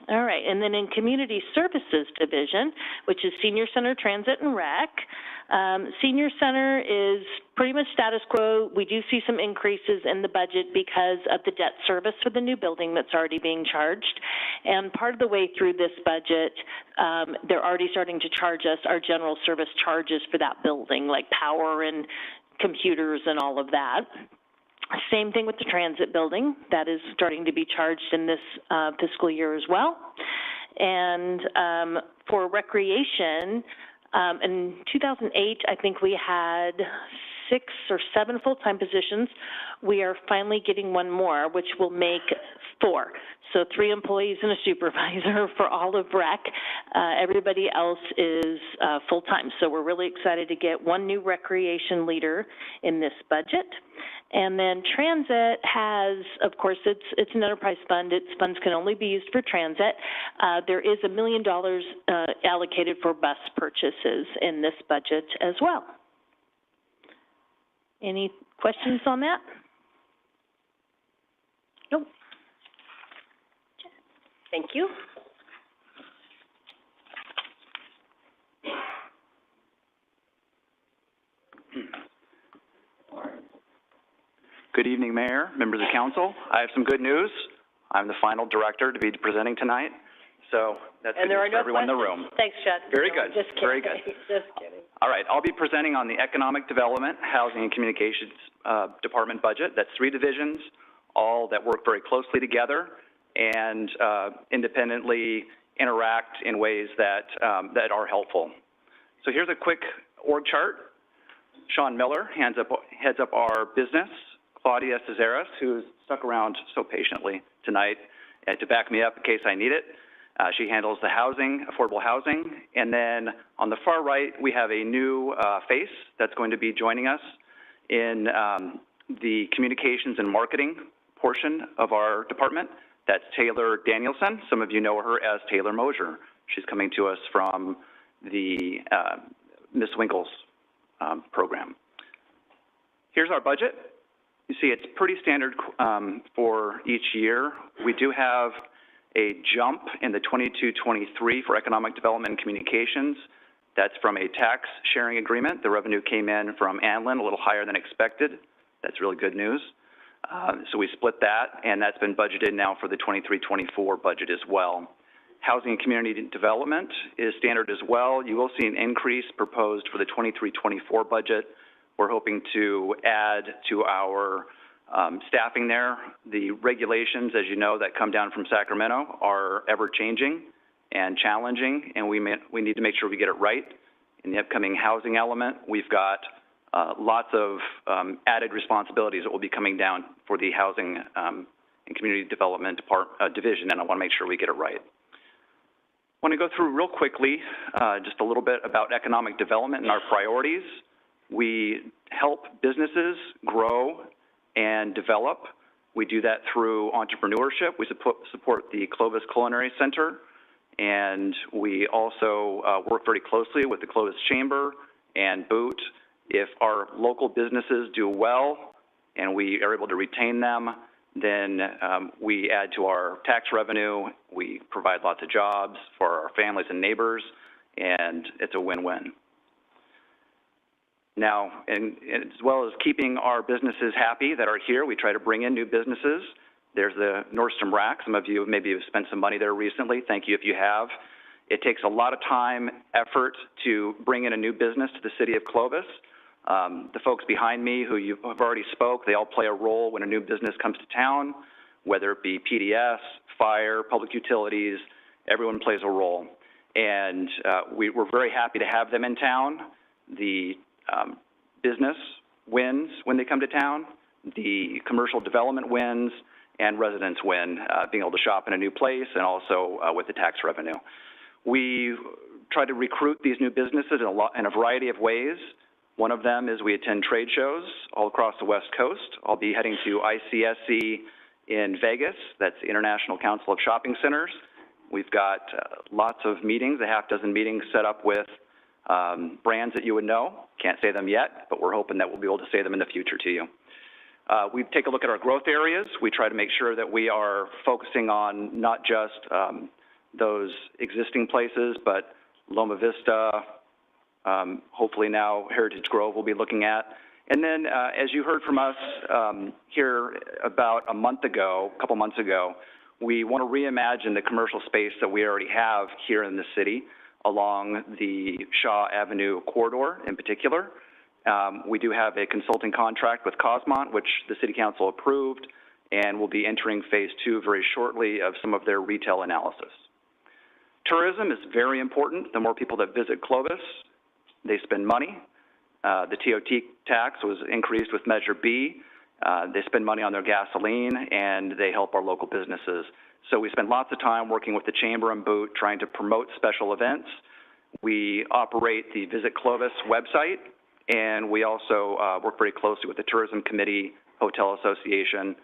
All right, and then in Community Services Division, which is Senior Center, Transit, and Rec, Senior Center is pretty much status quo. We do see some increases in the budget because of the debt service for the new building that's already being charged. And part of the way through this budget, they're already starting to charge us our general service charges for that building, like power and computers and all of that. Same thing with the transit building. That is starting to be charged in this fiscal year as well. And for recreation, in 2008, I think we had 6 or 7 full-time positions. We are finally getting one more, which will make 4. So 3 employees and a supervisor for all of rec. Everybody else is full-time. So we're really excited to get 1 new recreation leader in this budget. And then transit has, of course, it's an enterprise fund. Its funds can only be used for transit. There is $1 million allocated for bus purchases in this budget as well. Any questions on that? Nope. Thank you. Good evening, Mayor, members of council. I have some good news. I'm the final director to be presenting tonight, so that's good news for everyone in the room. Thanks, Chad. Very No, good. Just kidding. Very good. Just kidding. All right, I'll be presenting on the Economic Development, Housing and Communications Department budget. That's 3 divisions, all that work very closely together and independently interact in ways that, that are helpful. So here's a quick org chart. Sean Miller heads up our business. Claudia Cesares, who's stuck around so patiently tonight to back me up in case I need it. She handles the housing, affordable housing. And then on the far right, we have a new face that's going to be joining us in the communications and marketing portion of our department. That's Taylor Danielson. Some of you know her as Taylor Mosier. She's coming to us from the Miss Winkle's program. Here's our budget. You see, it's pretty standard for each year. We do have a jump in the 22-23 for economic development and communications. That's from a tax sharing agreement. The revenue came in from Anlin a little higher than expected. That's really good news. So we split that, and that's been budgeted now for the 23-24 budget as well. Housing and community development is standard as well. You will see an increase proposed for the 23-24 budget. We're hoping to add to our staffing there. The regulations, as you know, that come down from Sacramento are ever-changing and challenging, and we need to make sure we get it right. In the upcoming housing element, we've got lots of added responsibilities that will be coming down for the housing and community development division, and I want to make sure we get it right. I want to go through real quickly just a little bit about economic development and our priorities. We help businesses grow and develop. We do that through entrepreneurship. We support the Clovis Culinary Center, and we also work very closely with the Clovis Chamber and Boot. If our local businesses do well and we are able to retain them, then we add to our tax revenue. We provide lots of jobs for our families and neighbors, and it's a win-win. Now, and as well as keeping our businesses happy that are here, we try to bring in new businesses. There's the Nordstrom Rack. Some of you maybe have spent some money there recently. Thank you if you have. It takes a lot of time, effort to bring in a new business to the city of Clovis. The folks behind me who you have already spoke, they all play a role when a new business comes to town, whether it be PDS, fire, public utilities, everyone plays a role. And we're very happy to have them in town. The business wins when they come to town, the commercial development wins, and residents win, being able to shop in a new place and also with the tax revenue. We try to recruit these new businesses in a variety of ways. One of them is we attend trade shows all across the West Coast. I'll be heading to ICSC in Vegas. That's the International Council of Shopping Centers. We've got lots of meetings, a half dozen meetings set up with brands that you would know. Can't say them yet, but we're hoping that we'll be able to say them in the future to you. We take a look at our growth areas. We try to make sure that we are focusing on not just those existing places, but Loma Vista, hopefully now Heritage Grove we'll be looking at. And then as you heard from us here about a couple months ago, we want to reimagine the commercial space that we already have here in the city along the Shaw Avenue corridor in particular. We do have a consulting contract with Cosmont, which the City Council approved, and we'll be entering phase 2 very shortly of some of their retail analysis. Tourism is very important. The more people that visit Clovis, they spend money. The TOT tax was increased with Measure B, They spend money on their gasoline, and they help our local businesses. So we spend lots of time working with the Chamber and Boot trying to promote special events. We operate the Visit Clovis website, and we also work very closely with the Tourism Committee, Hotel Association,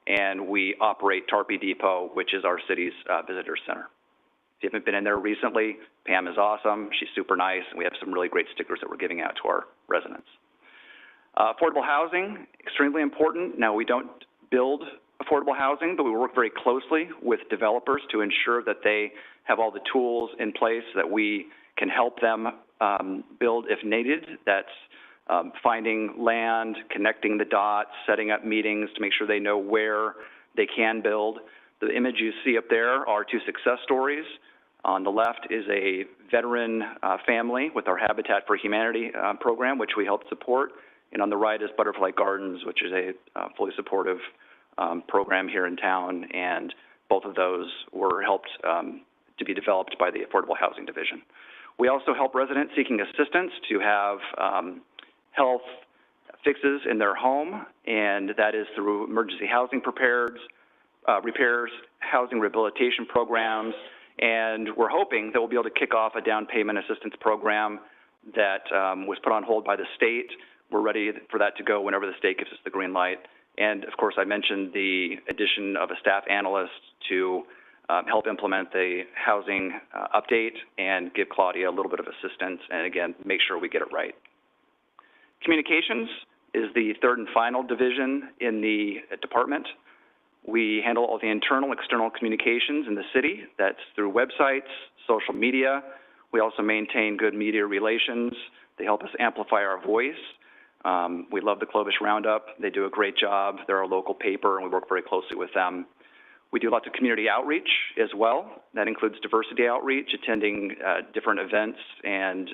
and we operate Tarpey Depot, which is our city's visitor center. If you haven't been in there recently, Pam is awesome. She's super nice, and we have some really great stickers that we're giving out to our residents. Affordable housing, extremely important. Now, we don't build affordable housing, but we work very closely with developers to ensure that they have all the tools in place that we can help them build if needed. That's finding land, connecting the dots, setting up meetings to make sure they know where they can build. The image you see up there are two success stories. On the left is a veteran family with our Habitat for Humanity program, which we help support. And on the right is Butterfly Gardens, which is a fully supportive program here in town. And both of those were helped to be developed by the Affordable Housing Division. We also help residents seeking assistance to have health fixes in their home, and that is through emergency housing repairs, housing rehabilitation programs, and we're hoping that we'll be able to kick off a down payment assistance program that was put on hold by the state. We're ready for that to go whenever the state gives us the green light. And of course, I mentioned the addition of a staff analyst to help implement the housing update and give Claudia a little bit of assistance, and again, make sure we get it right. Communications is the third and final division in the department. We handle all the internal, external communications in the city. That's through websites, social media. We also maintain good media relations. They help us amplify our voice. We love the Clovis Roundup. They do a great job. They're our local paper, and we work very closely with them. We do lots of community outreach as well. That includes diversity outreach, attending different events and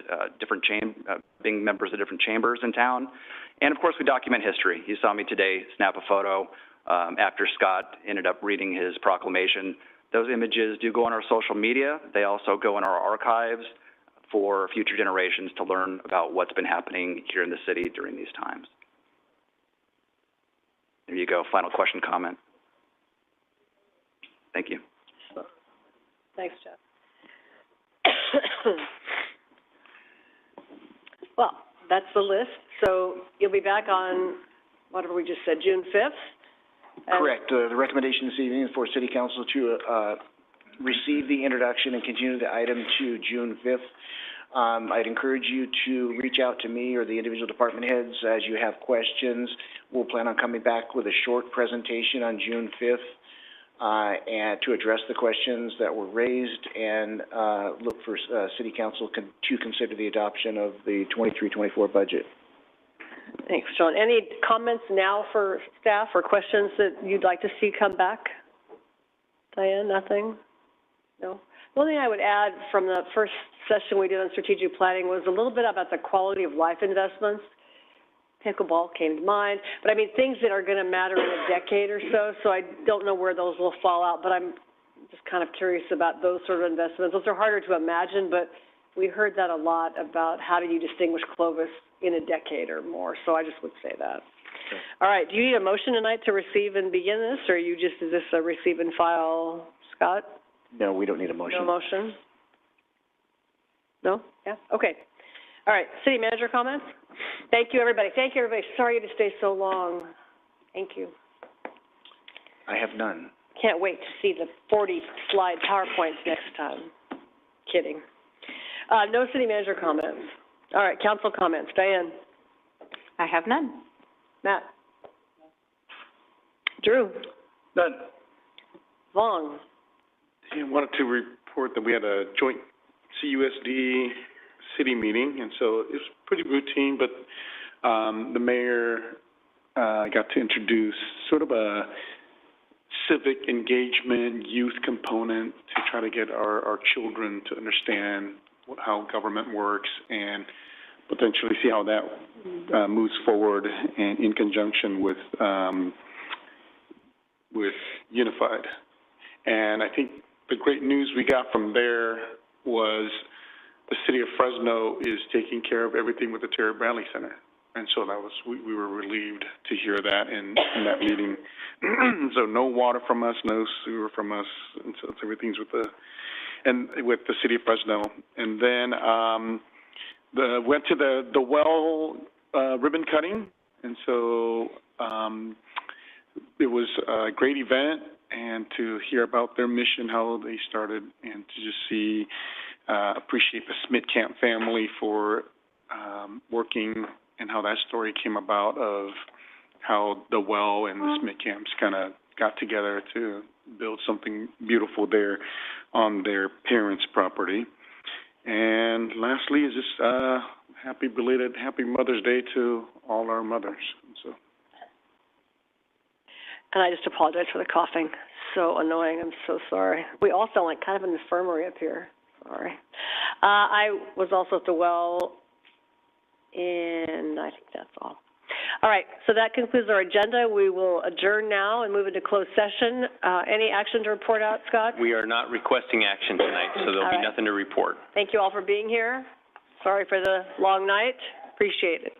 being members of different chambers in town. And of course, we document history. You saw me today snap a photo after Scott ended up reading his proclamation. Those images do go on our social media. They also go in our archives for future generations to learn about what's been happening here in the city during these times. There you go, final question, comment. Thank you. Thanks, Jeff. Well, that's the list. So you'll be back on, whatever we just said, June 5th? Correct. The recommendation this evening is for City Council to receive the introduction and continue the item to June 5th. I'd encourage you to reach out to me or the individual department heads as you have questions. We'll plan on coming back with a short presentation on June 5th. And to address the questions that were raised and look for City Council to consider the adoption of the 23-24 budget. Thanks, John. Any comments now for staff or questions that you'd like to see come back? Diane, nothing? No? The only thing I would add from the first session we did on strategic planning was a little bit about the quality of life investments. Pickleball came to mind, but I mean things that are going to matter in a decade or so, so I don't know where those will fall out, but I'm just kind of curious about those sort of investments. Those are harder to imagine, but we heard that a lot about how do you distinguish Clovis in a decade or more, so I just would say that. Okay. All right, do you need a motion tonight to receive and begin this, or is this a receive and file, Scott? No, we don't need a motion. No motion? No? Yeah? Okay. All right, city manager comments? Thank you, everybody. Thank you, everybody. Sorry to stay so long. Thank you. I have none. Can't wait to see the 40-slide PowerPoints next time. Kidding. No city manager comments. All right, council comments. Diane? I have none. Matt? Drew? None. Vaughn? I wanted to report that we had a joint CUSD city meeting, and so it's pretty routine, but the mayor got to introduce sort of a civic engagement youth component to try to get our children to understand how government works and potentially see how that moves forward in conjunction with Unified. And I think the great news we got from there was the city of Fresno is taking care of everything with the Terry Bradley Center. And so that was, we were relieved to hear that in that meeting. So no water from us, no sewer from us, and so everything's with the city of Fresno. And then, went to the well, ribbon cutting, and so, it was a great event, and to hear about their mission, how they started, and to just see, appreciate the Smith Camp family for, working, and how that story came about of how the well and the Smith Camps kind of got together to build something beautiful there on their parents' property. And lastly is just happy Mother's Day to all our mothers. So. And I just apologize for the coughing. So annoying. I'm so sorry. We all sound like kind of an infirmary up here. Sorry. I was also at the well, and I think that's all. All right, so that concludes our agenda. We will adjourn now and move into closed session. Any action to report out, Scott? We are not requesting action tonight, so there'll be nothing to report. Thank you all for being here. Sorry for the long night. Appreciate it.